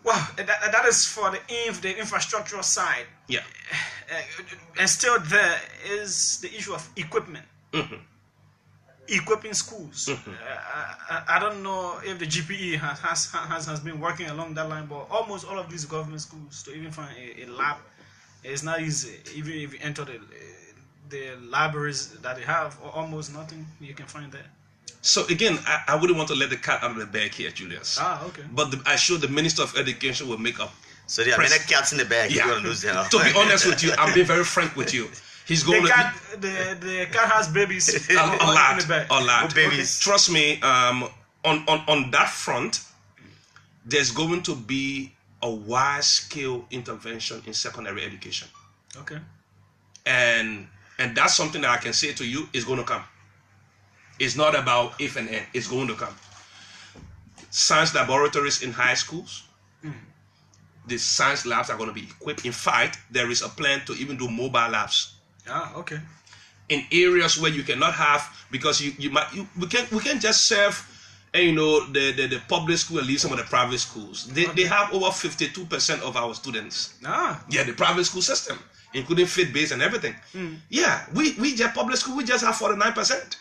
Well, that is for the infrastructural side. Yeah. And still there is the issue of equipment. Equipping schools. I don't know if the GPE has been working along that line, but almost all of these government schools, to even find a lab, it's not easy. Even if you enter the libraries that they have, almost nothing you can find there. So again, I wouldn't want to let the cat out of the bag here, Julius. Okay. But I sure the Minister of Education will make up. So there are many cats in the bag. Yeah. You're gonna lose them. To be honest with you, I'm being very frank with you. He's going the cat has babies. a lot. Babies. Okay. Trust me. On that front, there's going to be a wide-scale intervention in secondary education. Okay. And that's something that I can say to you is going to come. It's not about if and when. It's going to come. Science laboratories in high schools. The science labs are going to be equipped. In fact, there is a plan to even do mobile labs. Okay. In areas where you cannot have, because we can't just serve, the public school and leave some of the private schools. They have over 52% of our students. Yeah, the private school system, including faith-based and everything. Yeah, we just public school, we just have 49%.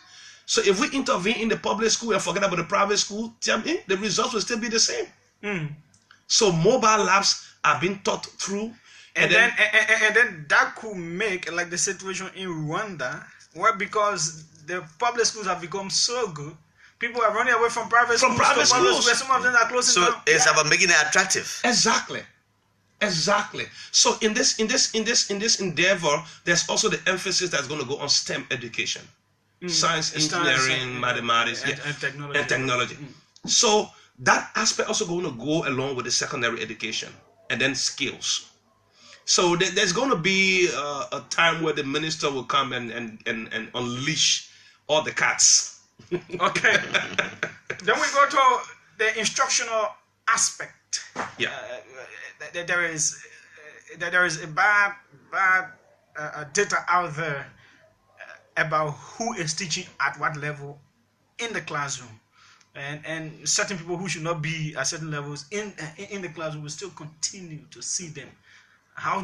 So if we intervene in the public school and forget about the private school, the results will still be the same. So mobile labs are being thought through. And then that could make like the situation in Rwanda, where because the public schools have become so good, people are running away from private schools. Where some of them are closing down. So it's about making it attractive. Exactly. So in this endeavor, there's also the emphasis that's going to go on STEM education. Science, engineering, mathematics, and technology. So that aspect also going to go along with the secondary education, and then skills. So there's going to be a time where the minister will come and unleash or the cats. Okay. Then we go to the instructional aspect. Yeah. There is a bad data out there about who is teaching at what level in the classroom, and certain people who should not be at certain levels in the classroom will still continue to see them. How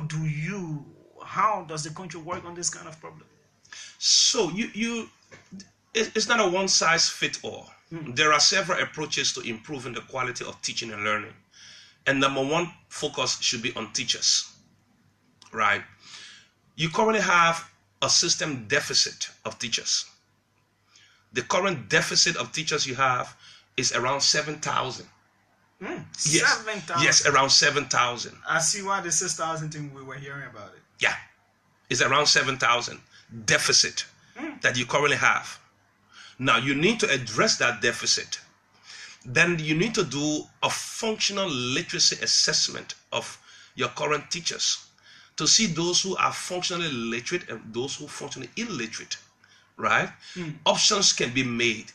does the country work on this kind of problem? So it's not a one size fit all. There are several approaches to improving the quality of teaching and learning, and number one focus should be on teachers, right? You currently have a system deficit of teachers. The current deficit of teachers you have is around 7,000. Yes. 7,000. Yes, around 7,000. I see why the 6,000 thing we were hearing about it. Yeah, it's around 7,000 deficit that you currently have. Now you need to address that deficit. Then you need to do a functional literacy assessment of your current teachers to see those who are functionally literate and those who are functionally illiterate, right? Options can be made.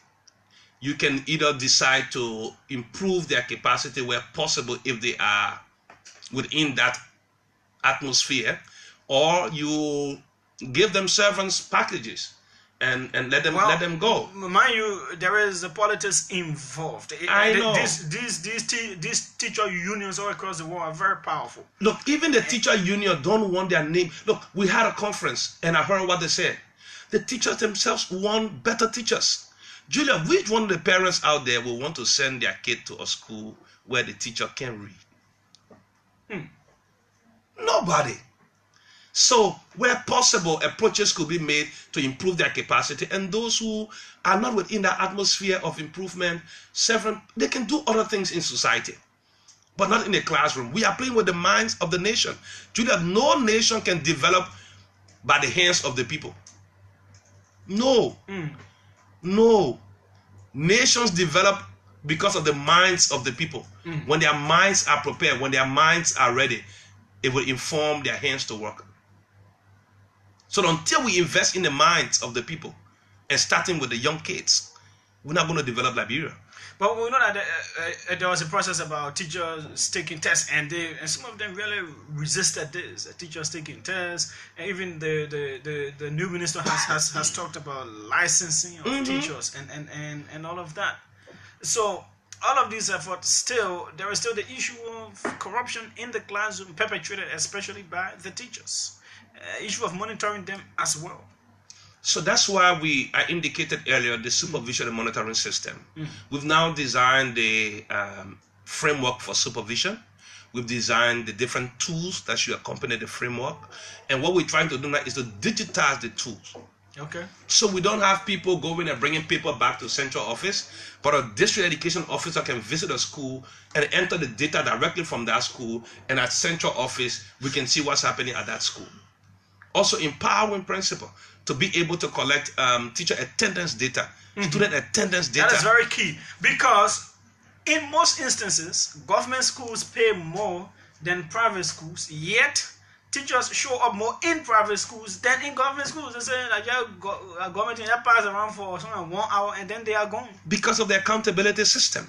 You can either decide to improve their capacity where possible if they are within that atmosphere, or you give them servants packages and let them go. Mind you, there is a politics involved. I know. These teacher unions all across the world are very powerful. Look, even the teacher union don't want their name. Look, we had a conference and I heard what they said. The teachers themselves want better teachers. Julia, which one of the parents out there will want to send their kid to a school where the teacher can read? Nobody. So, where possible, approaches could be made to improve their capacity, and those who are not within that atmosphere of improvement, they can do other things in society, but not in the classroom. We are playing with the minds of the nation. Julia, no nation can develop by the hands of the people. No. No. Nations develop because of the minds of the people. When their minds are prepared, when their minds are ready, it will inform their hands to work. So until we invest in the minds of the people, and starting with the young kids, we're not going to develop Liberia. But we know that there was a process about teachers taking tests, and some of them really resisted this. Teachers taking tests, and even the new minister has talked about licensing of teachers and all of that. So all of these efforts, there is still the issue of corruption in the classroom, perpetrated especially by the teachers. Issue of monitoring them as well. So that's why I indicated earlier the supervision and monitoring system. We've now designed the framework for supervision. We've designed the different tools that should accompany the framework. And what we're trying to do now is to digitize the tools. Okay. So we don't have people going and bringing paper back to central office, but a district education officer can visit a school and enter the data directly from that school, and at central office, we can see what's happening at that school. Also, empowering principal to be able to collect teacher attendance data, student attendance data. That is very key, because in most instances, government schools pay more than private schools, yet teachers show up more in private schools than in government schools. They say like government pass around for 1 hour and then they are gone. Because of the accountability system.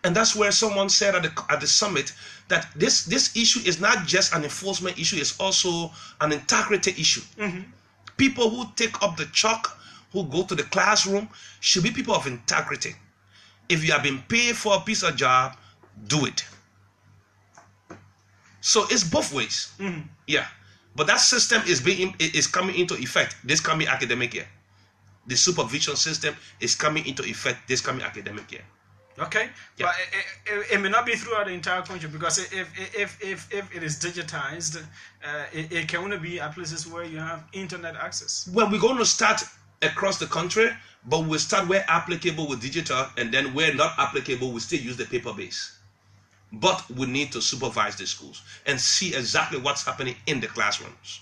And that's where someone said at the summit that this issue is not just an enforcement issue, it's also an integrity issue. People who take up the chalk, who go to the classroom, should be people of integrity. If you have been paid for a piece of job, do it. So it's both ways. Yeah. But that system is coming into effect this coming academic year. The supervision system is coming into effect this coming academic year. Okay. Yeah. But it may not be throughout the entire country, because if it is digitized, it can only be at places where you have internet access. Well, we're going to start across the country, but we'll start where applicable with digital, and then where not applicable, we still use the paper base. But we need to supervise the schools and see exactly what's happening in the classrooms.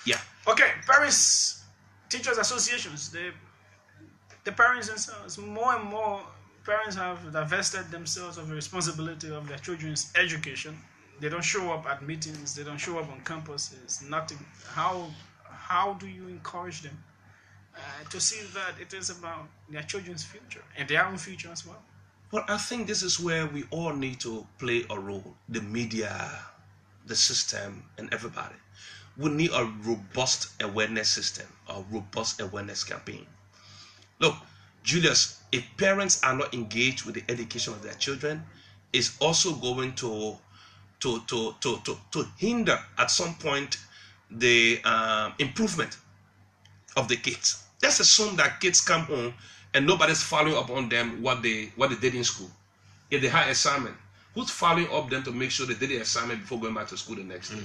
Yeah. Okay, parents, teachers associations, the parents themselves, more and more parents have divested themselves of the responsibility of their children's education. They don't show up at meetings, they don't show up on campuses, nothing. How do you encourage them to see that it is about their children's future and their own future as well. Well, I think this is where we all need to play a role. The media, the system, and everybody. We need a robust awareness system, a robust awareness campaign. Look, Julius, if parents are not engaged with the education of their children, it's also going to hinder at some point the improvement of the kids. Let's assume that kids come home and nobody's following up on them what they did in school. If they had assignment, who's following up them to make sure they did the assignment before going back to school the next day?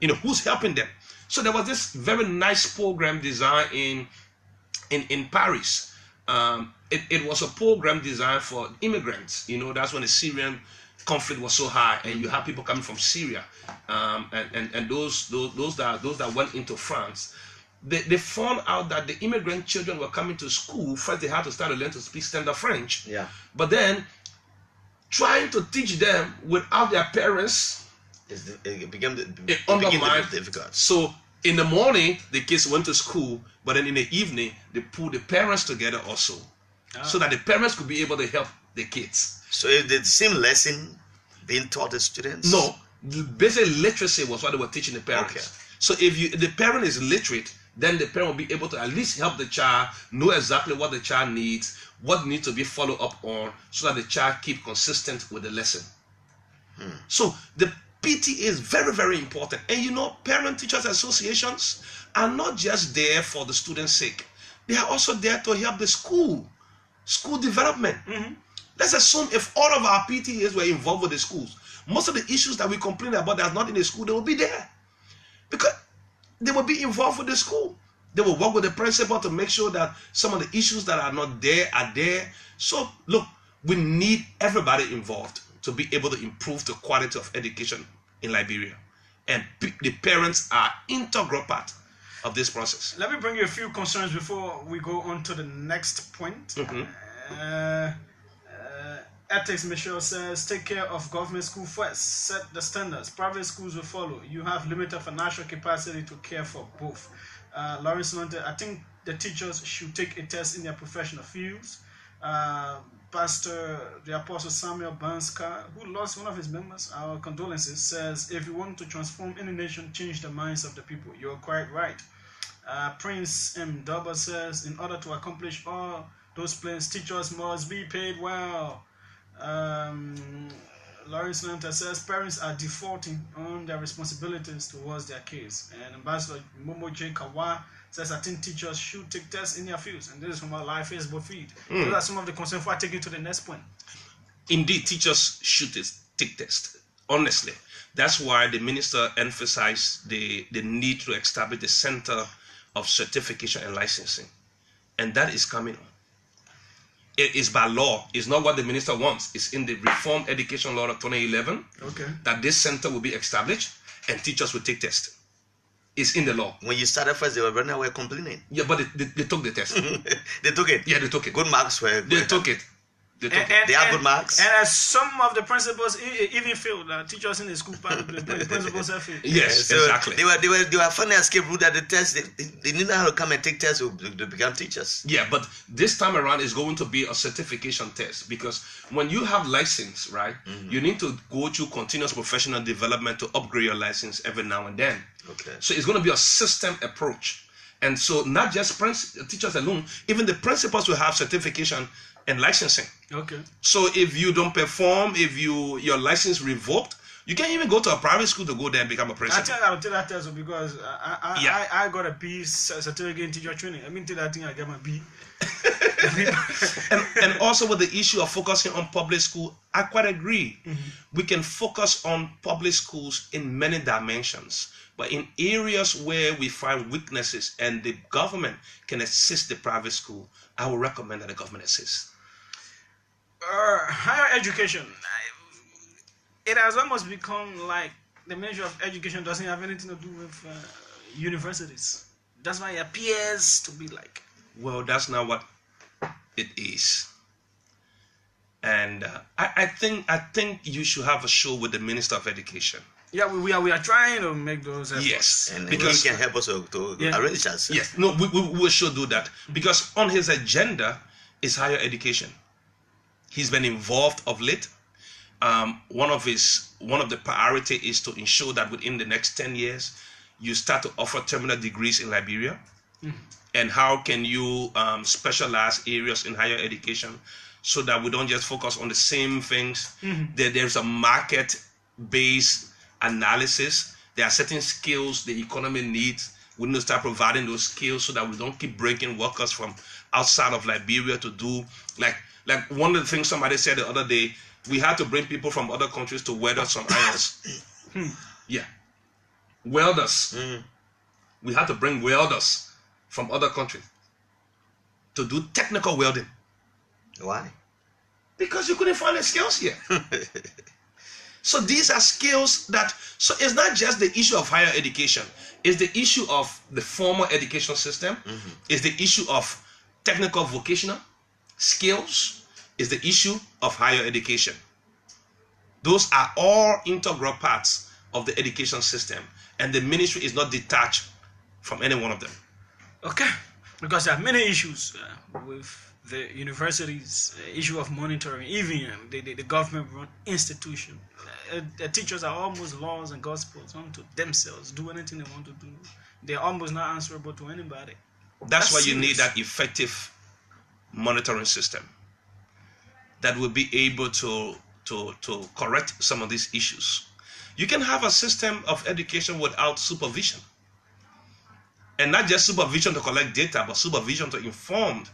You know, who's helping them? So there was this very nice program designed in Paris. It was a program designed for immigrants. You know, that's when the Syrian conflict was so high, and you have people coming from Syria, and those that went into France. They found out that the immigrant children were coming to school. First, they had to start to learn to speak standard French. Yeah. But then, trying to teach them without their parents, it became difficult. So in the morning, the kids went to school, but then in the evening, they pulled the parents together also, so that the parents could be able to help the kids. So is the same lesson being taught the students? No, basic literacy was what they were teaching the parents. Okay. So if the parent is literate, then the parent will be able to at least help the child know exactly what the child needs, what needs to be followed up on, so that the child keep consistent with the lesson. So the PT is very, very important. And you know, parent teachers associations are not just there for the students' sake. They are also there to help the school development. Let's assume if all of our PTAs were involved with the schools, most of the issues that we complain about that are not in the school, they will be there. Because they will be involved with the school. They will work with the principal to make sure that some of the issues that are not there are there. So look, we need everybody involved to be able to improve the quality of education in Liberia. And the parents are integral part of this process. Let me bring you a few concerns before we go on to the next point. Ethics Michelle says, take care of government school first. Set the standards. Private schools will follow. You have limited financial capacity to care for both. Lawrence Lonte, I think the teachers should take a test in their professional fields. Pastor, the Apostle Samuel Banska, who lost one of his members, our condolences, says, if you want to transform any nation, change the minds of the people. You're quite right. Prince M. Dubba says, in order to accomplish all those plans, teachers must be paid well. Lawrence Lanta says parents are defaulting on their responsibilities towards their kids. And Ambassador Momo J. Kawa says, I think teachers should take tests in their fields. And this is from our live Facebook feed. Those are some of the concerns before I take you to the next point. Indeed, teachers should take tests. Honestly, that's why the minister emphasized the need to establish the Center of Certification and Licensing. And that is coming on. It is by law. It's not what the minister wants. It's in the Reform Education Law of 2011 that this center will be established and teachers will take tests. It's in the law. When you started first, they were running away complaining. Yeah, but they took the test. They took it? Yeah, they took it. Good marks were good. They took it. They have good marks. And some of the principals even failed. Teachers in the school, the principals have failed. Yes, so exactly. They were finding escape route at the test. They didn't know how to come and take tests to become teachers. Yeah, but this time around is going to be a certification test, because when you have license, right, you need to go through continuous professional development to upgrade your license every now and then. Okay. So it's going to be a system approach. And so not just teachers alone, even the principals will have certification and licensing. Okay. So if you don't perform, if your license revoked, you can't even go to a private school to go there and become a principal. I'll tell that test because I got a B certificate in teacher training. I mean, tell that thing I get my B. and also with the issue of focusing on public school, I quite agree. We can focus on public schools in many dimensions, but in areas where we find weaknesses and the government can assist the private school, I would recommend that the government assist. Higher education, it has almost become like the Ministry of Education doesn't have anything to do with universities. That's why it appears to be like. Well, that's not what it is. And I think you should have a show with the Minister of Education. Yeah, we are trying to make those efforts. Yes, And because he can help us to arrange that. Yes, no, we should do that because on his agenda is higher education. He's been involved of late. One of the priority is to ensure that within the next 10 years, you start to offer terminal degrees in Liberia. And how can you specialize areas in higher education so that we don't just focus on the same things. There's a market-based analysis. There are certain skills the economy needs. We need to start providing those skills so that we don't keep bringing workers from outside of Liberia to do like one of the things somebody said the other day, we had to bring people from other countries to weld some irons. Yeah. Welders. We had to bring welders from other countries to do technical welding. Why? Because you couldn't find the skills here. So these are skills so it's not just the issue of higher education. It's the issue of the formal education system. It's the issue of technical vocational skills. It's the issue of higher education. Those are all integral parts of the education system. And the ministry is not detached from any one of them. Okay. Because there are many issues with the universities, issue of monitoring, even the government-run institution. The teachers are almost laws and gospels unto themselves, do anything they want to do. They're almost not answerable to anybody. That's why you need that effective monitoring system that will be able to correct some of these issues. You can have a system of education without supervision. And not just supervision to collect data, but supervision to inform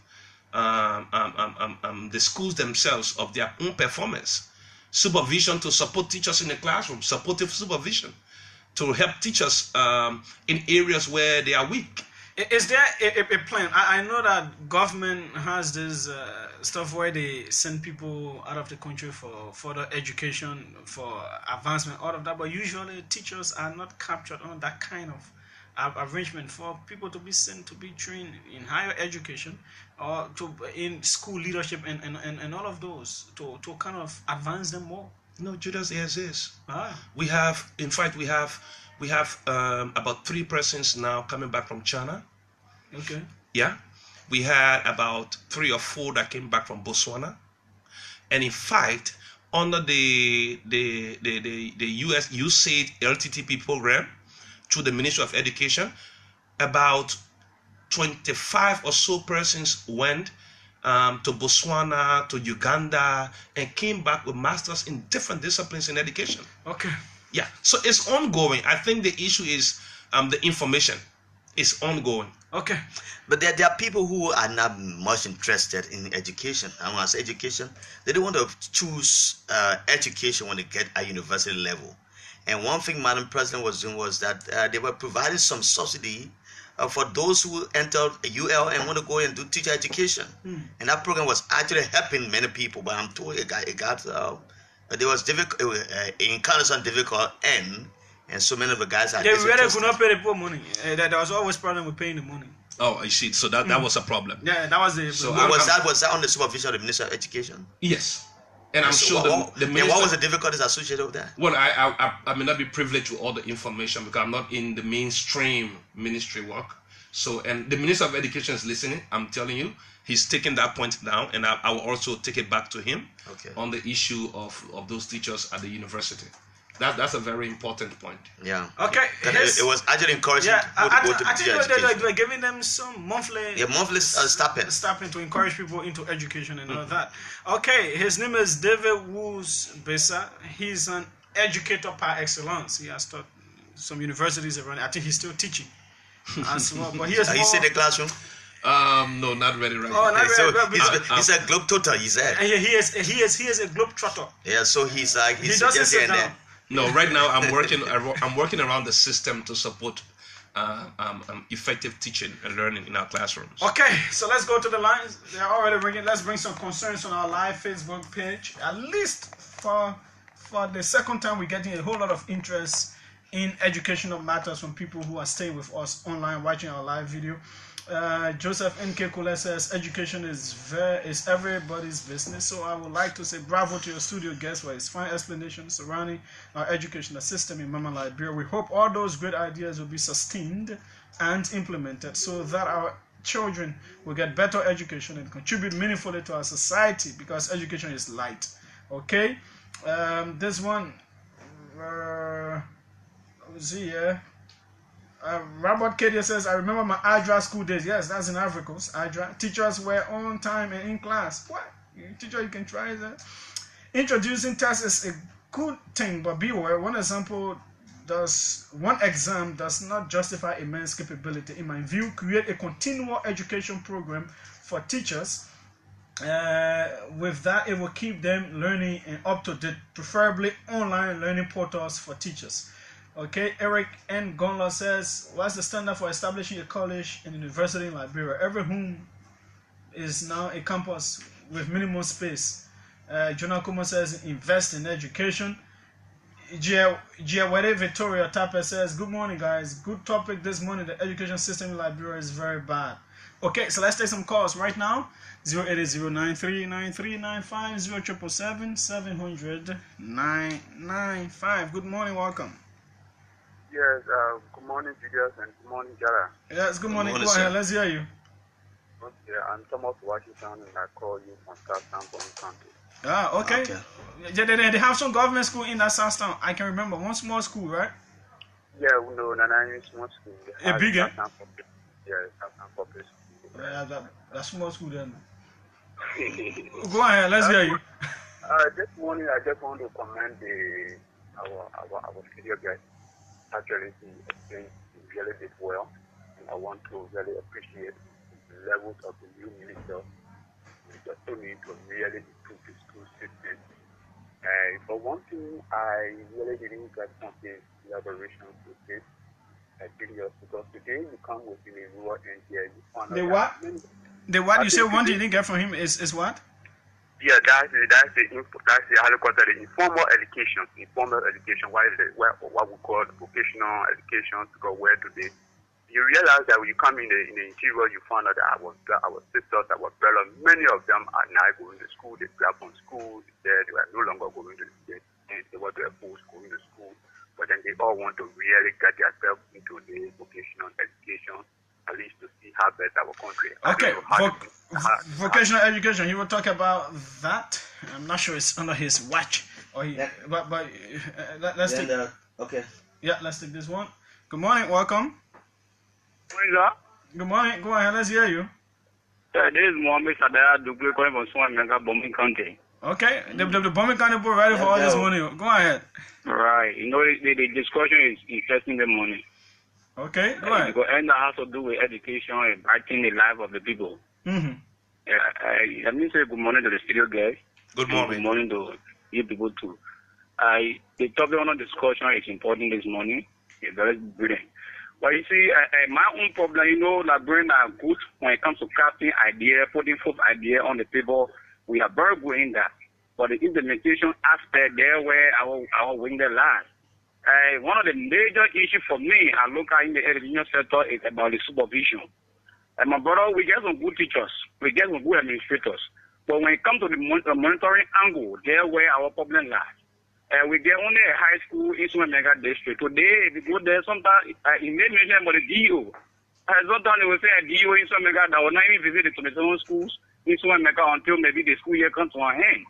the schools themselves of their own performance. Supervision to support teachers in the classroom, supportive supervision to help teachers in areas where they are weak. Is there a plan? I know that government has this stuff where they send people out of the country for further education, for advancement, all of that, but usually teachers are not captured on that kind of arrangement for people to be sent to be trained in higher education or in school leadership and all of those to kind of advance them more. No, Julius, yes, is. We have about 3 persons now coming back from China. Okay. Yeah. We had about 3 or 4 that came back from Botswana. And in fact, under the US USAID LTTP program, through the Ministry of Education, about 25 or so persons went to Botswana, to Uganda, and came back with masters in different disciplines in education. Okay. Yeah, so it's ongoing. I think the issue is the information is ongoing. Okay. But there are people who are not much interested in education. And when I say education, they don't want to choose education when they get at university level. And one thing Madam President was doing was that they were providing some subsidy for those who entered UL and want to go and do teacher education. And that program was actually helping many people. But I'm told there was encountered some difficult end, and so many of the guys are. They really could not pay the poor money. There was always problem with paying the money. Oh, I see. So that was a problem. Yeah, that was the. So was that on the supervision of the Minister of Education? Yes. And I'm sure the minister, and what was the difficulties associated with that? Well, I may not be privileged with all the information because I'm not in the mainstream ministry work. So, and the Minister of Education is listening. I'm telling you, he's taking that point down, and I will also take it back to him on the issue of those teachers at the university. That's a very important point. Yeah. Okay. It was actually encouraging. Yeah, I think they were giving them some monthly. Yeah, monthly stipend. Stipend to encourage people into education and all that. Okay, his name is David Woos Besa. He's an educator par excellence. He has taught some universities around. I think he's still teaching as well. But he has. Are you in the classroom? No, not very right. Oh, not so very. He's a globetrotter. He said. He is a globetrotter. Yeah, so he's like he doesn't sit down. No, right now I'm working around the system to support effective teaching and learning in our classrooms. Okay, so let's go to the lines. They're already ringing. Let's bring some concerns on our live Facebook page. At least for the second time, we're getting a whole lot of interest in educational matters from people who are staying with us online, watching our live video. Joseph N.K. Kule says education is everybody's business. So I would like to say bravo to your studio guest for his fine explanation surrounding our educational system in Mama Liberia. We hope all those great ideas will be sustained and implemented so that our children will get better education and contribute meaningfully to our society, because education is light. Okay, this one, let's see here. Robert Kadia says, I remember my ADRA school days. Yes, that's in Africa. ADRA. Teachers were on time and in class. What? Teacher, you can try that. Introducing tests is a good thing, but beware, one exam does not justify immense capability. In my view, create a continual education program for teachers. With that, it will keep them learning and up to date, preferably online learning portals for teachers. Okay, Eric N. Gonla says, what's the standard for establishing a college and university in Liberia? Every home is now a campus with minimum space. Jonah Kuma says, invest in education. Giawede Victoria Tape says, good morning, guys. Good topic this morning. The education system in Liberia is very bad. Okay, so let's take some calls right now. 080939395 Good morning, welcome. Yes, good morning, Julius, and good morning, JALLAH. Yes, good morning. Go ahead, let's hear you. Okay, I'm Thomas Washington, and I call you from Southtown, Bomi County. Ah, okay. They have some government school in that Southtown. I can remember one small school, right? Yeah, we know Nana small school. A big one? Yeah, Southtown Public School. Yeah, that small school then. Go ahead, let's hear you. This morning, I just want to commend our studio guys. Actually, he explained really did well, and I want to really appreciate the levels of the new minister. We just need to really improve the school system. For one thing, I really didn't get something elaboration to this. Julius, because today you come within a rural area, you find the what? The what you say one thing you didn't get from him is what? Yeah, that's the how you call it, the informal education. Informal education, what we call vocational education, because where today you realize that when you come in the interior, you find out that our sisters, our brothers, many of them are now going to school. They grab from school, they are no longer going to the state, and they want to oppose going to school. But then they all want to really get themselves into the vocational education, at least to see how better our country. Okay, vocational education. He will talk about that. I'm not sure it's under his watch, or he. But let's take. Okay. Yeah, let's take this one. Good morning, welcome. Good morning. Go ahead. Let's hear you. Yeah, this is Mohammed Sadaya Dugbe calling from Swanmega, Bomi County. Okay, the Bomi County boy ready for all this morning. Go ahead. Right. You know, the discussion is interesting this morning. Okay, go ahead. Because it has to do with education and brightening the life of the people. Mm-hmm. Let me say good morning to the studio guys. Good morning. Good morning to you people too. The topic on the discussion is important this morning. It's very brilliant. But you see, my own problem, you know, Liberians are good when it comes to crafting idea, putting forth idea on the table. We are very good in that. But the implementation aspect there where our wing the last. One of the major issues for me, I look at in the education sector, is about the supervision. And my brother, we get some good teachers, we get some good administrators. But when it comes to the monitoring angle, there where our problem lies. We get only a high school in Mega district. Today, if you go there, sometimes it may mention about the DO. Sometimes they will say a DO in Mega that will not even visit the Tomato schools in Mega until maybe the school year comes to an end.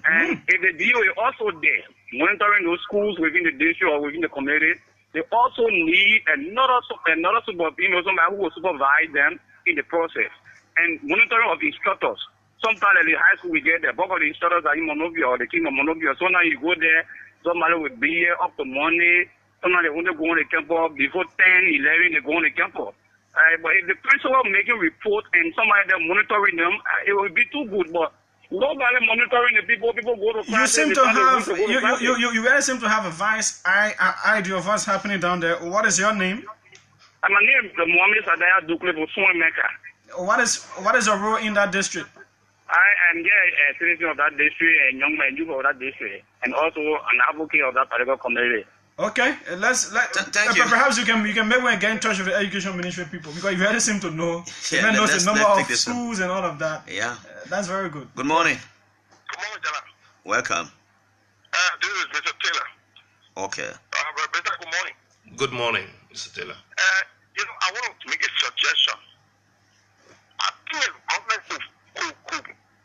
And if the DO is also there, monitoring those schools within the district or within the community, they also need another supervisor, somebody who will supervise them in the process. And monitoring of instructors. Sometimes at the high school we get there, both of the instructors are in Monrovia or the King of Monrovia. So now you go there, somebody will be here up to Monday. Sometimes they want to go on the campus before 10, 11, they go on the campus. But if the principal making reports and somebody there monitoring them, it will be too good. But nobody monitoring the people go to class. You seem to have you guys seem to have a vice idea of what's happening down there. What is your name? My name is Mohammed Sadaya Dukle for Swanmega. What is your role in that district? I am a citizen of that district and young man of that district, and also an advocate of that particular community. Okay, Thank you. Perhaps you can maybe get in touch with the education ministry people, because you already seem to know. Yeah, You knows the number of this one. schools and all of that. Yeah. That's very good. Good morning. Good morning, Jallah. Welcome. This is Mr. Taylor. Okay. Brother, good morning. Good morning, Mr. Taylor. I want to make a suggestion. I think the government could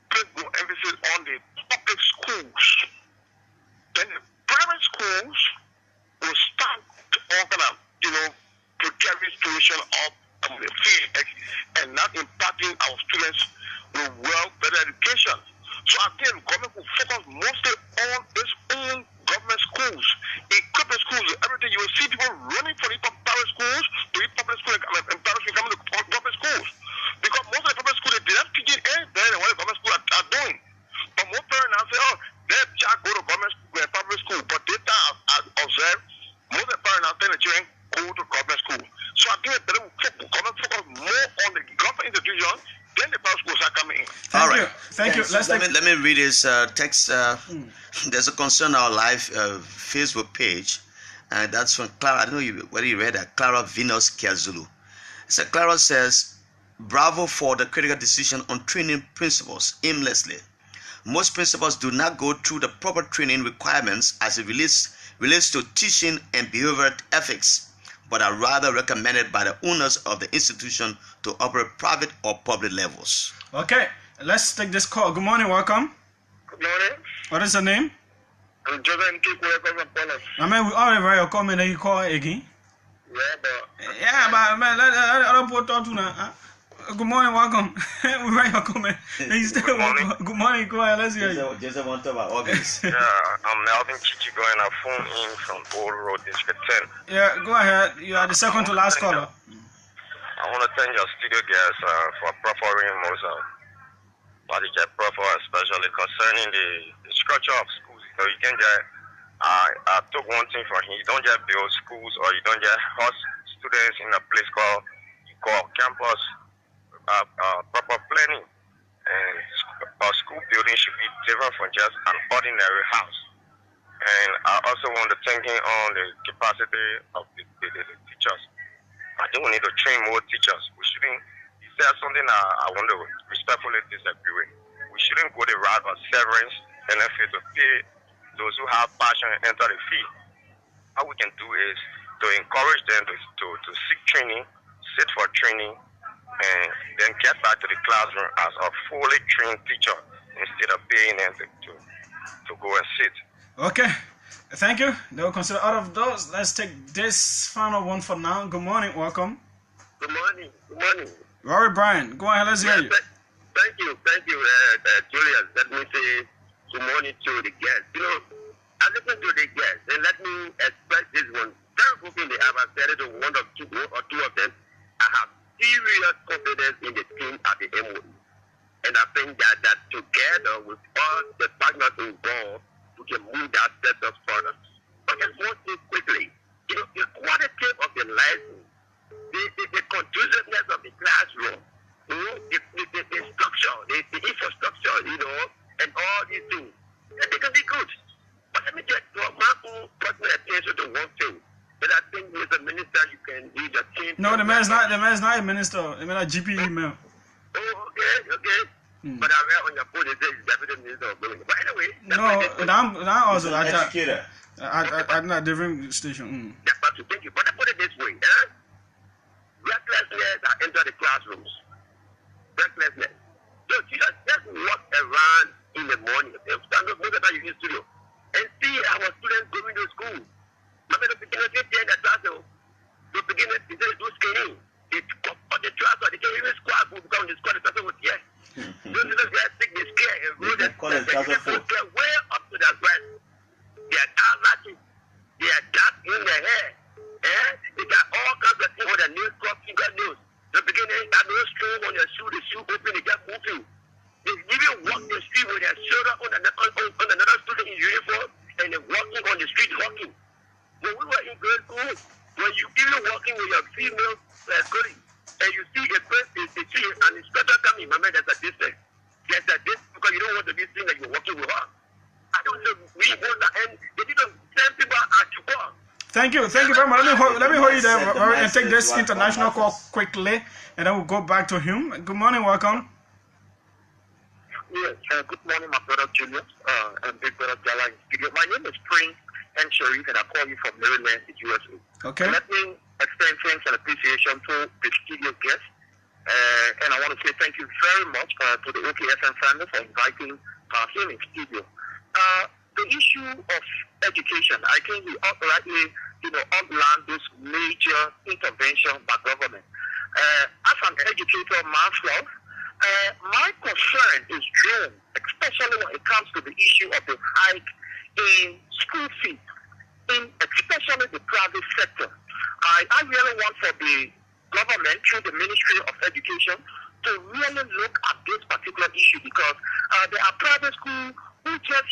place more emphasis on the public schools. Then the private schools will start to organize, precarious tuition of the fee and not impacting our students with better education. So I think the government will focus mostly on its own government schools, equip the schools with everything. You will see people running for the private schools to the public schools and private schools coming to public schools. Because most of the public schools, they don't teach it any better than what the government schools are doing. But most parents now say, their child go to government school and public school. But they observe, most of the parents now tell the children go to government school. So I think that the government focus more on the government institution, then the private schools are coming in. Thank you. Let me read this text. There's a concern on our live Facebook page, and that's from Clara. I don't know whether you read that. Clara Venus Kiazulu. So Clara says, bravo for the critical decision on training principals aimlessly. Most principals do not go through the proper training requirements as it relates to teaching and behavioral ethics, but are rather recommended by the owners of the institution to operate private or public levels. Okay, let's take this call. Good morning, welcome. Good morning. What is your name? I'm Joseph Nkiko from Poland. I mean, we already read your comment and you call again. Yeah, but man, I don't put on to now. Good morning, welcome. We read your comment. Good morning. Good morning, go ahead, let's hear you. Joseph want to about organs. Yeah, I'm Melvin Chichi going a phone in from Old Road District 10. Yeah, go ahead. You are the second to last caller. I want to thank your studio guests for proffering most of what you get proffer, especially concerning the structure of schools. So you can get, I took one thing from him, you don't just build schools or you don't just host students in a place called campus. Proper planning and our school building should be different from just an ordinary house. And I also want to thank him on the capacity of the teachers. I think we need to train more teachers. We shouldn't, he said something I want to respectfully disagree with. We shouldn't go the route of severance and then to pay those who have passion and enter the field. What we can do is to encourage them to seek training, sit for training, and then get back to the classroom as a fully trained teacher instead of paying them to go and sit. Okay, thank you. They will consider out of those. Let's take this final one for now. Good morning, welcome. Good morning. Good morning. Rory Bryan, go ahead, let's hear you. Thank you, Julius. Let me say good morning to the guests. I listen to the guests, and let me express this one. Very quickly, I've said it to one or two of them. I have serious confidence in the team at the MOE. And I think that together with all the partners involved, we can move that step up further. But just one thing quickly, the quality of the lesson, the conduciveness of the classroom, the structure, the infrastructure, and all these things, they can be good. But let me just draw my own personal attention to one thing. But I think as a minister, you can lead a team. No, the man's not a minister. The man a GP email. Oh, okay. But I read on your phone it says deputy minister of building. But anyway, I'm also an educator. I'm not different station. Yeah, but thank you. But I put it this way, recklessness I enter the classrooms. Recklessness. So just walk around in the morning. Stand up most of the time you in studio and see our students going to school. The beginning of the classroom, the beginning they do scanning. They cut the trouser, they can't even squat because the squat the trouser was here. Those little guys take the scare and roll the trouser way up to their breast. They are eyelashes, they are dark in their hair. They got all kinds of things on their nails, finger nails. The beginning got no string on their shoe, the shoe open, they get moving. They even walk the street with their shoulder on another student in uniform and they're walking on the street walking. When we were in grade school, when you even walking with your female colleague, and you see a person, an instructor coming, my man, there's a distance. There's a distance because you don't want to be seen that you're walking with her. I don't know, we want that, and they didn't send people out to go. Thank you very much. Let me hold you there and take this international call quickly, and then we'll go back to him. Good morning, welcome. Yes, good morning, my brother Julius and big brother JALLAH. My name is Prince and Sharif, and I call you from Maryland, the USA. Okay. Let me extend thanks and appreciation to the studio guest, and I want to say thank you very much to the OKFM family for inviting him in studio. The issue of education, I think we outrightly, outlined this major intervention by government. As an educator myself, my concern is drawn, especially when it comes to the issue of the hike in school fees, especially the private sector. I really want for the government, through the Ministry of Education, to really look at this particular issue, because there are private schools who just,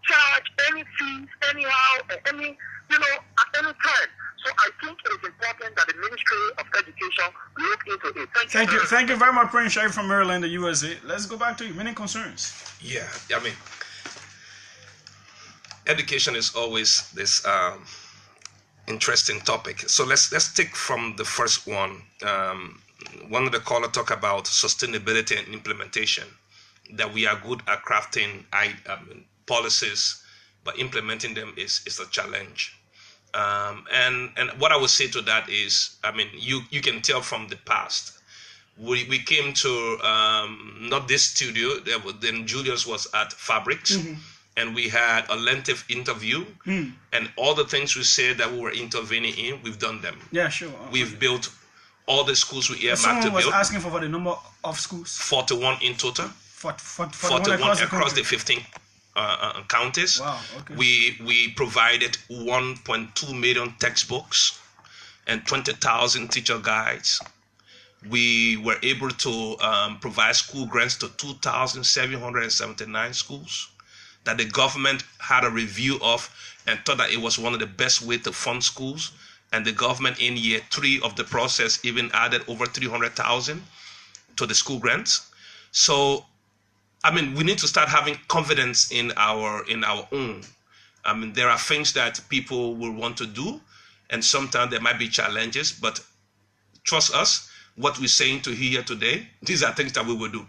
charge any fees anyhow, at any time. So I think it is important that the Ministry of Education look into it. Thank you very much, Prince Sharif from Maryland, the USA. Let's go back to you. Many concerns. Yeah, I mean, education is always this interesting topic. So let's take from the first one. One of the callers talk about sustainability and implementation, that we are good at crafting policies, but implementing them is a challenge. And what I would say to that is, I mean, you can tell from the past. We came to not this studio. Then Julius was at Fabrics, and we had a lengthy interview, and all the things we said that we were intervening in, we've done them. Yeah, sure. We've built all the schools we earmarked to build. Someone was asking for the number of schools. 41 in total. 41 across the 15 counties. Wow, okay. We provided 1.2 million textbooks and 20,000 teacher guides. We were able to provide school grants to 2,779 schools that the government had a review of and thought that it was one of the best ways to fund schools. And the government in year 3 of the process even added over 300,000 to the school grants. So, I mean, we need to start having confidence in our own. I mean, there are things that people will want to do, and sometimes there might be challenges, but trust us, what we're saying to here today, these are things that we will do.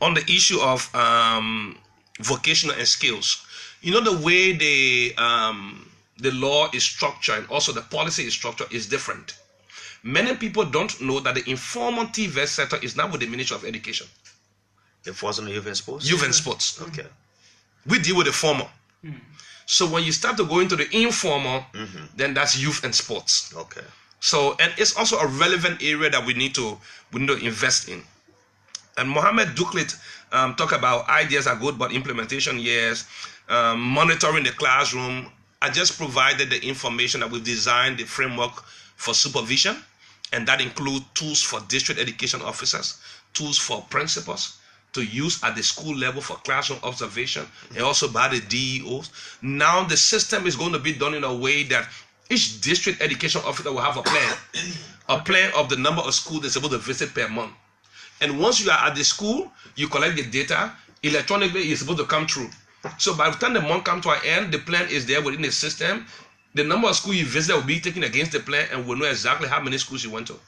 On the issue of vocational and skills, the way the law is structured and also the policy is structured is different. Many people don't know that the informal TVET sector is now with the Ministry of Education. It falls on youth and sports? Youth and sports. Okay. We deal with the formal. So when you start to go into the informal, then that's youth and sports. Okay. So, and it's also a relevant area that we need to invest in. And Mohammed Duklit talk about ideas are good, but implementation, yes. Monitoring the classroom. I just provided the information that we've designed the framework for supervision, and that includes tools for district education officers, tools for principals to use at the school level for classroom observation, and also by the DEOs. Now the system is going to be done in a way that each district education officer will have a plan of the number of schools they're supposed to visit per month. And once you are at the school, you collect the data electronically. It's supposed to come through. So by the time the month comes to an end, the plan is there within the system. The number of schools you visit will be taken against the plan, and we'll know exactly how many schools you went to.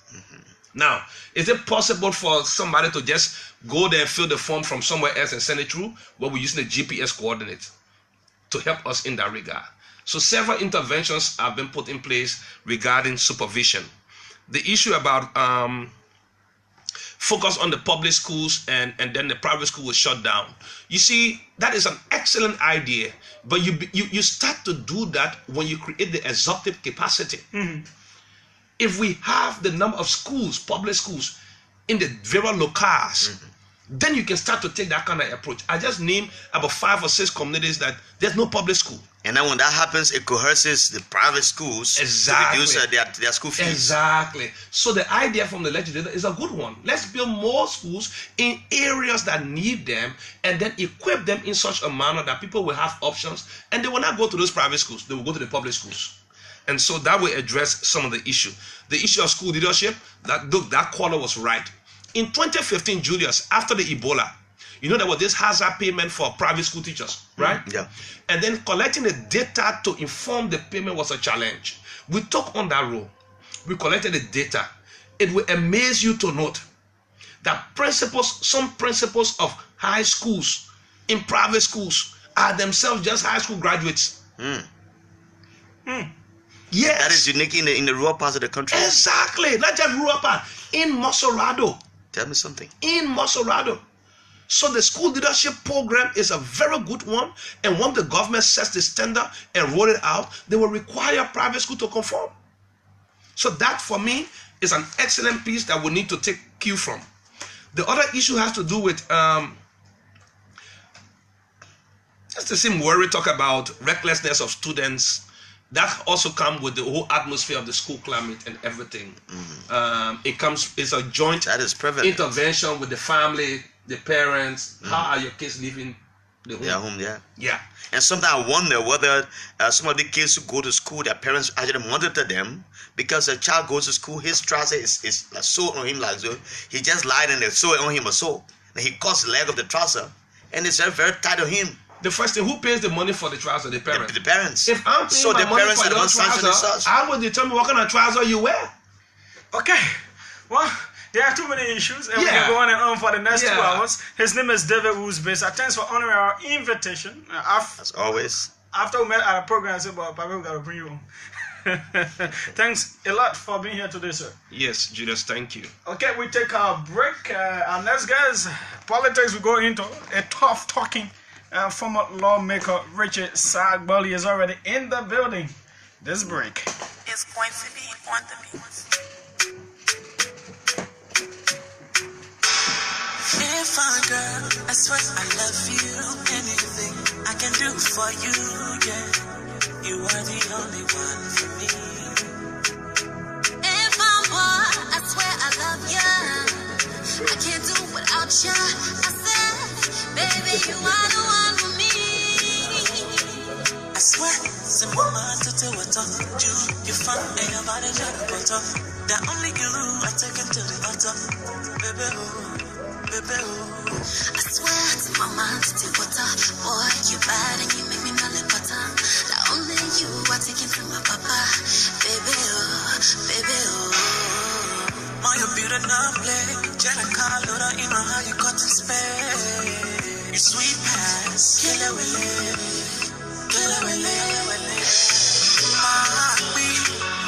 Now, is it possible for somebody to just go there and fill the form from somewhere else and send it through? Well, we're using the GPS coordinates to help us in that regard. So several interventions have been put in place regarding supervision. The issue about focus on the public schools and then the private school was shut down. You see, that is an excellent idea, but you start to do that when you create the exhaustive capacity. If we have the number of schools, public schools, in the various locales, then you can start to take that kind of approach. I just named about 5 or 6 communities that there's no public school. And then when that happens, it coerces the private schools to reduce their school fees. Exactly. So the idea from the legislature is a good one. Let's build more schools in areas that need them, and then equip them in such a manner that people will have options, and they will not go to those private schools. They will go to the public schools. And so that will address some of the issue. The issue of school leadership, that caller was right. In 2015, Julius, after the Ebola, You know, there was this hazard payment for private school teachers, right? Yeah. And then collecting the data to inform the payment was a challenge. We took on that role. We collected the data. It will amaze you to note that some principals of high schools in private schools are themselves just high school graduates. Yes. That is unique in the rural parts of the country. Exactly. Not just rural part. In Masorado. Tell me something. In Masorado. So the school leadership program is a very good one. And when the government sets the standard and roll it out, they will require private school to conform. So that for me is an excellent piece that we need to take cue from. The other issue has to do with that's the same worry talk about recklessness of students. That also comes with the whole atmosphere of the school climate and everything. It's a joint intervention with the family, the parents. How are your kids living the home? Their home, yeah. Yeah. And sometimes I wonder whether some of the kids who go to school, their parents actually monitor them, because a child goes to school, his trouser is like sewed on him like so. He just lied and they sew it on him or so. And he cuts the leg of the trouser, and it's very, very tight on him. The first thing, who pays the money for the trouser? The parents. The parents. If I'm paying my money for your trouser, I will determine what kind of trouser you wear. Okay. Well, there are too many issues, and we can go on and on for the next 2 hours. His name is David Woosbase. Thanks for honoring our invitation. As always. After we met at a program, I said, well, Papa, we got to bring you home. Thanks a lot for being here today, sir. Yes, Julius, thank you. Okay, we take a break. Our next guys, politics, we go into a tough talking. Former lawmaker Richard Sagbali is already in the building. This break. It's going to be on the beat. If I'm a girl, I swear I love you. Anything I can do for you, yeah. You are the only one for me. If I'm boy, I swear I love you. I can't do without you. I said, baby, you are the one for me. I swear, some woman to tell what up. You fun and your body got a butter. That only you, I take it to the bottom. Baby, oh. Baby, oh. I swear to my mind to tell what up. Boy, you bad and you make me melon butter. That only you, I take it to my papa. Baby, oh. Baby, oh. My beauty not play. Jelly color in my how you cut and spare. You sweet pass. Kill it with it. Kill it with it. My queen.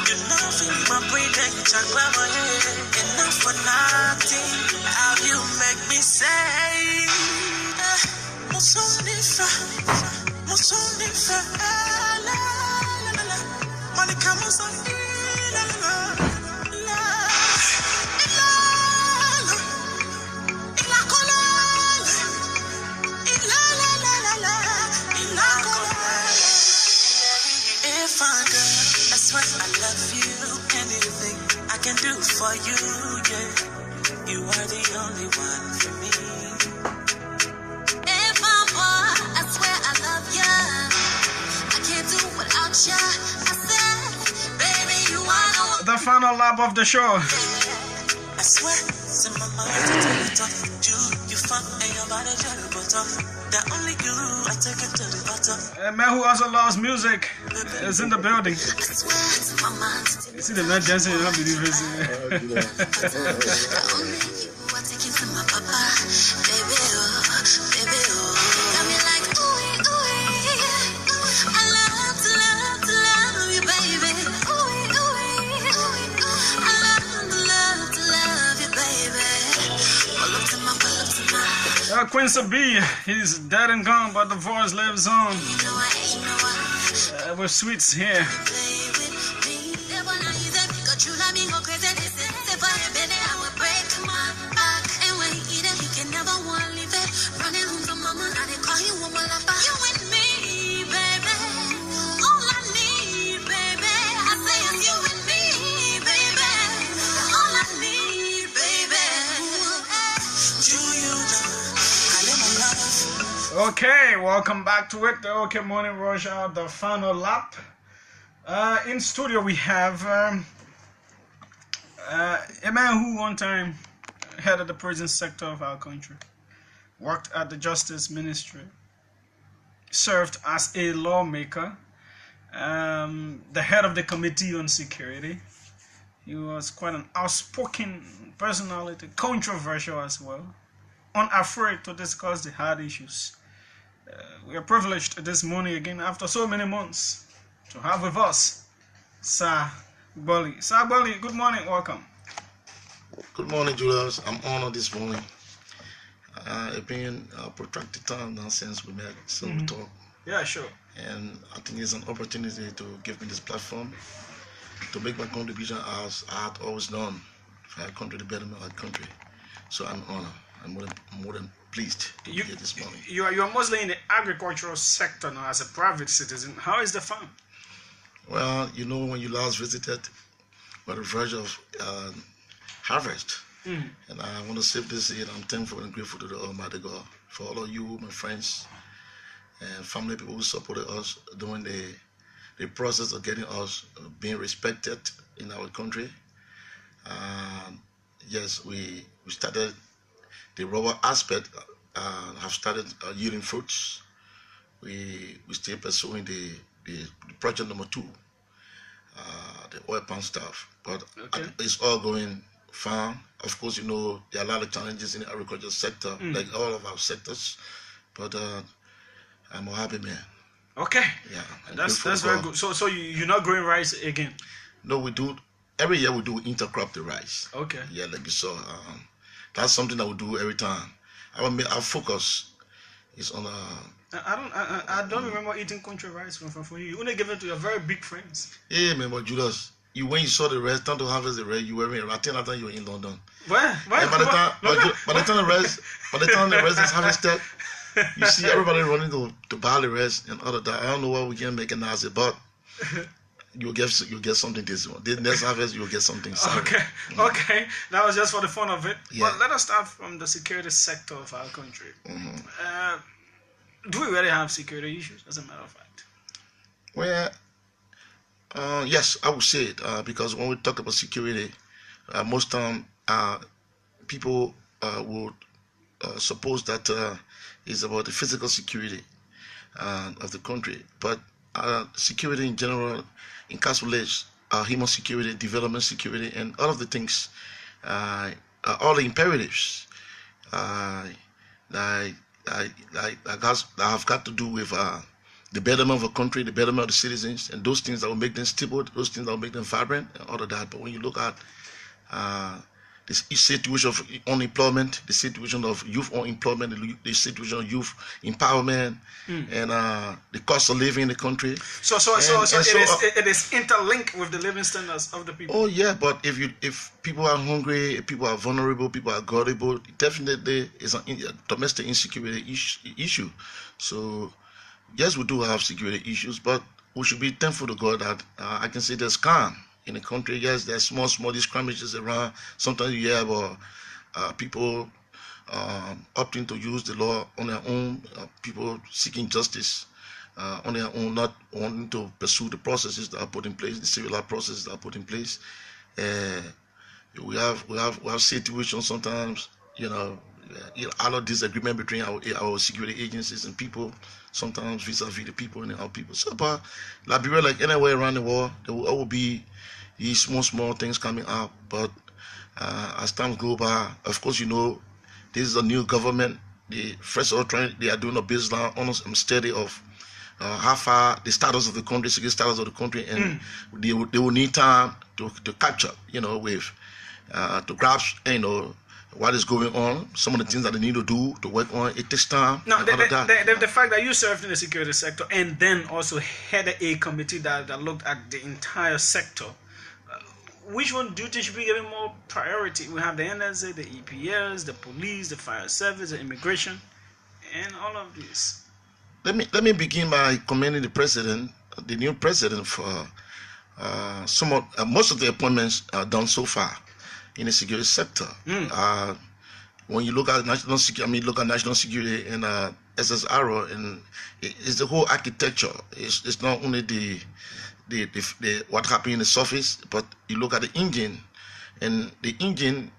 You know, feeling my brain and you check my head. Enough for nothing. How you make me say, Musonifa, la la la la, Monica Musonifa, la la la, if I'm good, I swear I love you. Anything I can do for you, yeah. You are the only one for me. If I'm boy, I swear I love you. I can't do without you. I said, baby, you are the one. The final lap of the show. I swear, some of my you fun and your body got a butter. That only you, I take it to the bottom. A man who also loves music is in the building. You see the man dancing, you don't believe it. Quincy B, he's dead and gone, but the voice lives on. With Sweets here. Okay, welcome back to it. The OK Morning Rush Hour, the final lap. In studio we have a man who one time headed the prison sector of our country. worked at the Justice Ministry, served as a lawmaker, the head of the Committee on Security. He was quite an outspoken personality, controversial as well, unafraid to discuss the hard issues. We are privileged this morning again, after so many months, to have with us Sir Bali. Sir Bali, good morning, welcome. Good morning, Julius. I'm honored this morning. It's been a protracted time now since we met, so we talk. Yeah, sure. And I think it's an opportunity to give me this platform to make my contribution as I had always done for our country, the betterment of our country. So I'm honored. I'm more than pleased to be here this morning. You are mostly in the agricultural sector now as a private citizen. How is the farm? Well, you know, when you last visited, we're on the verge of harvest. And I want to say this here, I'm thankful and grateful to the Almighty God for all of you, my friends and family people who supported us during the process of getting us being respected in our country. Yes, we started the rubber aspect, have started yielding fruits. We still pursuing the project number 2, the oil palm stuff, but it's all going fine. Of course, you know, there are a lot of challenges in the agricultural sector, like all of our sectors, but I'm a happy man. Okay. Yeah. That's very good. So you're not growing rice again? No, we do. Every year we do intercrop the rice. Okay. Yeah, like you saw. That's something that we do every time. Our focus is on I don't remember eating country rice from you. You only give it to your very big friends. Yeah, man, but Julius, when you saw the rest, time to harvest the rest, you were in. I think that time you were in London. Where? And by the time the rest is harvested, you see everybody running to buy the rest and all of that. I don't know why we can't make it nasty, but you'll get something this one. The next harvest you'll get something. Okay. That was just for the fun of it. Yeah. But let us start from the security sector of our country. Do we really have security issues, as a matter of fact? Well, yes, I would say it, because when we talk about security, most time people would suppose that it's about the physical security of the country, but security in general encapsulates human security, development security, and all of the things, all the imperatives that have got to do with the betterment of a country, the betterment of the citizens, and those things that will make them stable, those things that will make them vibrant, and all of that. But when you look at this situation of unemployment, the situation of youth unemployment, the situation of youth empowerment, and the cost of living in the country. So it is interlinked with the living standards of the people. Oh yeah, but if people are hungry, if people are vulnerable, people are gullible, definitely it's a domestic insecurity issue. So yes, we do have security issues, but we should be thankful to God that I can say there's calm in the country. Yes, there's small skirmishes around. Sometimes you hear about people opting to use the law on their own, people seeking justice on their own, not wanting to pursue the processes that are put in place, the civil law processes that are put in place. We have situations sometimes, out of disagreement between our security agencies and people, sometimes vis-a-vis the people and our people. So, but Liberia, like anywhere around the world, there will always be these small things coming up. But as time goes by, of course, this is a new government. They are doing a baseline honest and study of how far the status of the country, security status of the country, and they will need time to capture, with to grasp, what is going on, some of the things that they need to do to work on. It takes time. Now, the fact that you served in the security sector and then also headed a committee that looked at the entire sector, which one do you think should be given more priority? We have the NSA, the EPS, the police, the fire service, the immigration, and all of this. Let me begin by commending the new president, for most of the appointments done so far in the security sector. When you look at national security and SSRO, and it's the whole architecture. It's not only the what happened in the surface, but you look at the engine, and the engine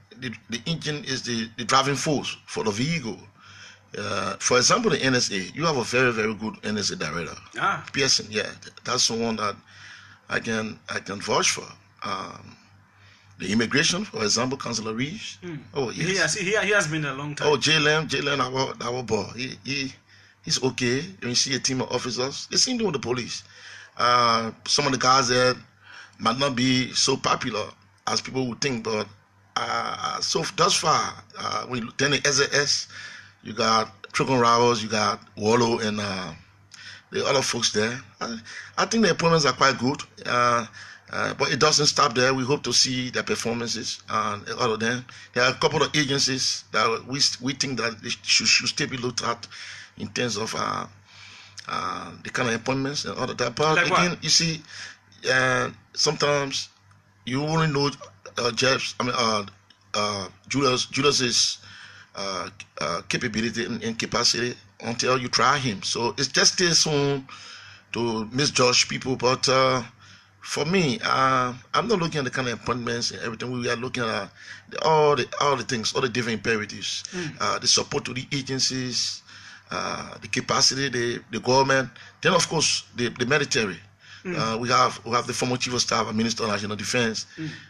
is the driving force for the vehicle. For example, the NSA, you have a very, very good NSA director. Pearson, that's someone that I can vouch for. The immigration, for example, Councillor Reeves. Oh, yes. He has been a long time. Oh, Jalen, our boy, he's okay. When you see a team of officers, they seem to with the police. Some of the guys there might not be so popular as people would think, but so thus far, when you look at the SAS, you got Trickle Rowers, you got Wallow, and the other folks there. I think the appointments are quite good, but it doesn't stop there. We hope to see their performances. And other than there are a couple of agencies that we think that they should still be looked at in terms of the kind of appointments and other that. But like again, what? You see, sometimes you only know Julius's capability and capacity until you try him. So it's just still soon to misjudge people. But for me, I'm not looking at the kind of appointments and everything. We are looking at all the things, all the different imperatives, the support to the agencies, the capacity, the government, then of course the military. We have the former chief of staff and minister of national defense.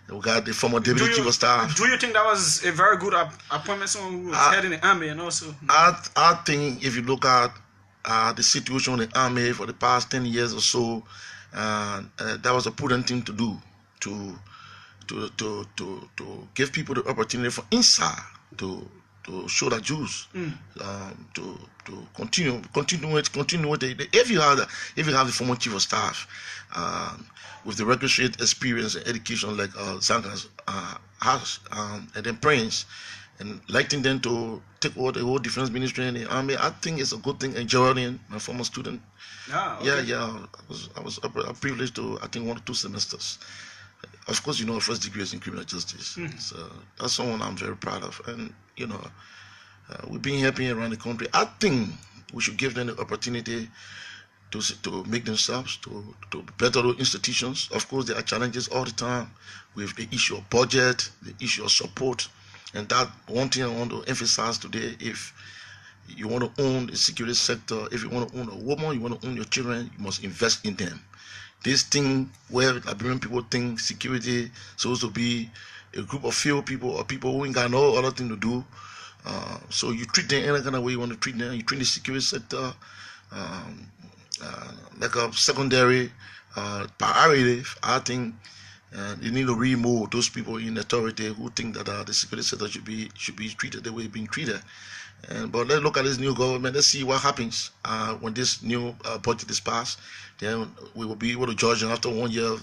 We got the former deputy chief of staff. Do you think that was a very good appointment? Someone who was head in the army and also. I think if you look at the situation in the army for the past 10 years or so, that was a prudent thing to do to give people the opportunity from inside to show that Jews to continue with the if you have the former chief of staff with the requisite experience and education like Zangas has and then Prince and liking them to take over the whole defense ministry in the army, I think it's a good thing. And Jordan, my former student, I was privileged to attend 1 or 2 semesters. Of course, you know, first degree is in criminal justice. So that's someone I'm very proud of. And, you know, we've been helping around the country. I think we should give them the opportunity to make themselves, to better those institutions. Of course, there are challenges all the time with the issue of budget, the issue of support. And that one thing I want to emphasize today, if you want to own the security sector, if you want to own a woman, you want to own your children, you must invest in them. This thing where Liberian people think security is supposed to be a group of few people or people who ain't got no other thing to do. So you treat them any kind of way you want to treat them. You treat the security sector like a secondary priority. I think you need to remove those people in authority who think that the security sector should be treated the way it's being treated. But let's look at this new government. Let's see what happens when this new budget is passed. Then we will be able to judge, and after 1 year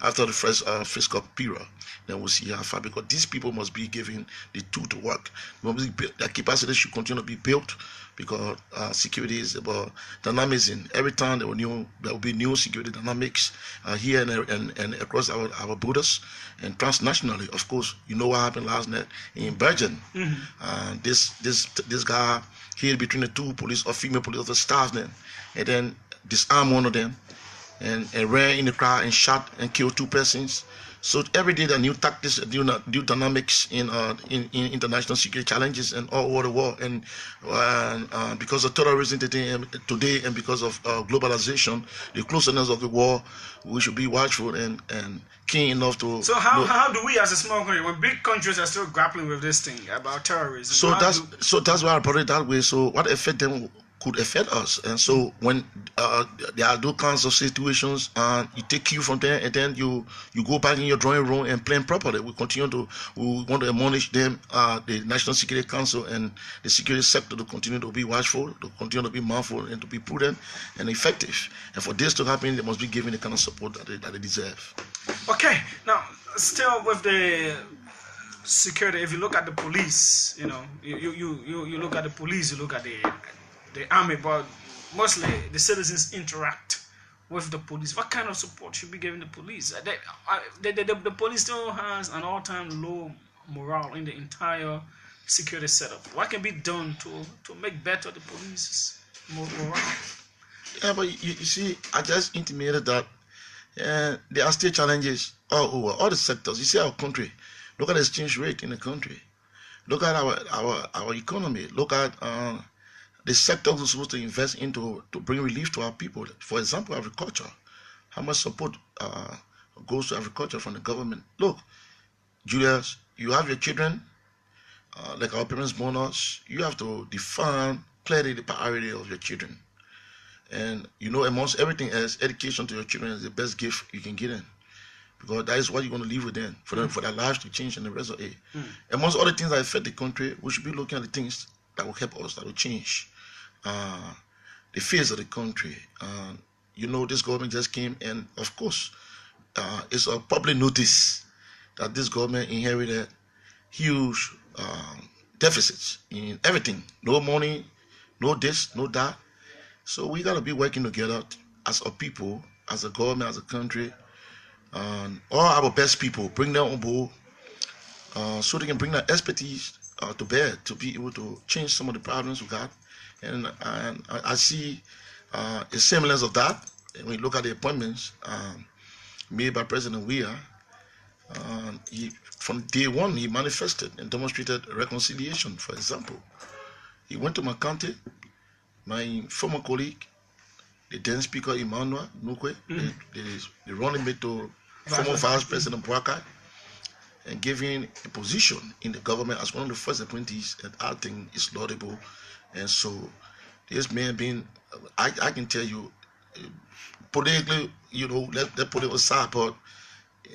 after the first fiscal period, then we'll see how far. Because these people must be given the tool to work. Their capacity should continue to be built, because security is about dynamism. Every time there will be new security dynamics here and across our borders and transnationally. Of course, you know what happened last night in Belgium. This guy hid between the 2 police or female police officer staff then, and then disarmed one of them and ran in the crowd and shot and killed 2 persons. So every day there are new tactics, new dynamics in international security challenges and all over the world. And because of terrorism today and because of globalization, the closeness of the war, we should be watchful and keen enough to. So how do we as a small country, when big countries are still grappling with this thing about terrorism? So that's why I brought it that way. So what effect them could affect us? And so when there are those kinds of situations, you take cue from there, and then you go back in your drawing room and plan properly. We want to admonish them, the National Security Council and the security sector, to continue to be watchful, to continue to be mindful, and to be prudent and effective. And for this to happen, they must be given the kind of support that they deserve. Okay, now still with the security, if you look at the police, you know, you look at the police, you look at the army, but mostly the citizens interact with the police. What kind of support should be given the police? The police still has an all-time low morale in the entire security setup. What can be done to make better the police's morale? Yeah, but you see, I just intimated that there are still challenges all over all the sectors. You see our country. Look at the exchange rate in the country. Look at our economy. Look at the sectors are supposed to invest into to bring relief to our people. For example, agriculture. How much support goes to agriculture from the government? Look, Julius, you have your children, like our parents born us. You have to define clearly the priority of your children. And you know, amongst everything else, education to your children is the best gift you can give them, because that is what you're going to leave with them, for them, for their lives to change and the rest of it. Amongst other things that affect the country, we should be looking at the things that will help us, that will change the face of the country. You know, this government just came, and of course, it's a public notice that this government inherited huge deficits in everything. No money, no this, no that. So we got to be working together as a people, as a government, as a country, all our best people, bring them on board so they can bring their expertise to bear to be able to change some of the problems we got. And I see a semblance of that when we look at the appointments made by President Weah. From day one, he manifested and demonstrated reconciliation. For example, he went to my county, my former colleague, the then Speaker Emmanuel Nukwe, the running mate to former Vice President Bwaka, and gave him a position in the government as one of the first appointees, and I think is laudable. And so this man being, I can tell you, politically, you know, let's put it aside, but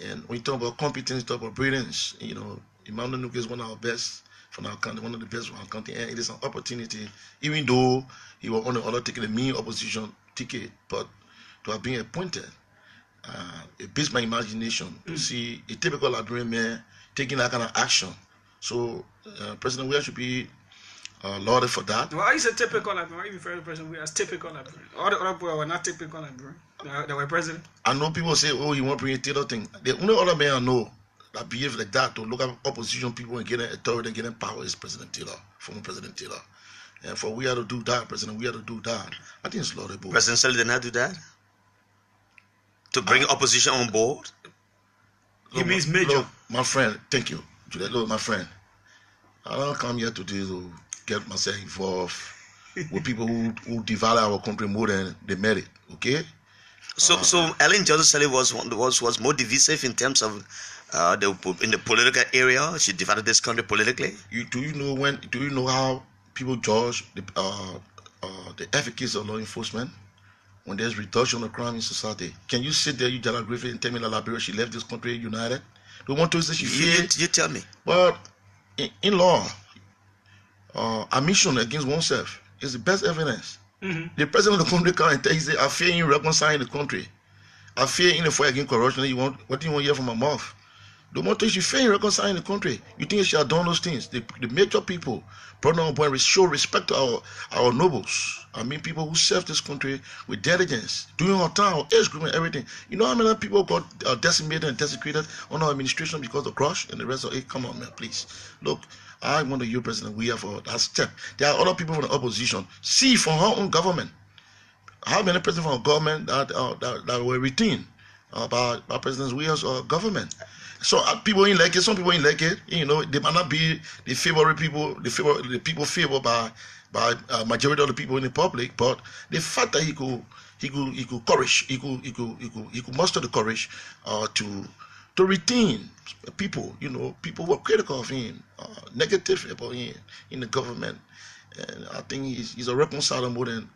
and when you talk about competence, talk about brilliance, you know, Emmanuel Nukwe is one of our best from our country, one of the best from our country, and it is an opportunity, even though he was on the other ticket, the main opposition ticket, but to have been appointed, it beats my imagination to see a typical Liberian man taking that kind of action. So President Weah should be lauded for that. Why is a typical Liberian? Why you refer to President Weah as typical Liberian? All the other people were not typical Liberian. They were president. I know people say, oh, you want to bring a Taylor thing. The only other man I know that behave like that to look at opposition people and get authority and get power is President Taylor, former President Taylor. And for we have to do that, President, we have to do that. I think it's laudable. President Sully did not do that? To bring opposition on board? He means major. Look, my friend, thank you. Look, my friend, I don't come here today to get myself involved with people who devalue our country more than they merit, okay? So Ellen Johnson Sully was more divisive in terms of in the political area. She divided this country politically. Do you know how people judge the efficacy of law enforcement when there's reduction of crime in society? Can you sit there, you JALLAH GRAYFIELD, and tell me that Liberia, she left this country united? Don't want to say she failed. You tell me. But in law, admission against oneself is the best evidence. The president of the country can tell you, say, I fear in reconciling the country. I fear in the fight against corruption. What do you want to hear from my mouth? The more things you fear in reconciling the country, you think she have done those things. The major people brought on board, show respect to our nobles. I mean, people who serve this country with diligence, doing our time, our age group and everything. You know how many people got decimated and desecrated on our administration because of crush and the rest of it? Come on, man, please. Look, I want to hear President Weah for that step. There are other people from the opposition. See from her own government. How many presidents from our government that were retained by President Weah's government? So people ain't like it. Some people ain't like it. You know, they might not be the favorite people. The people favored by majority of the people in the public. But the fact that he could muster the courage to retain people. You know, people who are critical of him, negative about him in the government. And I think he's a reconciler more than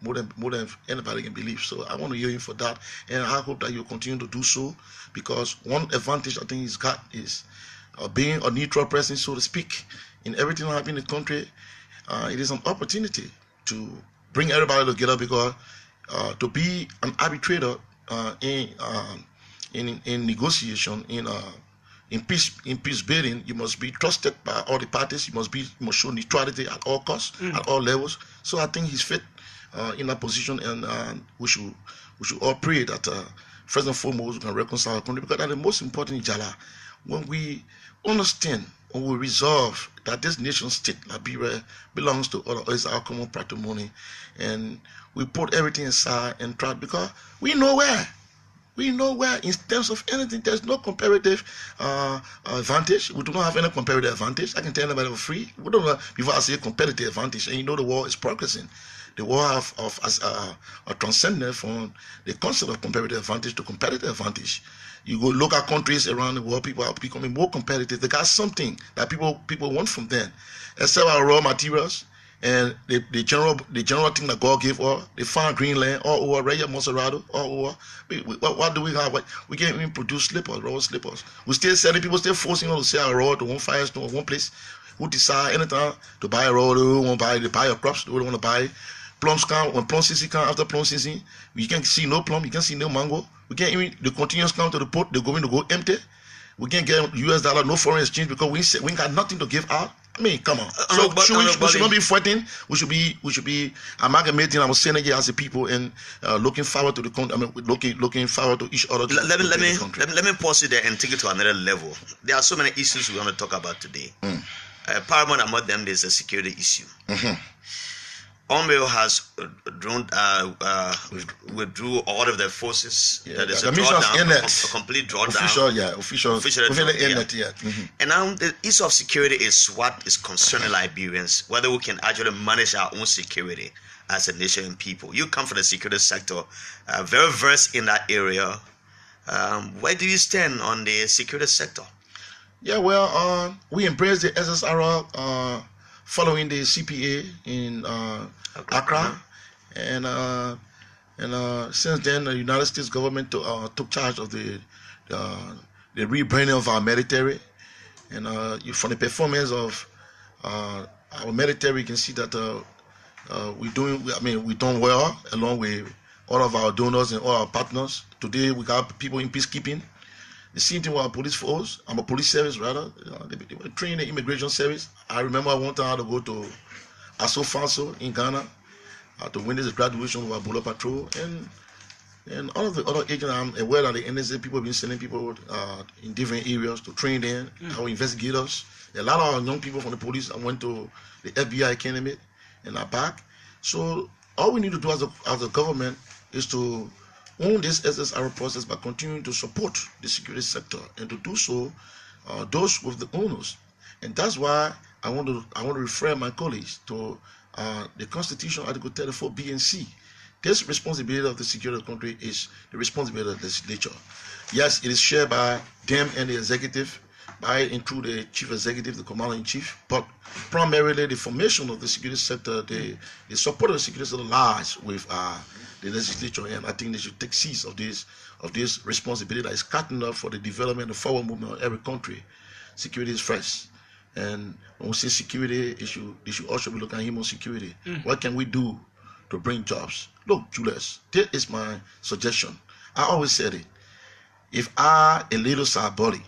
anybody can believe. So I want to hear him for that, and I hope that you'll continue to do so, because one advantage I think he's got is being a neutral person, so to speak, in everything that happens in the country. It is an opportunity to bring everybody together, because to be an arbitrator in negotiation, in peace building, you must be trusted by all the parties. You must show neutrality at all costs, at all levels. So I think he's fit in that position, and we should all pray that first and foremost we can reconcile our country, because that's the most important in JALLAH. When we understand, when we resolve that this nation state, Liberia, belongs to all, is our common patrimony, and we put everything aside and try, because we know where. In terms of anything, there's no comparative advantage. We do not have any comparative advantage. I can tell anybody for free. We don't know before I say competitive advantage, and you know the war is progressing. the world has transcended from the concept of comparative advantage to competitive advantage. You go look at countries around the world, people are becoming more competitive. They got something that people want from them, except our raw materials and the general thing that God gave us. They found Greenland all over, Raya Monserrato all over. What do we have? We can't even produce slippers, raw slippers. We still selling, people still forcing us to sell a raw to one firestone, one place. Who decide anytime to buy a raw, they don't want to buy, they buy your crops, they don't want to buy. Plums come, when plum season come, after plum season, you can't see no plum, you can't see no mango. We can't even, the continuous come to the port, they're going to go empty. We can't get US dollar, no foreign exchange, because we ain't got nothing to give out. I mean, come on. So we should not be fighting. We should be amalgamating our synergy as a people and looking forward to the country. I mean, looking forward to each other. Let me pause you there and take it to another level. There are so many issues we want to talk about today. Paramount among them is a security issue. UNMIL has withdrew all of their forces. That is a drawdown, a complete drawdown. Official. And now the issue of security is what is concerning Liberians, whether we can actually manage our own security as a nation and people. You come from the security sector, very versed in that area. Where do you stand on the security sector? Yeah, well, we embrace the SSR following the CPA in Accra, and since then the United States government took charge of the rebranding of our military, and from the performance of our military, you can see that we're doing well along with all of our donors and all our partners. Today we got people in peacekeeping. The same thing with our police force, I'm a police service rather. They were trained in immigration service. I remember one time I had to go to Asofanso in Ghana to witness the graduation of our Bula Patrol, and all of the other agents. I'm aware that the NSA people have been sending people in different areas to train them, our investigators. A lot of our young people from the police went to the FBI Academy and are back. So all we need to do as a government is to own this SSR process by continuing to support the security sector, and to do so, those with the owners. And that's why I want to refer my colleagues to the Constitution, Article 34 B and C. This responsibility of the security of the country is the responsibility of the legislature. Yes, it is shared by them and the executive, by and through the chief executive, the commander-in-chief, but primarily the formation of the security sector, the support of the security sector lies with the legislature, and I think they should take seize of this responsibility that is cutting up for the development and forward movement of every country. Security is first, and when we say security, they should also be looking at human security. What can we do to bring jobs? Look, Julius, this is my suggestion. I always said it. If a little Saboli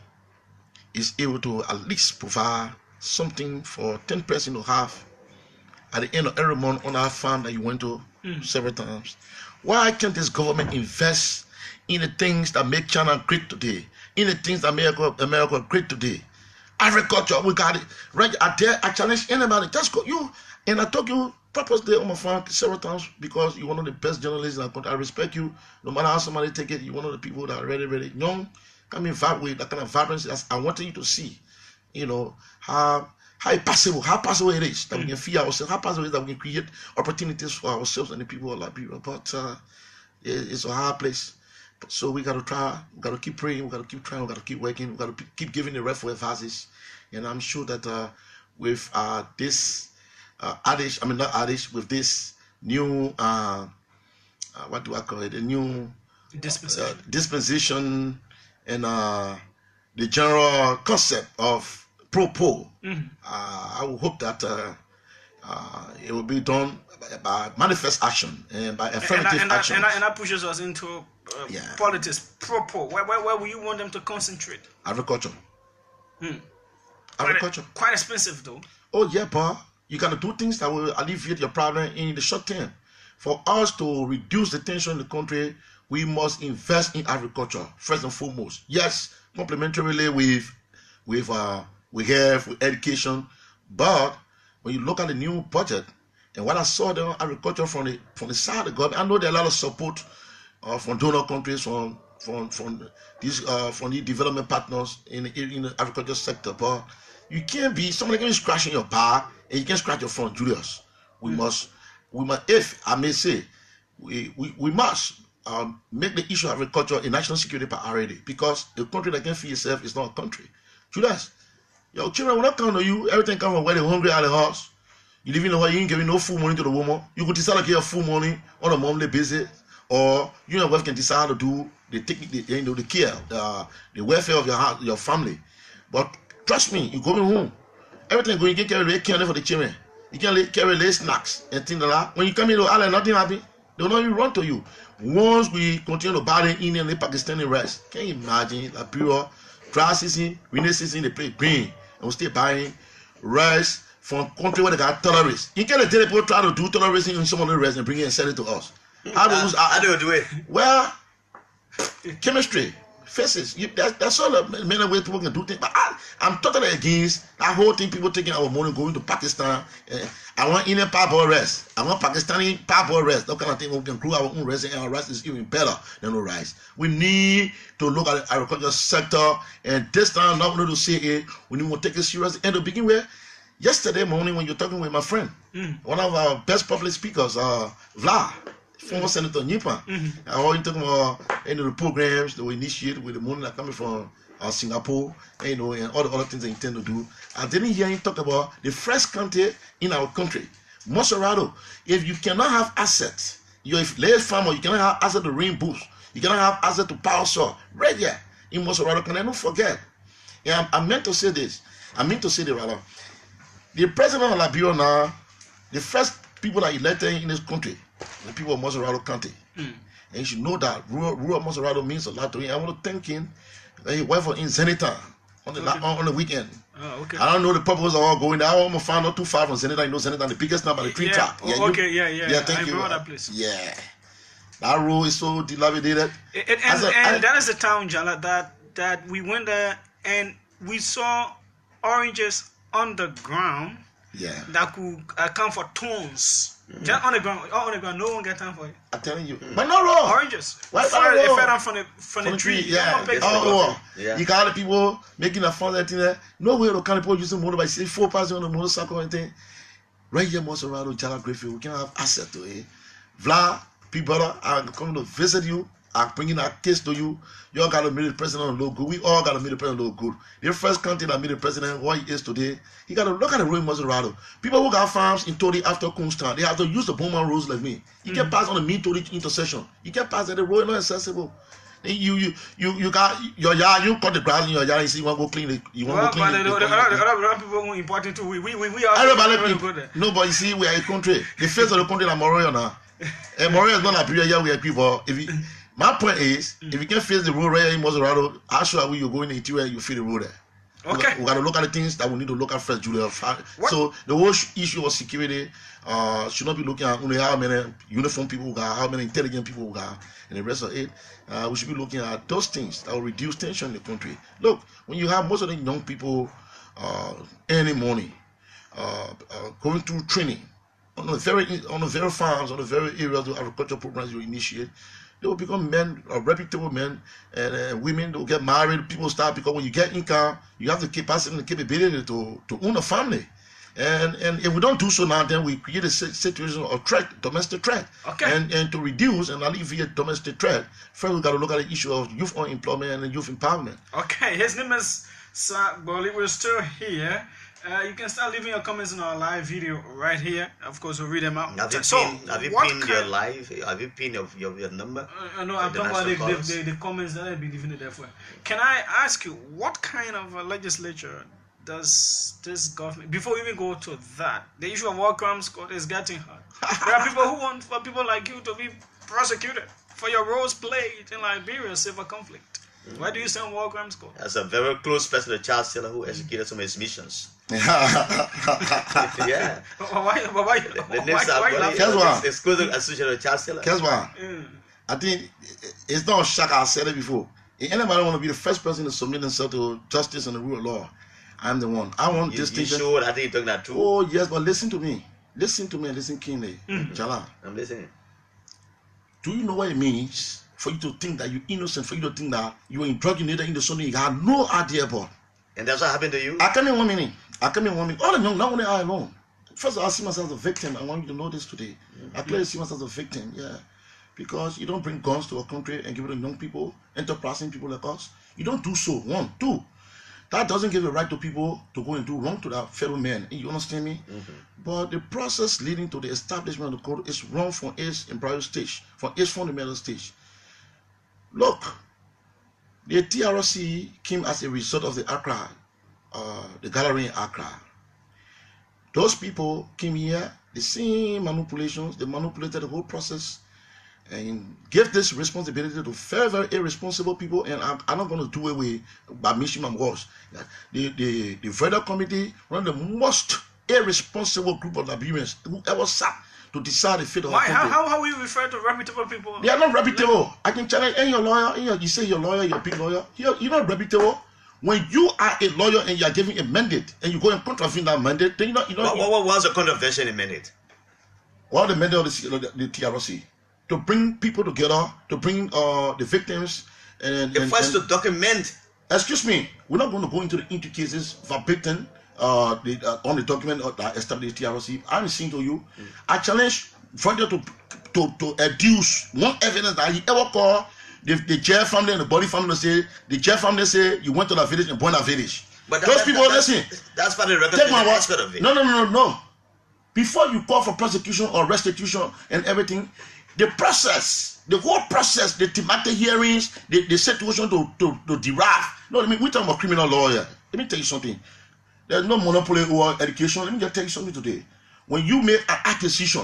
is able to at least provide something for 10 persons to have at the end of every month on our farm that you went to several times, why can't this government invest in the things that make China great today, in the things that make America great today? Agriculture, we got it. Right out there, I challenge anybody. Just go, you, and I talk you purposely on my phone several times because you're one of the best journalists in our country. I respect you. No matter how somebody take it, you're one of the people that are really young. Come in with that kind of vibrancy. I want you to see, how possible it is that we can feed ourselves, how possible it is that we can create opportunities for ourselves and the people of Liberia. But it's a hard place. So we got to try, we got to keep praying, we got to keep trying, we got to keep working, we got to keep giving the rest for advices. And I'm sure that with this with this new, what do I call it, a new dispensation and the general concept of pro-poll, I will hope that it will be done by manifest action and by affirmative action. And that pushes us into politics, pro-poll. Where will you want them to concentrate? Agriculture. Agriculture. Quite expensive though. Oh yeah, but you got to do things that will alleviate your problem in the short term. For us to reduce the tension in the country, we must invest in agriculture first and foremost. Yes, complementarily with health, with education, but when you look at the new budget and what I saw there on agriculture from the side of the government, I know there are a lot of support from donor countries, from these development partners in the agriculture sector, but you can't be somebody can be scratching your back and you can't scratch your front, Julius. We we must, if I may say, we must make the issue of agriculture a national security priority, because a country that can feed itself is not a country. Julius, your children will not count on you. Everything comes from where they're hungry at the house. You live in the way you ain't giving no food money to the woman. You could decide to give food money on a monthly basis, or you and your wife can decide how to do the care, the welfare of your family. But trust me, you going home, everything going, you can carry care for the children. You can carry late snacks and things like that. When you come in to Ireland, nothing happen. They will not even run to you. Once we continue to buy the Indian and Pakistani rice, can you imagine Liberia, dry season, rainy season, they play green, and we still buying rice from country where they got terrorists. You can't tell people try to do terrorism in some of the rice and bring it and sell it to us. How do you do it? Well, chemistry, faces. That's all the men and women people can do things. But I'm totally against that whole thing. People taking our money going to Pakistan. I want Indian parboiled rice. I want Pakistani parboiled rice. That kind of thing. We can grow our own rice, and our rice is even better than the rice. We need to look at the agricultural sector, and this time not only to say it, we need to take it seriously. And to begin with, yesterday morning when you're talking with my friend, one of our best public speakers, Vlad, former Senator Nipan, I was talking about the programs that we initiate with the money that coming from Singapore, and all the other things they intend to do. I didn't hear him talk about the first country in our country, Maserado. If you cannot have assets, you're a large farmer, you cannot have assets to rain boost, you cannot have assets to power saw, right here in Maserado. Can I not forget? Yeah, I meant to say this. I meant to say this rather. The president of Liberia now, the first people that elected in this country, the people of Maserado County. And you should know that rural Maserado means a lot to him. I want to thank him that he went for in Zenita on the weekend. Oh, okay. I don't know the purpose of all going there. I want to find not too far from Zenita. You know Zenita, the biggest number, the tree trap. Yeah, thank I you. remember that place. Yeah. That road is so dilapidated. And that is the town, Jallah, that we went there and we saw oranges on the ground that could account for tons. Just on the ground, no one got time for it. I'm telling you. But not raw. Oranges. Why It fell down from the tree. Yeah. You got the people making a fun that thing there. No way to kind of people using motorbike, say 4 person on the motorcycle and thing. Right here, Maserado, JALLAH, GRAYFIELD, we can have access to it. Vlad, people, I'm coming to visit you. I'm bringing a case to you. You all got to meet the president look good. We all got to meet the president look good. The first country that made the president what he is today, he got to look at the road in Maserado. People who got farms in Tori after Kunstan, they have to use the Bowman roads like me. You can't pass on the mean Tori intersection. You can't pass at the road, not accessible. You got your yard, you cut the grass in your yard and see you want to go clean it. You want to go clean it. The other people who are important too. We are everybody. No, but you see, we are a country. The face of the country is Moria now. And Moria is not Liberia, yeah, we are people. My point is, if you can face the road right here in Maserado, how sure are you going in the interior, you feel the road there? Okay. We got to look at the things that we need to look at first, Julius. So the whole issue of security should not be looking at only how many uniform people we got, how many intelligent people we got, and the rest of it. We should be looking at those things that will reduce tension in the country. Look, when you have most of the young people earning money, going through training on the very farms, on the very areas of agricultural programs you initiate, they will become men, reputable men, and women will get married. People start, because when you get income, you have the capacity and the capability to own a family. And if we don't do so now, then we create a situation of domestic threat. Okay. And to reduce and alleviate domestic threat, first we got to look at the issue of youth unemployment and youth empowerment. Okay, his name is Sir Boli. We're still here. You can start leaving your comments in our live video right here. Of course, we'll read them out. Have you pinned your live? Have you pinned your number? No, I'm talking about the comments that I'll be leaving it there for. Can I ask you, what kind of legislature does this government, before we even go to that, the issue of war crimes court is getting hard. There are people who want for people like you to be prosecuted for your roles played in Liberia civil conflict. Why do you send war crimes court? As a very close person to the child seller who executed some of his missions. Yeah. Why? It's close associated with child seller. Guess what? I think it's not a shock. I said it before. If anybody want to be the first person to submit themselves to justice and the rule of law, I'm the one. I want this thing. Sure, I think you're talking that too. Oh yes, but listen to me. Listen to me and listen keenly. JALLAH. I'm listening. Do you know what it means for you to think that you're innocent, for you to think that you were in drug in the something you had no idea about? And that's what happened to you? I come in 1 minute. All along, not only I alone. First of all, I see myself as a victim. I want you to know this today. I clearly see myself as a victim, yeah. Because you don't bring guns to a country and give it to young people, enterprising people like us. You don't do so. 1, 2. That doesn't give a right to people to go and do wrong to their fellow men. You understand me? But the process leading to the establishment of the code is wrong from its embryo stage, from its fundamental stage. Look, the TRC came as a result of the Accra, the gallery in Accra. Those people came here, the same manipulations, they manipulated the whole process and gave this responsibility to very, very irresponsible people. And I'm not going to do away by mentioning my words. The Federal Committee, one of the most irresponsible group of Liberians who ever sat to decide the fate of our country. How we refer to reputable people? They are not reputable. I can challenge any lawyer. You say you're a lawyer, you're a big lawyer. You're not reputable. When you are a lawyer and you are giving a mandate and you go and contravene that mandate, then what was the contravention in mandate? Well, the mandate of the TRC to bring people together, to bring the victims and first to document. Excuse me, we're not going to go into the cases verbatim on the document that established TRC. I'm saying to you, I challenge further to adduce one evidence that he ever called the jail family and the body family. Say the jail family say you went to the village and burned a village. But those people listen. That's part of the record aspect of it. No. Before you call for prosecution or restitution and everything, the process, the whole process, the thematic hearings, the situation to derive. No, I mean, we're talking about criminal lawyer. Let me tell you something. There's no monopoly over education. Let me just tell you something today. When you make an acquisition,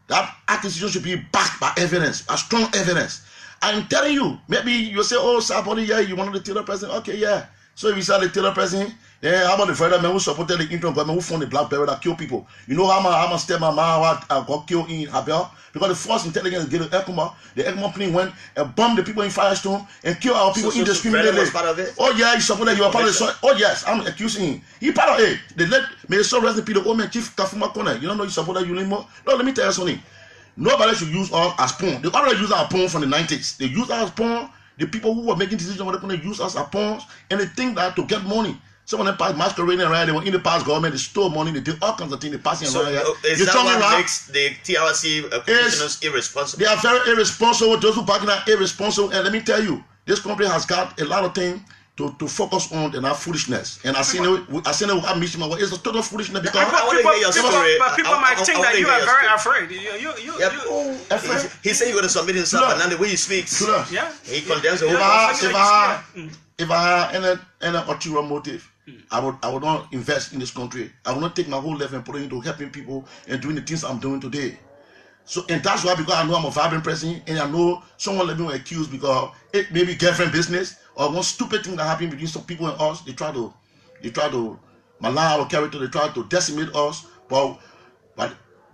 that acquisition should be backed by evidence, a strong evidence. I'm telling you, maybe you say, oh, somebody, yeah, you wanted the Taylor president. Okay, yeah. So if you say the Taylor president, yeah, how about the federal man who supported the interim government who found the black barrel that kill people? You know how much step my man got killed in Abel? Because the force intelligence get the ECMA plane went and bombed the people in Firestone and killed our people indiscriminately. Oh yeah, he supported you are part of the oh yes, I'm accusing him. He part of it. They let me so rest in peace, the old man Chief Kafuma Kone. You don't know you supported you anymore? No, let me tell you something. Nobody should use us as pawn. They already use our pawn from the 90s. They use us as pawn. The people who were making decisions were going to use us as pawns, and they think that to get money. Some of them passed masquerading around. They were in the past government. They stole money. They did all kinds of things. They passing around here. Is that what makes the TRC commissioners irresponsible? They are very irresponsible. Those who backing are irresponsible. And let me tell you, this country has got a lot of things to focus on and our foolishness. And I seen it with it's a total foolishness because people might think that you are very afraid. Afraid. He said he was submit himself, and now the way he speaks, he condemns the whole. If I had any ulterior motive, I would not invest in this country. I would not take my whole life and put it into helping people and doing the things I'm doing today. So, and that's why, because I know I'm a vibrant person, and I know someone let me accused because it may be girlfriend business or one stupid thing that happened between some people and us. They try to malign our character. They try to decimate us. But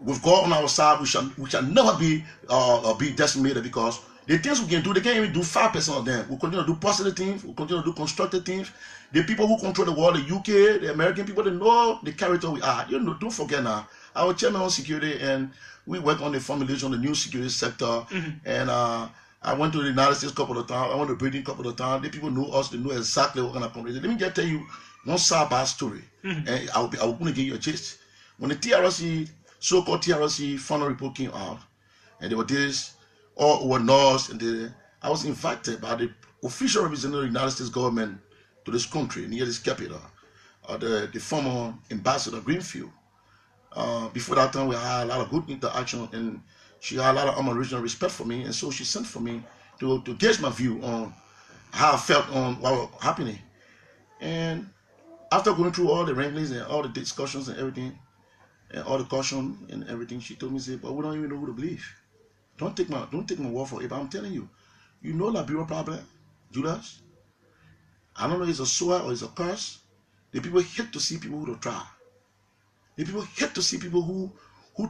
with God on our side, we shall never be decimated, because the things we can do, they can't even do 5% of them. We continue to do positive things. We continue to do constructive things. The people who control the world, the UK, the American people, they know the character we are. You know, don't forget now. Our chairman on security, and we work on the formulation of the new security sector. And I went to the United States a couple of times. I went to Britain a couple of times. The people know us. They know exactly what kind of company. Let me just tell you one sad story. And I will going to give you a gist. When the TRC, so-called TRC final report came out, and there were this all over North, and I was invited by the official representative of the United States government to this country, near this capital, the former ambassador Greenfield. Before that time, we had a lot of good interaction, and she had a lot of unoriginal respect for me, and so she sent for me to gauge my view on how I felt on what was happening. And after going through all the wranglings and all the discussions and everything, and all the caution and everything, she told me, say, but we don't even know who to believe. Don't take my word for it, but I'm telling you, you know Liberia problem, Julius. I don't know if it's a soil or it's a curse. The people hate to see people who don't try. The people hate to see people who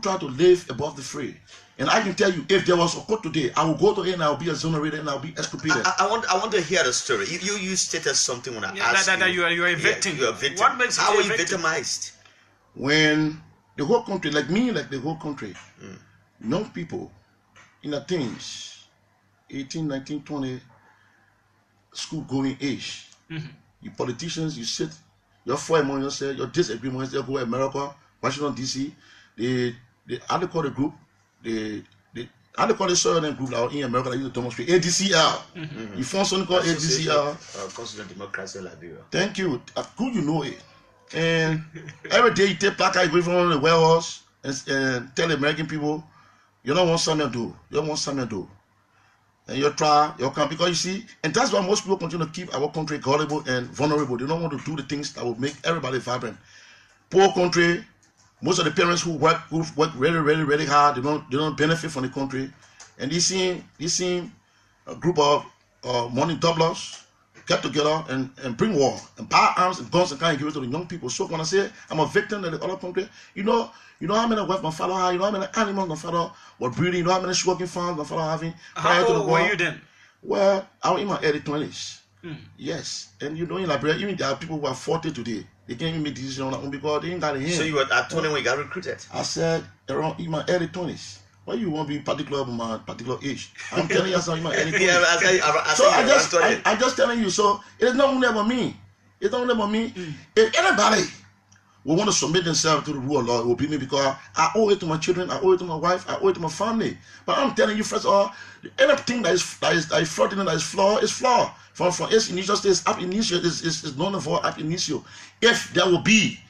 try to live above the fray. And I can tell you, if there was a court today, I will go to it and I will be exonerated and I will be exculpated. I want to hear the story. You stated something when I asked that you are a victim. Yeah, you are a victim. What makes How are you victimized? When the whole country, like me, like the whole country, young people in their teens, 18, 19, 20, school-going age, you politicians, you sit, you're for among yourself, you're disagreeing with yourself, go to America, Washington D.C. They call the group. How they call the Southern group out in America that used to demonstrate ADCL. You found something called ADCL. Constitutional Democracy Liberia. Thank you. Good you know it. And every day you take placard, you go from the warehouse and tell the American people, you don't want something to do. You don't want something to do. And you try, you come, because you see, and that's why most people continue to keep our country gullible and vulnerable. They don't want to do the things that will make everybody vibrant. Poor country. Most of the parents who work really, really, really hard, they don't benefit from the country. And they see a group of money doublers get together and bring war and buy arms and guns and kind of give it to the young people. So when I say I'm a victim of the other country, you know how many wives my father had, you know how many animals my father were breeding, you know how many sugarcane farms my father having. How old were you then? Well, I was in my early 20s. Yes. And you know in Liberia, even there are people who are 40 today. They can't even make decisions on their own because they ain't got a hand. So you were at 20 when you got recruited? I said around in my early 20s. Why you want to be particular about my particular age? I'm telling you, in my early 20s. I'm just telling you. So it is not only about me. It's not only about me. If anybody will want to submit themselves to the rule of law, it will be me, because I owe it to my children, I owe it to my wife, I owe it to my family. But I'm telling you, first of all, anything that is fraudulent, that is flawed, is flawed. From its initial stage, ab initio is known for ab initio. If there will be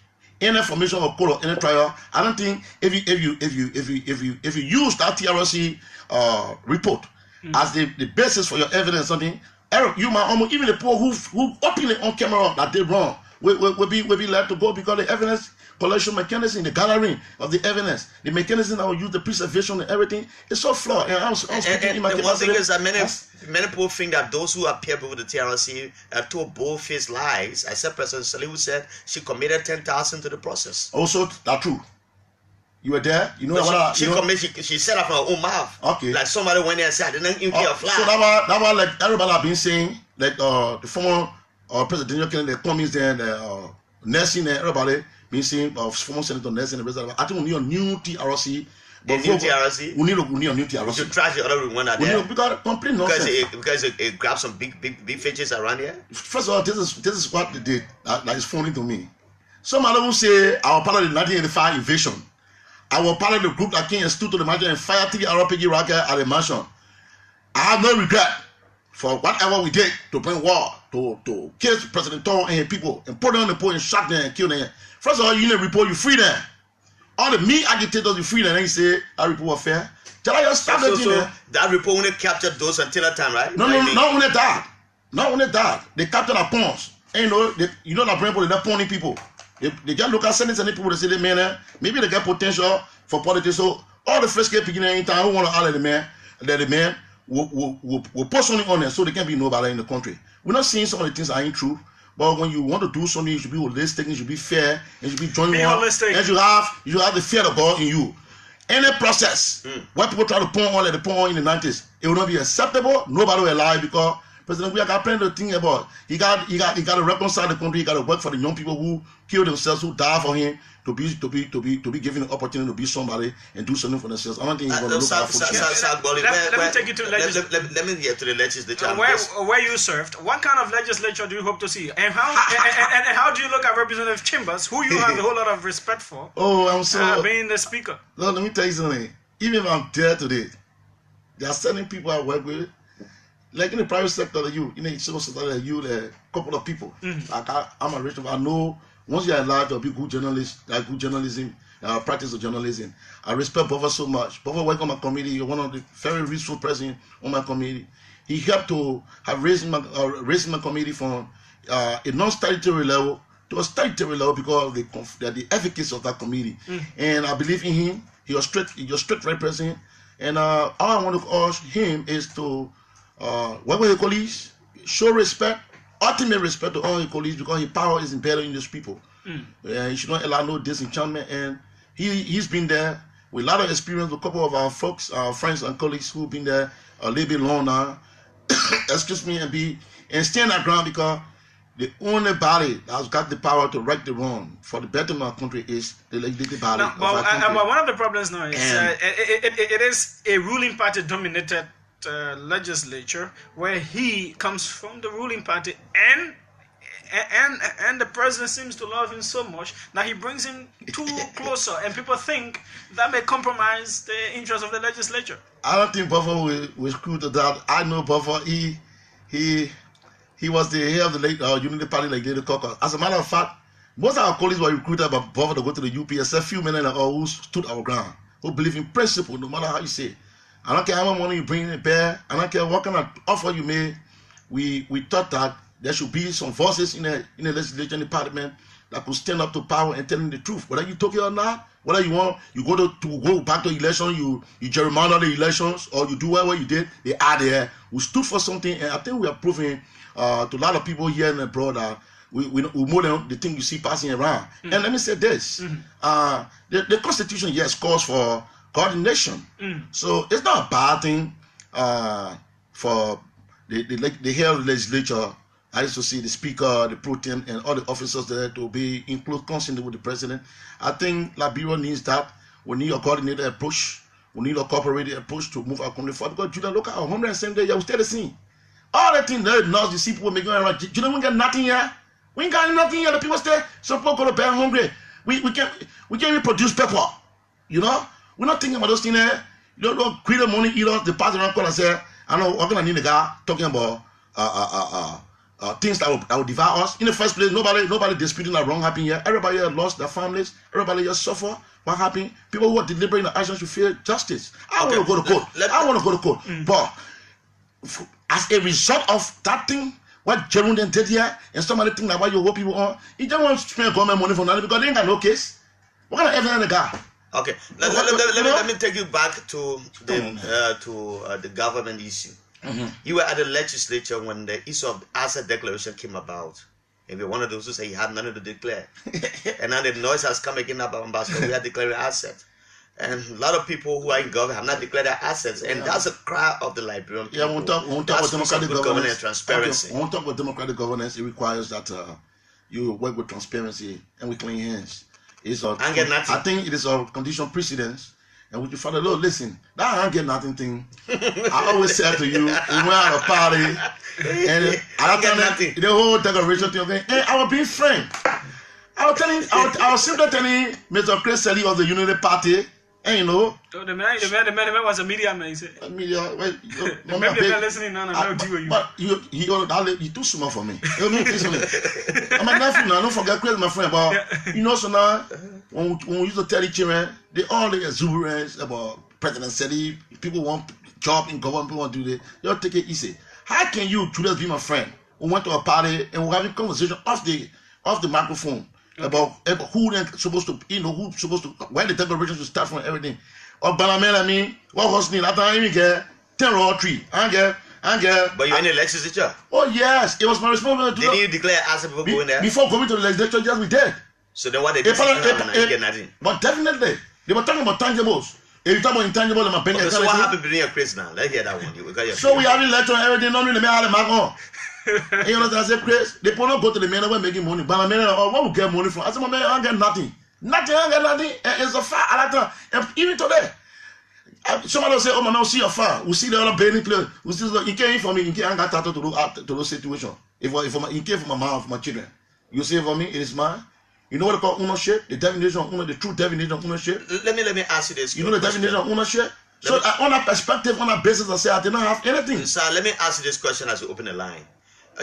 any information or code or any trial, I don't think if you use that TRC report as the basis for your evidence, something, you might almost, even the people who openly on camera that they wrong will be led to go, because the evidence collection mechanism, the gathering of the evidence, the mechanism that will use the preservation and everything, is so flawed. And the one thing is that many people think that those who appear before the TRC told bold-faced lies. I said President Salihu said she committed 10,000 to the process. Also, that's true. You were there. You know what? She said that from her own mouth. Okay. Like somebody went there and said, I didn't even care a fly. So that was like everybody have been saying, like the former presidential candidate, the commies there, the nursing and everybody been saying, former Senator Nelson and the rest of it. I think we need a new TRC. A new TRC? We need a new TRC. You should trash the other one out there. Because complete nonsense. Because it grabs some big features around here. First of all, this is what they did that is funny to me. Some other will say I was part of the 1985 invasion. I was part of the group that came and stood to the mansion and fired 3 RPG rockets at the mansion. I have no regret for whatever we did to bring war, to kill President Toro and his people, and put them on the pole and shot them and kill them. First of all, you need to report, you free them. All the meat agitators, you free them, and you say that report was fair. Tell us, stop that thing, man. That report only captured those until that time, right? No, not only that. Not only that. They captured our pawns. And you know that people, they're not pawning people. They get local senators and people, they say, man, maybe they get potential for politics. So all the first beginning anytime who want to holler the man will put something on there so they can be nobody in the country. We're not seeing some of the things that ain't true. But when you want to do something, you should be holistic, you should be fair, you should be joining one, and you have the fear of God in you. Any process where people try to put on like they put on in the 90s, it will not be acceptable. Nobody will lie, because President we got plenty of things about. He got to reconcile the country. He got to work for the young people who kill themselves, who die for him, to be given the opportunity to be somebody and do something for themselves. I don't think he's going to look out for Let me take you to legislature. Let me get to the legislature. Where you served, what kind of legislature do you hope to see? And how do you look at Representative Chambers, who you have a whole lot of respect for? Oh, I'm so being the speaker. No, let me tell you something. Even if I'm there today, there are certain people I work with, like in the private sector, in the civil society, a couple of people. Like I'm a rich, I know once you're allowed to be good journalist, like good journalism, practice of journalism. I respect Bova so much. Bova worked on my committee. You're one of the very resourceful president on my committee. He helped to have raised my committee from a non-statutory level to a statutory level because they're the advocates of that committee. And I believe in him. He was strict right president. And all I want to urge him is to work with his colleagues, show respect, ultimate respect to all his colleagues, because his power is embedded in those people. He should not allow no disenchantment. And he's been there with a lot of experience with a couple of our folks, our friends and colleagues who've been there a little bit long now. Excuse me, and stand our ground, because the only body that's got the power to right the wrong for the betterment of our country is the legislative body. But one of the problems now is it is a ruling party dominated legislature where he comes from the ruling party, and and the president seems to love him so much that he brings him too closer, and people think that may compromise the interest of the legislature. I don't think Buffer will screw to that. I know Buffer. He was the head of the Unity Party Legislative Caucus. As a matter of fact, most of our colleagues were recruited by Buffer to go to the UP, except few men who stood our ground, who believe in principle, no matter how you say. I don't care how much money you bring in bear. I don't care what kind of offer you made. We thought that there should be some voices in the legislature department that could stand up to power and tell them the truth. Whether you took it or not, whether you want, you go back to election, you gerrymander the elections, or you do whatever you did, they are there. We stood for something, and I think we are proving to a lot of people here and abroad that we more than the thing you see passing around. And let me say this: the Constitution, yes, calls for coordination. So it's not a bad thing for the head of the legislature. I used to see the speaker, the pro tem, and all the officers there to be in close constant with the president. I think Liberia needs that. We need a coordinated approach. We need a cooperative approach to move our country forward. Because Judah, look at 170 days, we stay the same. All the things that now you see people making around. Judah, we got nothing here. We ain't got nothing here. The people stay. Some people go to bed hungry. We can't even produce pepper. You know, we're not thinking about those things there. You don't create the money, eat us, the pass around corner and say, I know we're gonna need a guy talking about things that will devour us. In the first place, nobody disputing that wrong happened here. Everybody here lost their families. Everybody just suffer. What happened? People who are deliberating the actions should feel justice. I want to go to court. But as a result of that thing, what Jerome did here, and somebody think that why you hold people on, he just wants to spend government money for nothing because they ain't got no case. What kind of evidence the guy? Okay, let me take you back to the government issue. You were at the legislature when the issue of asset declaration came about. If you're one of those who say you have nothing to declare, and now the noise has come again about Ambassador, we are declaring assets. And a lot of people who are in government have not declared their assets, and that's a cry of the Liberian people. Yeah, we'll talk about democratic governance and transparency. Okay, we'll talk about democratic governance. It requires that you work with transparency and with clean hands. I think it is a condition precedence. And with your father, Lord, listen, that I get nothing thing. I always said to you, we went out a party, and I get nothing. The whole decoration thing, okay? Hey, I was being frank. I was simply telling Mr. Chris Selly of the Unity Party, and you know. So the man was a media man, he said. Media, well, maybe they're listening now and I'll deal with you. But you're too small for me. I'm a nephew now, don't forget Chris, my friend. But you know, so now, when we used to tell the children, they all the exuberance about President Selly, people want job in government, people want to do this. You take it easy. How can you, Julius, be my friend? We went to a party and we're having conversation off the microphone. About who they're supposed to, who's supposed to, where the declaration should start from, everything. Or Balaman, I mean, what was needed? I don't even get 10 or 3. I get. But you're in the legislature? Oh, yes. It was my responsibility to do. Did you declare as people going there? Before going to the legislature, yes, we did. So then what they did, you get nothing. But definitely, they were talking about tangibles. If you talk about intangible, I'm a so what happened between your Chris now? Let's hear that one. So we have election and everything, not really, how the mark on. And you know what I said, Chris? They will not go to the men when making money. But I mean, what will get money from? I said, man, I get nothing. I get nothing. And it's a fact. I like that. And even today, somebody will say, oh, man, I'll see your farm. We'll see the other bathing place. We'll see the, you can't for me. You can't get to those situations. If you came for my mom, for my children, you say for me, it is mine. You know what I call ownership? The definition of ownership, the true definition of ownership. Let me ask you this. You know the definition of ownership? So on that perspective, on that basis, I say I did not have anything. Sir, let me ask you this question as we open the line.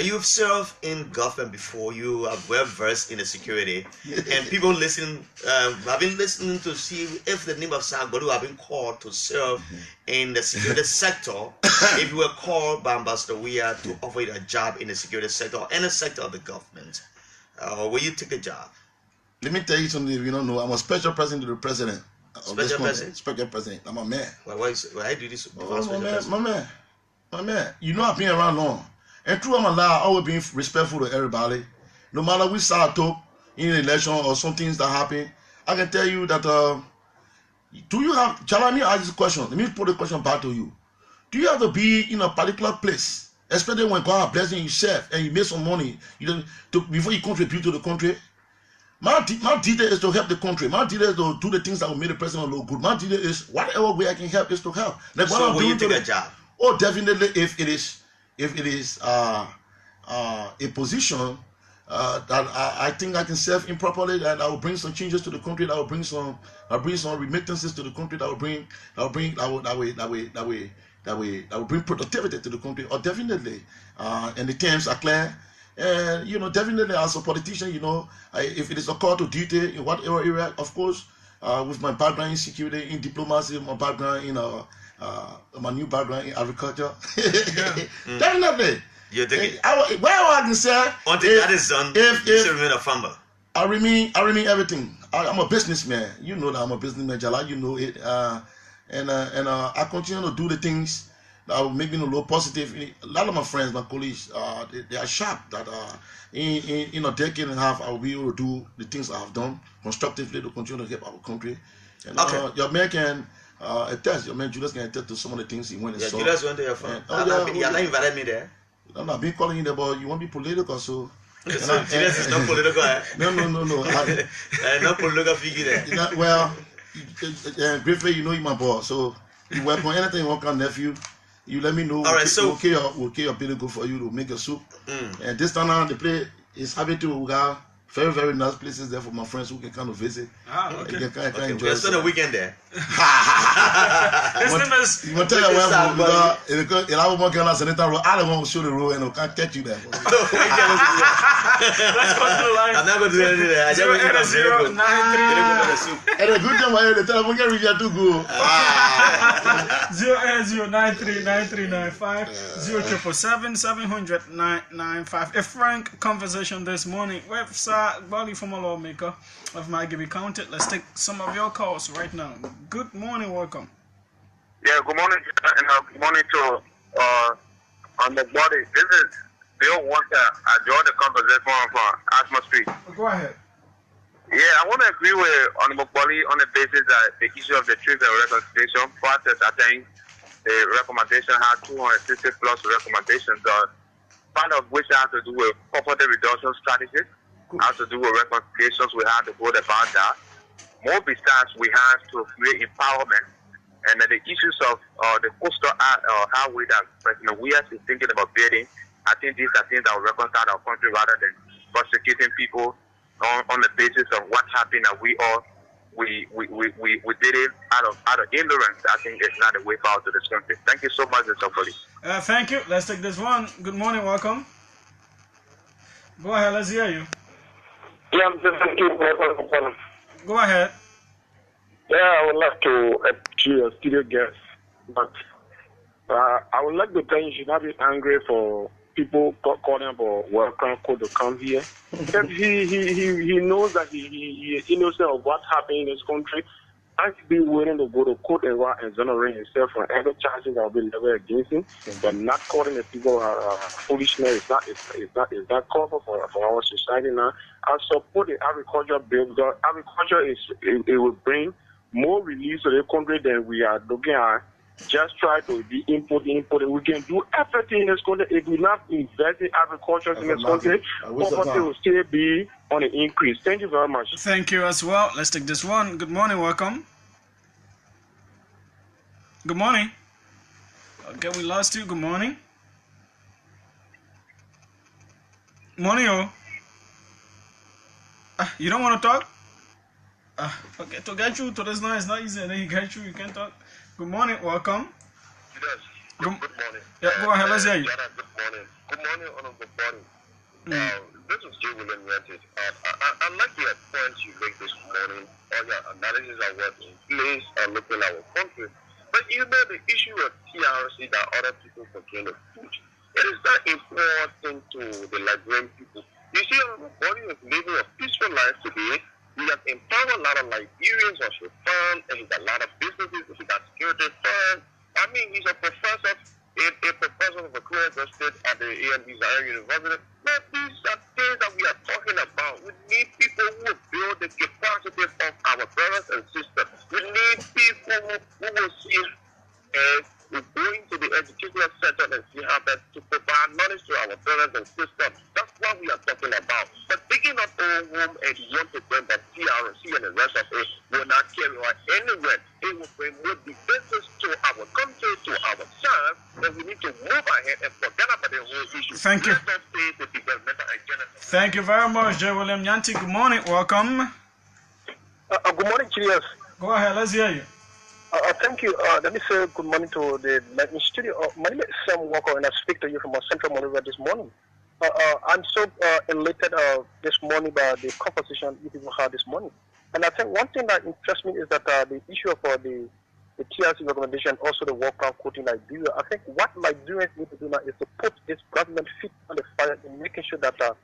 You've served in government before. You are well versed in the security, and people listen have been listening to see if the name of Sangbolu have been called to serve in the security sector. If you were called by Ambassador Weah to offer you a job in the security sector or any sector of the government, will you take a job? Let me tell you something. If you don't know, I'm a special president to the president. Special president. Special president. I'm a man. Why do this? My man. You know I've been around long. And through my life, I always been respectful to everybody. No matter which side I took in an election or some things that happen, I can tell you that, do you have, Jallah, let me ask this question. Let me put the question back to you. Do you have to be in a particular place, especially when God has blessed you yourself and you make some money before you contribute to the country? My duty is to help the country. My duty is to do the things that will make the president look good. My duty is, whatever way I can help is to help. Like so will you take a job? Oh, definitely if it is a position that I think I can serve improperly, that I will bring some changes to the country, that will bring some remittances to the country, that will bring productivity to the country. Or definitely, and the terms are clear. And definitely as a politician, if it is a call to duty in whatever area, of course, with my background in security, in diplomacy, my background in my new background in agriculture, definitely. I can say until that is done, you should remain a farmer. I remain everything. I'm a businessman. You know that I'm a businessman, JALLAH. You know it. And I continue to do the things that will make me look positive. A lot of my friends, my colleagues, they are sharp. That in a decade and a half, I will be able to do the things I have done constructively to continue to help our country. And your man can attest. Your man Julius can attest to some of the things he went and saw. Julius went to your farm. You invited me there. I've been calling you there, but you won't be political, so. Julius is not political. No. Not political figure there. Well, Grayfield, you know my boss, so you welcome anything you want, nephew. You let me know. All right, so we'll get your billy go for you to make a soup. And this time around, the place is happy to have very, very nice places there for my friends who can come to visit. Okay. Can enjoy. Let's spend a weekend there. You want to tell your wife because I will work on a senator road. I don't want to show the road and I can't catch you there. Let's go to the line. I'm not going to do anything there. I just want to 08093. And a good time I the telephone can reach you to go. 080939395 0777700 A frank conversation this morning with Bali former lawmaker of Margibi County. Let's take some of your calls right now. Good morning, welcome. Yeah, good morning, and good morning to on the body. This is Bill Walter. I joined the conversation from Asma Street. Go ahead. Yeah, I want to agree with Honorable Bali on the basis that the issue of the truth and reconciliation process, I think the recommendation had 260 plus recommendations, part of which has to do with poverty reduction strategies, has to do with reconciliations. We have to go about that. More besides, we have to create empowerment. And then the issues of the coastal highway that President Willius is thinking about building, I think these are things that will reconcile our country rather than prosecuting people on the basis of what happened and we did it out of ignorance. I think it's not a way forward to this country. Thank you so much, Mr. Police. Thank you. Let's take this one. Good morning, welcome. Go ahead, let's hear you. Yeah, thank you. Go ahead. Yeah, I would like to your studio guest, but I would like to tell you should not be angry for people calling about welcome code to come here. Because he knows that he is innocent of what happened in this country. I should be willing to go to court and exonerate himself from every charges that will be leveled against him. But not calling the people foolishness is not cover for our society now. I support the agriculture bill because agriculture it will bring more relief to the country than we are looking at. Just try to be input. We can do everything in this country. If we not invest in agriculture in this country, poverty will still be on the increase. Thank you very much. Thank you as well. Let's take this one. Good morning, welcome. Good morning. Okay, we lost you. Good morning. Morning, yo. You don't want to talk? Okay, to get you to this night is not easy, and then you get you can't talk. Good morning, welcome. Yes, good morning. Yeah, go ahead, let's hear you. Good morning. Good morning, Honorable Body. This is J. William United. I like the points you make this morning. All your analysis of what in place and looking at our country. But you know the issue of TRC that other people complain of food. It is not important to the Liberian people. You see, our body is living a peaceful life today. We have empowered a lot of Liberians on your farm, and he's a lot of businesses. He's got security firm. I mean, he's a professor, a professor of a clinical state at the AMD Zaire University. But these are things that we are talking about. We need people who will build the capacity of our brothers and sisters. We need people who will see to go into the educational sector and see how best to provide knowledge to our parents and sisters. That's what we are talking about. But picking up our home and want to bring the TRC and the rest of it will not carry on anywhere. It will bring more defenses to our country, to our sons, and we need to move ahead and forget about the whole issue. Thank you. Let us face the developmental agenda. Thank you very much, J. William Nyanti. Good morning. Welcome. Good morning, Julius. Go ahead. Let's hear you. Thank you. Let me say good morning to the Lightning Studio. My name is Sam Walker, and I speak to you from Central Monrovia this morning. I'm so elated this morning by the conversation you people had this morning. And I think one thing that interests me is that the issue of the TRC recommendation, also the work plan code in Liberia. I think what Liberians need to do now is to put this government feet on the fire in making sure that all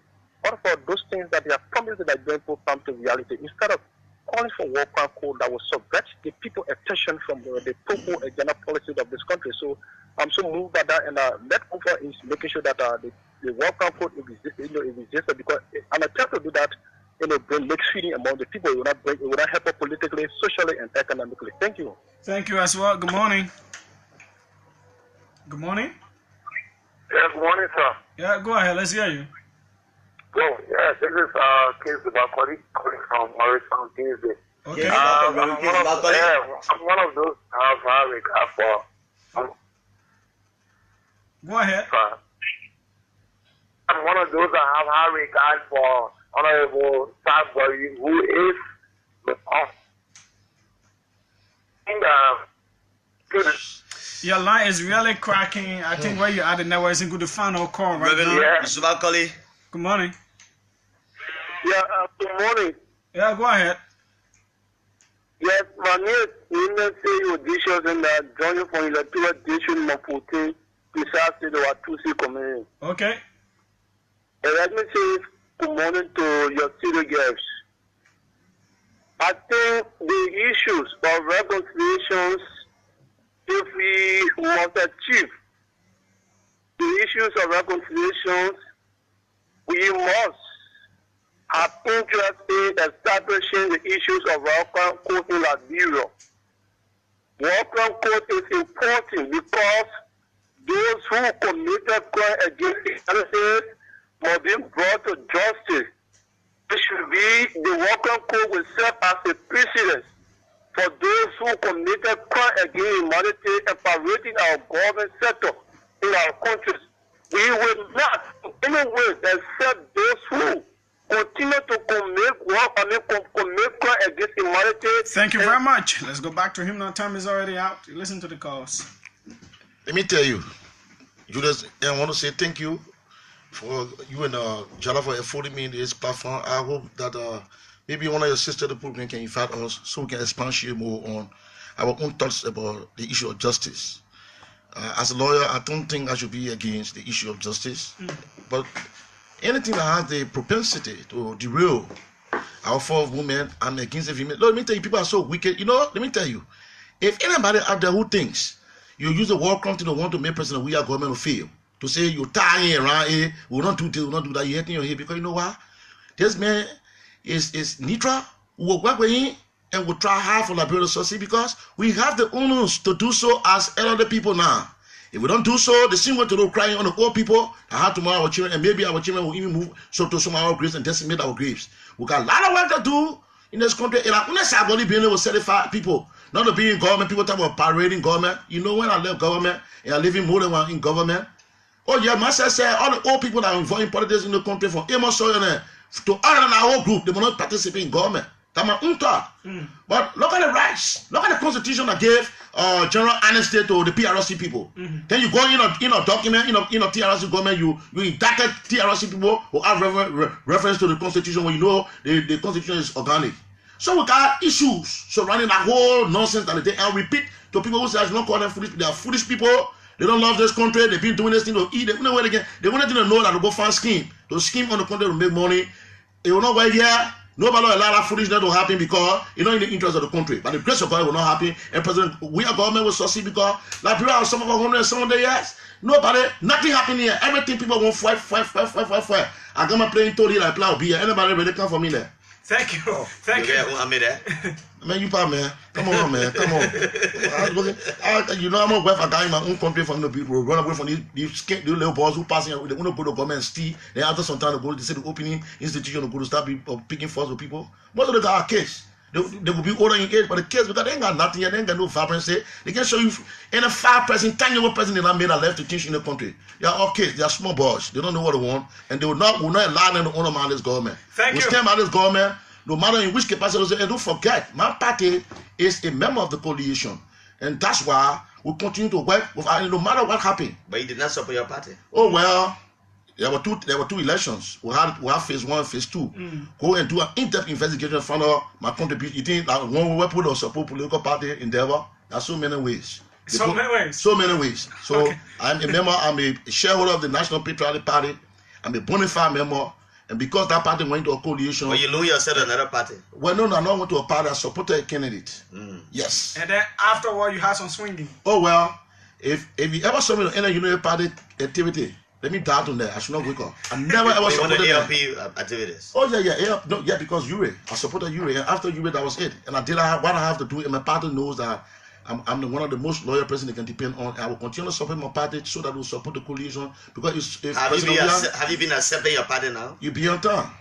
of those things that they have promised the Liberian people come to reality. Instead of calling for work plan code that will subvert the people's attention from the total agenda policies of this country. So I'm so moved by that, and that over is making sure that the work plan code exists, because an attempt to do that, bring mixed feeling among the people. It will not help us politically, socially, and economically. Thank you. Thank you as well. Good morning. Good morning. Yeah, good morning, sir. Yeah, go ahead. Let's hear you. Well, yeah, this is Kings Bakoli calling from Morristown, Tuesday. Okay. I'm one of those I have high regard for. Go ahead. I'm one of those I have high regard for Honorable Starboy, who is the Your line is really cracking. I think where you are, the network isn't good to find our call right now. Yeah. Good morning. Yeah, good morning. Yeah, go ahead. Yes, my name is Minister Odysseus, and I join you from Electoral District Maputo, precisely the Watusi community. Okay. And let me say good morning to your city guests. I think the issues of reconciliations, if we must achieve the issues of reconciliations, we must have interest in establishing the issues of welcome code in Liberia. Welcome code is important because those who committed crime against humanity must be brought to justice. It should be the welcome code will serve as a precedent for those who committed crime against humanity and perverting our government sector in our countries. We will not in any way accept those who continue to commit crime against humanity. Thank you very much. Let's go back to him now. Time is already out. Listen to the calls. Let me tell you, Julius, I want to say thank you for you and JALLAH for affording me this platform. I hope that maybe one of your sisters can invite us so we can expatiate more on our own thoughts about the issue of justice. As a lawyer, I don't think I should be against the issue of justice, but anything that has the propensity to derail our fall of women, I'm against the female. Let me tell you, people are so wicked. You know, let me tell you, if anybody out there who thinks you use the war crime to want to make president, we are government will fail. To say you tie around here, we will not do this, we will not do that, you're hitting your head, because you know what? This man is neutral, we will work with him and we'll try hard for Liberia to succeed, because we have the onus to do so as elderly people now. If we don't do so, the same way to do crying on the old people, I have tomorrow our children, and maybe our children will even move so to some of our graves and decimate our graves. We got a lot of work to do in this country, and I'm not being able to certify people, not to be in government. People talk about parading government. You know, when I left government and I live in more than one in government, oh yeah, myself say all the old people that are involved in politics in the country, from Amos Sawyer to other than our whole group, they will not participate in government. That's my own thought. But look at the rights, look at the constitution that gave general amnesty to the PRC people. Then you go in a document, in a TRC government, you indicted TRC people who have reference to the constitution when you know the constitution is organic. So we got issues surrounding that whole nonsense that they and repeat to people who say I should not call them foolish. They are foolish people. They don't love this country. They've been doing this thing to eat. They know where they get. They wanted to know that to go find scheme. To scheme on the country to make money. It will not work here. Nobody will allow that foolishness to happen because it's not in the interest of the country. But the grace of God will not happen. And President, we are government will succeed because Liberia have some of our 170 years. Nobody, nothing happening here. Everything people want fight. I'm gonna play in Tony like play be here. Anybody ready come for me there? Thank you. Thank you. Man, you man. Come on, man. Come on. You know, I'm a wife. I got in my own country from the people. Run away from these little boys who passing. They want to go to government and steal. Then after some time, they go to the opening institution to go to start picking first with people. Most of them got a case. They will be older in age, but the kids, because they ain't got nothing yet, they ain't got no vibrancy. They can show you in a 5%, 10-year-old person they not made a left to teach in the country. They are all kids, they are small boys, they don't know what they want, and they will not allow them to own man this government. We stand by this government, no matter in which capacity, and don't forget, my party is a member of the coalition, and that's why we continue to work with no matter what happened. But you did not support your party. Oh well. There were two elections. We have phase 1, phase 2. Go and do an in-depth investigation, find out my contribution. You think that one we put or support political party endeavor? There's so many ways. So many ways. So okay. I'm a member. I'm a shareholder of the National Patriotic Party. I'm a bona fide member. And because that party went to a coalition. Well, you lose yourself to another party. Well, no, I went to a party. I supported a candidate. Yes. And then afterward, you had some swinging. Oh well, if you ever saw me in any United Party activity. Let me doubt on that. I should not wake up. I never ever supported ALP activities. Oh yeah. No, because URE. I supported URE, and after URE, that was it. And I did what I have to do, and my party knows that I'm one of the most loyal person they can depend on. And I will continue to support my party so that we support the coalition. Because have you been accepting your party now? You be on time.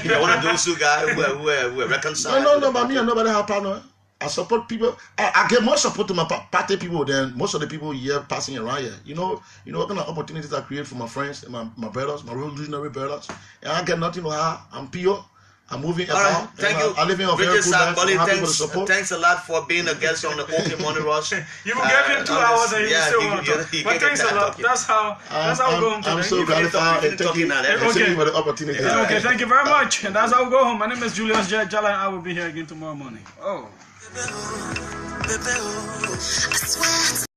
You're one of those two guys who are reconciled. No, but me and nobody have partner. I support people. I get more support to my party people than most of the people here passing around here. You know what kind of opportunities I create for my friends and my brothers, my revolutionary brothers. And I get nothing to her. I'm pure. I'm moving about. Right. Thank you. I live in a very good life. Thanks a lot for being a guest on the Open Money Rush. You will give him 2 hours and you still want to talk. But thanks a lot. That's how we go home today. I'm so gratified and thank you for the opportunity. Okay, thank you very much. And that's how we go home. My name is JULIUS JALLAH, and I will be here again tomorrow morning. Oh. I swear